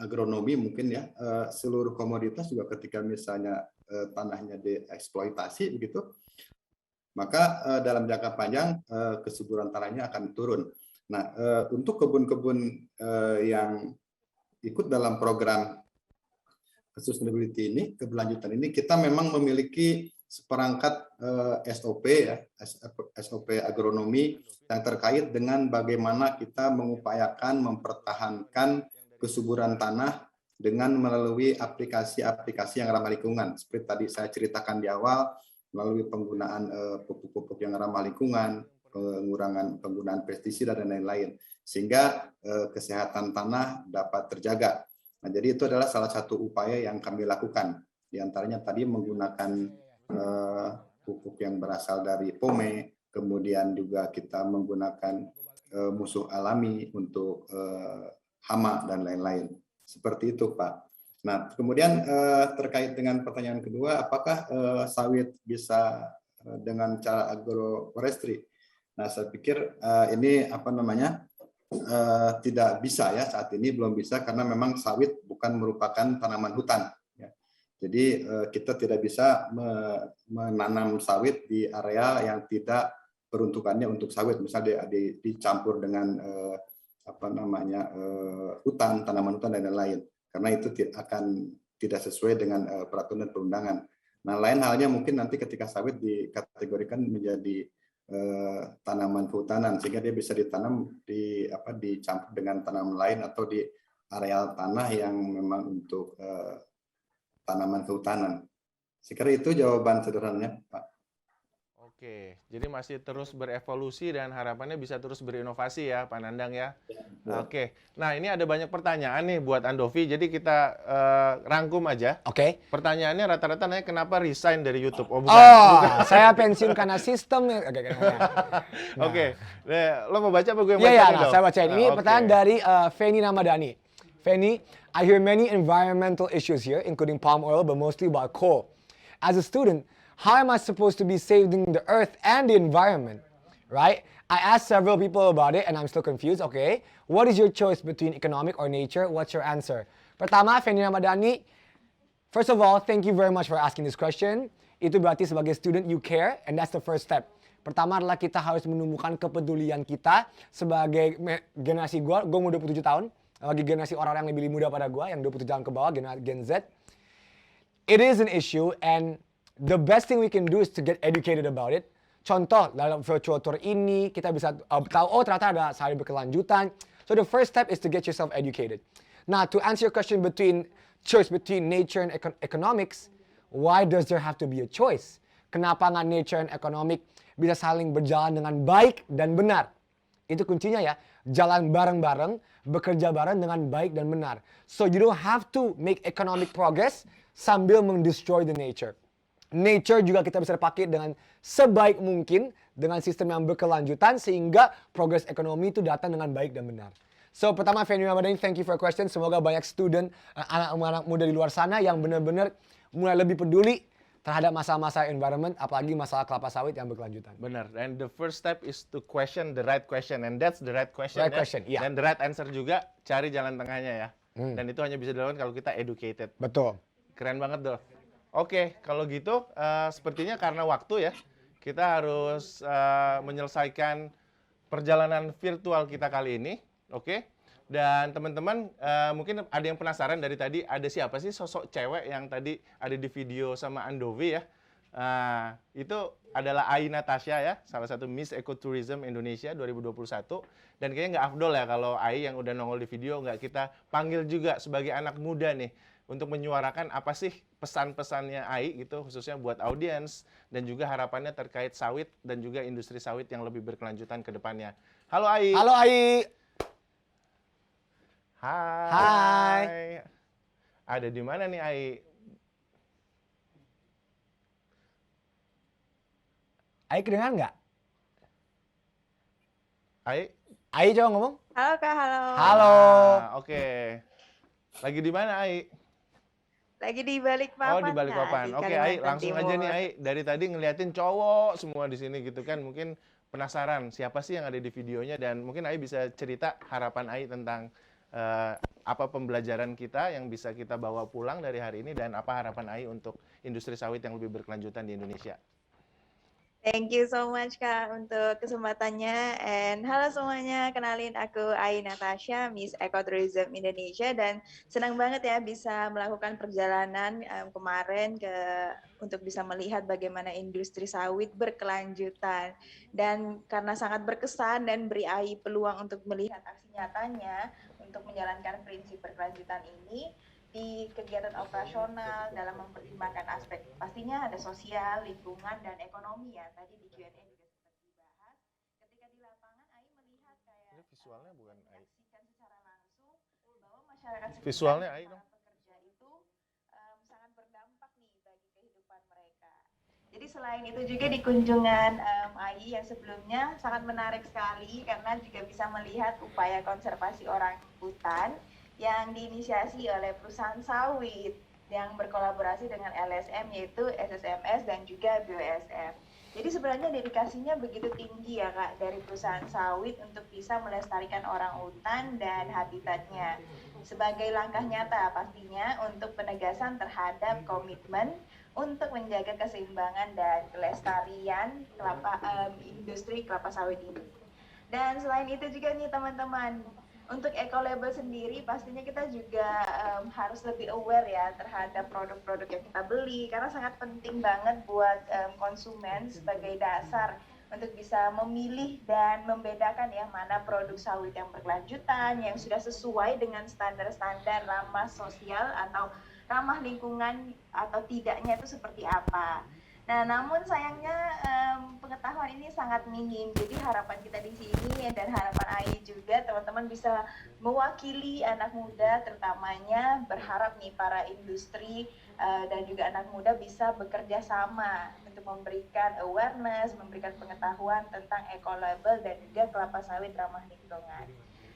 Speaker 7: agronomi mungkin ya, seluruh komoditas juga ketika misalnya tanahnya dieksploitasi begitu, maka dalam jangka panjang kesuburan tanahnya akan turun. Nah, untuk kebun-kebun yang ikut dalam program sustainability ini, keberlanjutan ini, kita memang memiliki seperangkat SOP ya, SOP agronomi yang terkait dengan bagaimana kita mengupayakan mempertahankan kesuburan tanah dengan melalui aplikasi-aplikasi yang ramah lingkungan. Seperti tadi saya ceritakan di awal, melalui penggunaan pupuk-pupuk yang ramah lingkungan, pengurangan penggunaan pestisida dan lain-lain, sehingga kesehatan tanah dapat terjaga. Nah, jadi itu adalah salah satu upaya yang kami lakukan. Di antaranya tadi menggunakan pupuk yang berasal dari POME, kemudian juga kita menggunakan musuh alami untuk hama dan lain-lain. Seperti itu, Pak. Nah, kemudian terkait dengan pertanyaan kedua, apakah sawit bisa dengan cara agroforestry? Nah, saya pikir ini tidak bisa ya, saat ini belum bisa karena memang sawit bukan merupakan tanaman hutan. Ya. Jadi kita tidak bisa menanam sawit di area yang tidak peruntukannya untuk sawit, misalnya dicampur dengan hutan, tanaman hutan dan lain-lain, karena itu akan tidak sesuai dengan peraturan dan perundangan. Nah, lain halnya mungkin nanti ketika sawit dikategorikan menjadi tanaman kehutanan, sehingga dia bisa ditanam dicampur dengan tanaman lain atau di areal tanah yang memang untuk tanaman kehutanan. Saya kira itu jawaban sederhananya, Pak.
Speaker 3: Oke, jadi masih terus berevolusi dan harapannya bisa terus berinovasi ya, Pak Nandang ya. Oke, nah ini ada banyak pertanyaan nih buat Andovi, jadi kita rangkum aja.
Speaker 10: Oke.
Speaker 3: Pertanyaannya rata-rata nanya kenapa resign dari YouTube? Oh, bukan.
Speaker 10: Saya pensiun karena sistem.
Speaker 3: Oke, lo mau baca apa gue yang baca?
Speaker 10: Iya, saya baca ini. Pertanyaan dari Feni Ramadhani. Feni, I hear many environmental issues here, including palm oil, but mostly about coal. As a student, how am I supposed to be saving the earth and the environment, right? I asked several people about it and I'm still confused. Okay, what is your choice between economic or nature? What's your answer? Pertama, Feni Ramadhani, first of all, thank you very much for asking this question. Itu berarti sebagai student you care and that's the first step. Pertama adalah kita harus menumbuhkan kepedulian kita sebagai generasi gue mau 27 tahun, bagi generasi orang-orang yang lebih muda pada gue, yang 27 tahun ke bawah, Gen Z. It is an issue and the best thing we can do is to get educated about it. Contoh dalam virtual tour ini kita bisa tahu oh ternyata ada sawit berkelanjutan. So the first step is to get yourself educated. Now to answer your question choice between nature and economics, why does there have to be a choice? Kenapa nggak nature and economic bisa saling berjalan dengan baik dan benar? Itu kuncinya ya, jalan bareng-bareng, bekerja bareng dengan baik dan benar. So you don't have to make economic progress sambil mendestroy the nature. Nature juga kita bisa pakai dengan sebaik mungkin dengan sistem yang berkelanjutan sehingga progres ekonomi itu datang dengan baik dan benar. So pertama Feni Ramadhani, thank you for your question. Semoga banyak student, anak-anak muda di luar sana yang benar-benar mulai lebih peduli terhadap masalah-masalah environment, apalagi masalah kelapa sawit yang berkelanjutan.
Speaker 3: Benar. And the first step is to question the right question, and that's the right question.
Speaker 10: Right question, iya.
Speaker 3: Dan the right answer juga cari jalan tengahnya ya. Dan itu hanya bisa dilakukan kalau kita educated.
Speaker 10: Betul.
Speaker 3: Keren banget Dol. Oke, kalau gitu sepertinya karena waktu ya, kita harus menyelesaikan perjalanan virtual kita kali ini. Oke. Dan teman-teman mungkin ada yang penasaran dari tadi ada siapa sih sosok cewek yang tadi ada di video sama Andovi ya. Itu adalah Ai Natasha ya, salah satu Miss Ecotourism Indonesia 2021. Dan kayaknya nggak afdol ya kalau Ai yang udah nongol di video nggak kita panggil juga sebagai anak muda nih untuk menyuarakan apa sih pesan-pesannya Ai gitu khususnya buat audiens dan juga harapannya terkait sawit dan juga industri sawit yang lebih berkelanjutan ke depannya. Halo Ai.
Speaker 10: Halo Ai.
Speaker 3: Hai. Ada di mana nih Ai?
Speaker 10: Ai kedengar nggak?
Speaker 3: Ai
Speaker 10: coba ngomong.
Speaker 2: Halo Kak, halo.
Speaker 10: Halo.
Speaker 3: Oke. Lagi di mana Ai?
Speaker 2: Lagi di Balikpapan.
Speaker 3: Oh, di Balikpapan.
Speaker 2: Kak, di
Speaker 3: Oke, Ai,
Speaker 2: Kalimantan
Speaker 3: langsung aja nih
Speaker 2: Timur.
Speaker 3: Ai. Dari tadi ngeliatin cowok semua di sini gitu kan. Mungkin penasaran siapa sih yang ada di videonya dan mungkin Ai bisa cerita harapan Ai tentang apa pembelajaran kita yang bisa kita bawa pulang dari hari ini dan apa harapan Ai untuk industri sawit yang lebih berkelanjutan di Indonesia.
Speaker 17: Thank you so much Kak untuk kesempatannya. And halo semuanya, kenalin aku Ai Natasha, Miss Ecotourism Indonesia, dan senang banget ya bisa melakukan perjalanan kemarin untuk bisa melihat bagaimana industri sawit berkelanjutan. Dan karena sangat berkesan dan beri Ai peluang untuk melihat aksi nyatanya untuk menjalankan prinsip berkelanjutan ini di kegiatan operasional dalam mempertimbangkan aspek pastinya ada sosial, lingkungan, dan ekonomi ya. Tadi di Q&A juga sempat dibahas. Ketika di lapangan, Ai melihat kayak
Speaker 3: Ini visualnya bukan Ai.
Speaker 17: secara langsung bahwa masyarakat
Speaker 3: Visualnya Ai dong.
Speaker 17: pekerja itu sangat berdampak nih bagi kehidupan mereka. Jadi selain itu juga di kunjungan Ai yang sebelumnya sangat menarik sekali karena juga bisa melihat upaya konservasi orang hutan yang diinisiasi oleh perusahaan sawit yang berkolaborasi dengan LSM yaitu SSMS dan juga BWSF. Jadi sebenarnya dedikasinya begitu tinggi ya Kak dari perusahaan sawit untuk bisa melestarikan orang hutan dan habitatnya. Sebagai langkah nyata pastinya untuk penegasan terhadap komitmen untuk menjaga keseimbangan dan kelestarian industri kelapa sawit ini. Dan selain itu juga nih teman-teman, untuk eco-label sendiri pastinya kita juga harus lebih aware ya terhadap produk-produk yang kita beli karena sangat penting banget buat konsumen sebagai dasar untuk bisa memilih dan membedakan ya mana produk sawit yang berkelanjutan yang sudah sesuai dengan standar-standar ramah sosial atau ramah lingkungan atau tidaknya itu seperti apa. Nah, namun sayangnya pengetahuan ini sangat minim. Jadi harapan kita di sini dan harapan Ai juga teman-teman bisa mewakili anak muda, terutamanya berharap nih para industri dan juga anak muda bisa bekerja sama untuk memberikan awareness, memberikan pengetahuan tentang eco-label dan juga kelapa sawit ramah lingkungan.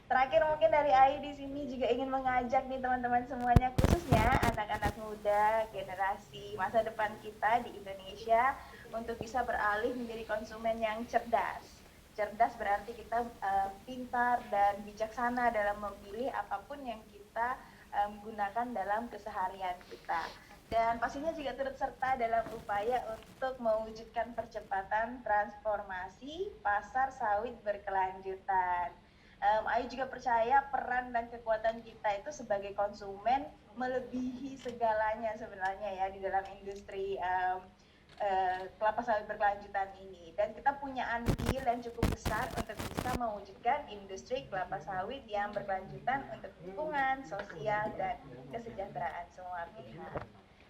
Speaker 17: Terakhir mungkin dari Ai di sini juga ingin mengajak nih teman-teman semuanya khususnya anak-anak muda generasi masa depan kita di Indonesia untuk bisa beralih menjadi konsumen yang cerdas. Cerdas berarti kita pintar dan bijaksana dalam memilih apapun yang kita gunakan dalam keseharian kita. Dan pastinya juga turut serta dalam upaya untuk mewujudkan percepatan transformasi pasar sawit berkelanjutan. Ai juga percaya peran dan kekuatan kita itu sebagai konsumen melebihi segalanya sebenarnya ya di dalam industri kelapa sawit berkelanjutan ini, dan kita punya andil yang cukup besar untuk bisa mewujudkan industri kelapa sawit yang berkelanjutan untuk lingkungan, sosial, dan kesejahteraan semua pihak.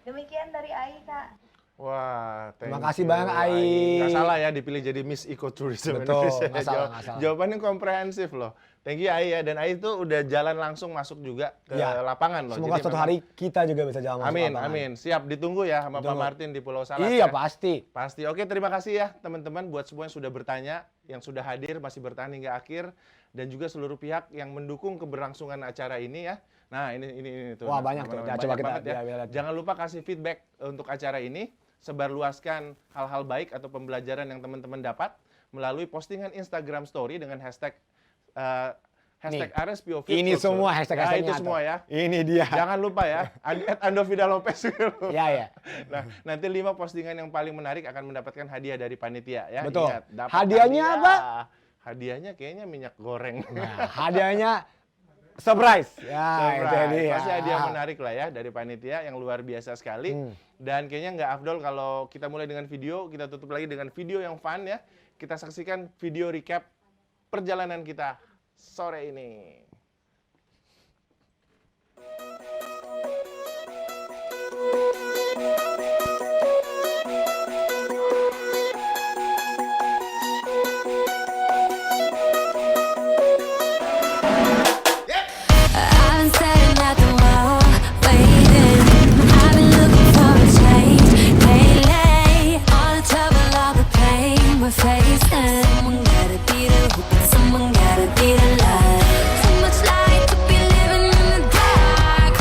Speaker 17: Demikian dari Ai, Kak.
Speaker 3: Wah,
Speaker 10: Terima kasih banyak, Ai.
Speaker 3: Nggak salah ya dipilih jadi Miss Ecotourism
Speaker 10: Betul,
Speaker 3: Indonesia.
Speaker 10: nggak salah, nggak salah.
Speaker 3: Jawabannya komprehensif loh. Thank you Ai ya. Dan Ai itu udah jalan langsung masuk juga ke
Speaker 10: Ya.
Speaker 3: lapangan loh.
Speaker 10: Semoga
Speaker 3: Jadi
Speaker 10: suatu
Speaker 3: memang-
Speaker 10: hari kita juga bisa jalan masuk
Speaker 3: Amin,
Speaker 10: lapangan.
Speaker 3: amin. Siap ditunggu ya sama Pak
Speaker 10: Ditunggu.
Speaker 3: Martin di Pulau Salas.
Speaker 10: Iya,
Speaker 3: ya.
Speaker 10: pasti.
Speaker 3: Pasti. Oke, terima kasih ya teman-teman buat semua yang sudah bertanya, yang sudah hadir, masih bertahan hingga akhir, dan juga seluruh pihak yang mendukung keberlangsungan acara ini ya. Nah, ini tuh.
Speaker 10: Wah, banyak tuh. Ya,
Speaker 3: Banyak
Speaker 10: coba kita
Speaker 3: banget ya.
Speaker 10: lihat.
Speaker 3: Jangan lupa kasih feedback untuk acara ini, sebarluaskan hal-hal baik atau pembelajaran yang teman-teman dapat melalui postingan Instagram Story dengan hashtag hashtag
Speaker 10: Nih,
Speaker 3: RSPO Fit
Speaker 10: ini
Speaker 3: Culture.
Speaker 10: semua hashtag-hashtagnya
Speaker 3: itu
Speaker 10: tuh.
Speaker 3: semua ya.
Speaker 10: Ini dia.
Speaker 3: Jangan lupa ya, @Andovida Lopez.
Speaker 10: Ya, ya.
Speaker 3: Nah, nanti 5 postingan yang paling menarik akan mendapatkan hadiah dari panitia ya.
Speaker 10: Betul.
Speaker 3: Ingat, dapat
Speaker 10: Hadiahnya
Speaker 3: hadiah.
Speaker 10: apa?
Speaker 3: Hadiahnya kayaknya minyak goreng.
Speaker 10: Nah, hadiahnya surprise. Ya, itu
Speaker 3: Surprise.
Speaker 10: dia.
Speaker 3: Pasti hadiah menarik lah ya dari panitia yang luar biasa sekali. Dan kayaknya nggak afdol kalau kita mulai dengan video, kita tutup lagi dengan video yang fun ya. Kita saksikan video recap perjalanan kita sore ini.
Speaker 1: I've been staring at the wall, waiting. I've been looking for a change lately. On the trouble, all the pain we're facing. Someone gotta be the hook, and someone gotta be the light. Too much light to be living in the dark.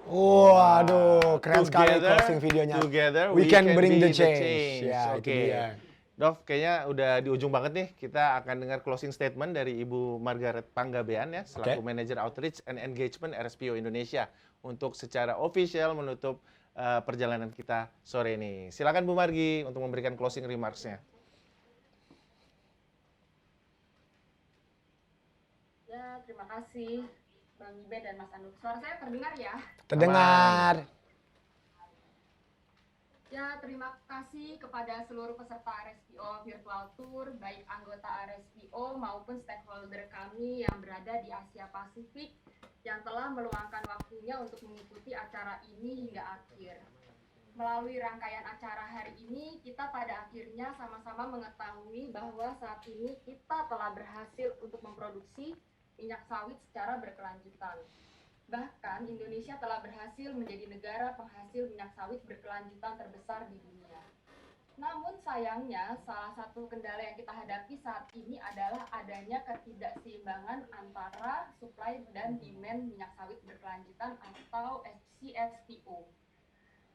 Speaker 10: Waduh, keren sekali closing videonya.
Speaker 3: Together
Speaker 10: we can bring the
Speaker 3: be
Speaker 10: change. Ya, itu
Speaker 3: Oke.
Speaker 10: dia.
Speaker 3: Dov, kayaknya udah di ujung banget nih. Kita akan dengar closing statement dari Ibu Margaret Panggabean ya, selaku Manager Outreach and Engagement RSPO Indonesia untuk secara official menutup perjalanan kita sore ini. Silakan Bu Margi untuk memberikan closing remarks-nya.
Speaker 18: Ya, terima kasih Bang Iben dan Mas Anuk. Suara saya terdengar ya?
Speaker 10: Terdengar.
Speaker 18: Ya, terima kasih kepada seluruh peserta RSPO Virtual Tour, baik anggota RSPO maupun stakeholder kami yang berada di Asia Pasifik yang telah meluangkan waktunya untuk mengikuti acara ini hingga akhir. Melalui rangkaian acara hari ini, kita pada akhirnya sama-sama mengetahui bahwa saat ini kita telah berhasil untuk memproduksi minyak sawit secara berkelanjutan. Bahkan Indonesia telah berhasil menjadi negara penghasil minyak sawit berkelanjutan terbesar di dunia. Namun sayangnya salah satu kendala yang kita hadapi saat ini adalah adanya ketidakseimbangan antara supply dan demand minyak sawit berkelanjutan atau CSPO.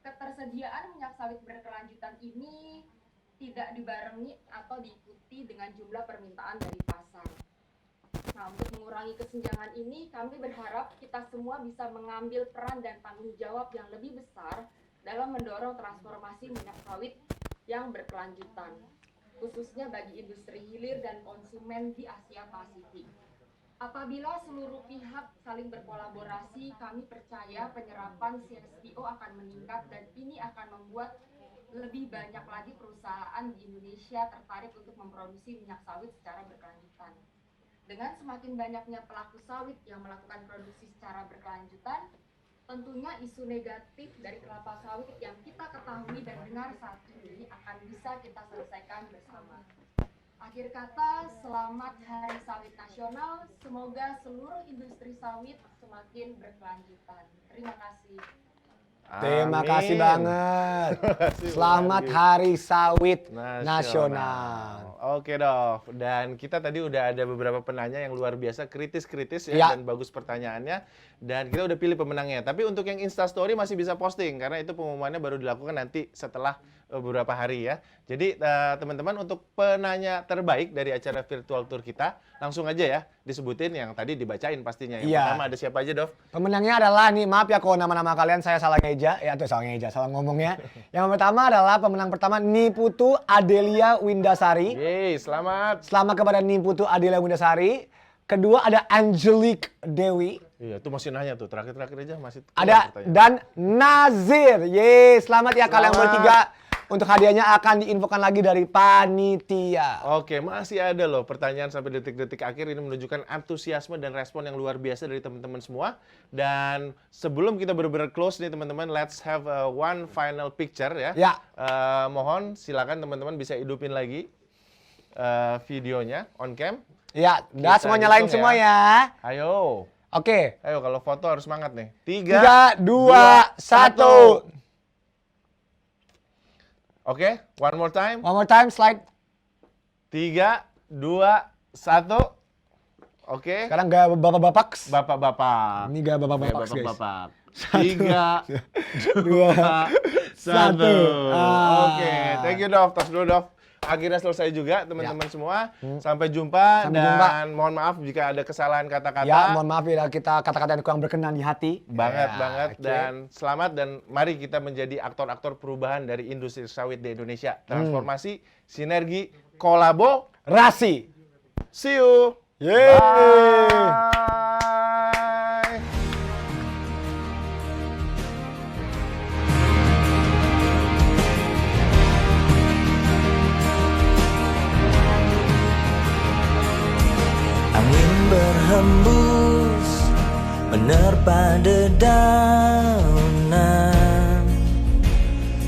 Speaker 18: Ketersediaan minyak sawit berkelanjutan ini tidak dibarengi atau diikuti dengan jumlah permintaan dari pasar. Nah, untuk mengurangi kesenjangan ini, kami berharap kita semua bisa mengambil peran dan tanggung jawab yang lebih besar dalam mendorong transformasi minyak sawit yang berkelanjutan, khususnya bagi industri hilir dan konsumen di Asia Pasifik. Apabila seluruh pihak saling berkolaborasi, kami percaya penyerapan CSPO akan meningkat dan ini akan membuat lebih banyak lagi perusahaan di Indonesia tertarik untuk memproduksi minyak sawit secara berkelanjutan. Dengan semakin banyaknya pelaku sawit yang melakukan produksi secara berkelanjutan, tentunya isu negatif dari kelapa sawit yang kita ketahui dan dengar saat ini akan bisa kita selesaikan bersama. Akhir kata, selamat Hari Sawit Nasional. Semoga seluruh industri sawit semakin berkelanjutan. Terima kasih.
Speaker 10: Terima kasih banget. Selamat Hari Sawit Nasional.
Speaker 3: Oke Dov, dan kita tadi udah ada beberapa penanya yang luar biasa kritis-kritis ya, dan bagus pertanyaannya. Dan kita udah pilih pemenangnya. Tapi untuk yang Instastory masih bisa posting karena itu pengumumannya baru dilakukan nanti setelah beberapa hari ya. Jadi teman-teman untuk penanya terbaik dari acara virtual tour kita langsung aja ya disebutin yang tadi dibacain pastinya. Yang pertama ada siapa aja Dov?
Speaker 10: Pemenangnya adalah nih, maaf ya kalau nama-nama kalian saya salah ngeja ya, tuh salah ngeja, salah ngomongnya. Yang pertama adalah pemenang pertama Niputu Adelia Windasari.
Speaker 3: Yeay, selamat.
Speaker 10: Selamat kepada Niputu Adelia Windasari. Kedua ada Angelique Dewi.
Speaker 3: Iya, tuh masih nanya tuh, terakhir-terakhir aja masih.
Speaker 10: Ada dan Nazir. Yeay, selamat ya kalian bertiga. Untuk hadiahnya akan diinfokan lagi dari panitia.
Speaker 3: Oke, masih ada loh pertanyaan sampai detik-detik akhir. Ini menunjukkan antusiasme dan respon yang luar biasa dari teman-teman semua. Dan sebelum kita benar-benar close nih teman-teman, let's have one final picture ya. Mohon silakan teman-teman bisa hidupin lagi videonya on cam.
Speaker 10: Ya, udah semua nyalain semua ya.
Speaker 3: Ayo.
Speaker 10: Oke.
Speaker 3: Ayo kalau foto harus semangat nih.
Speaker 10: 3, 2, 1.
Speaker 3: Oke, one more time.
Speaker 10: One more time, slide.
Speaker 3: 3, 2, 1. Oke.
Speaker 10: Sekarang gak bapak-bapak.
Speaker 3: Bapak-bapak.
Speaker 10: Ini gak bapak-bapak, guys.
Speaker 3: Bapak-bapak. 3, 2, 1. Oke, thank you Dov. Tos dulu Dov. Akhirnya selesai juga teman-teman semua. Sampai jumpa dan mohon maaf jika ada kesalahan kata-kata.
Speaker 10: Ya, mohon maaf ya kita kata-kata yang kurang berkenan di hati.
Speaker 3: Banget. Dan selamat dan mari kita menjadi aktor-aktor perubahan dari industri sawit di Indonesia. Transformasi, sinergi, kolaborasi. See you.
Speaker 10: Yeay.
Speaker 3: Bye.
Speaker 19: Angin berhembus menerpa dedaunan,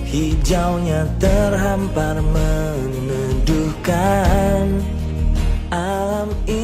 Speaker 19: hijaunya terhampar meneduhkan alam ini.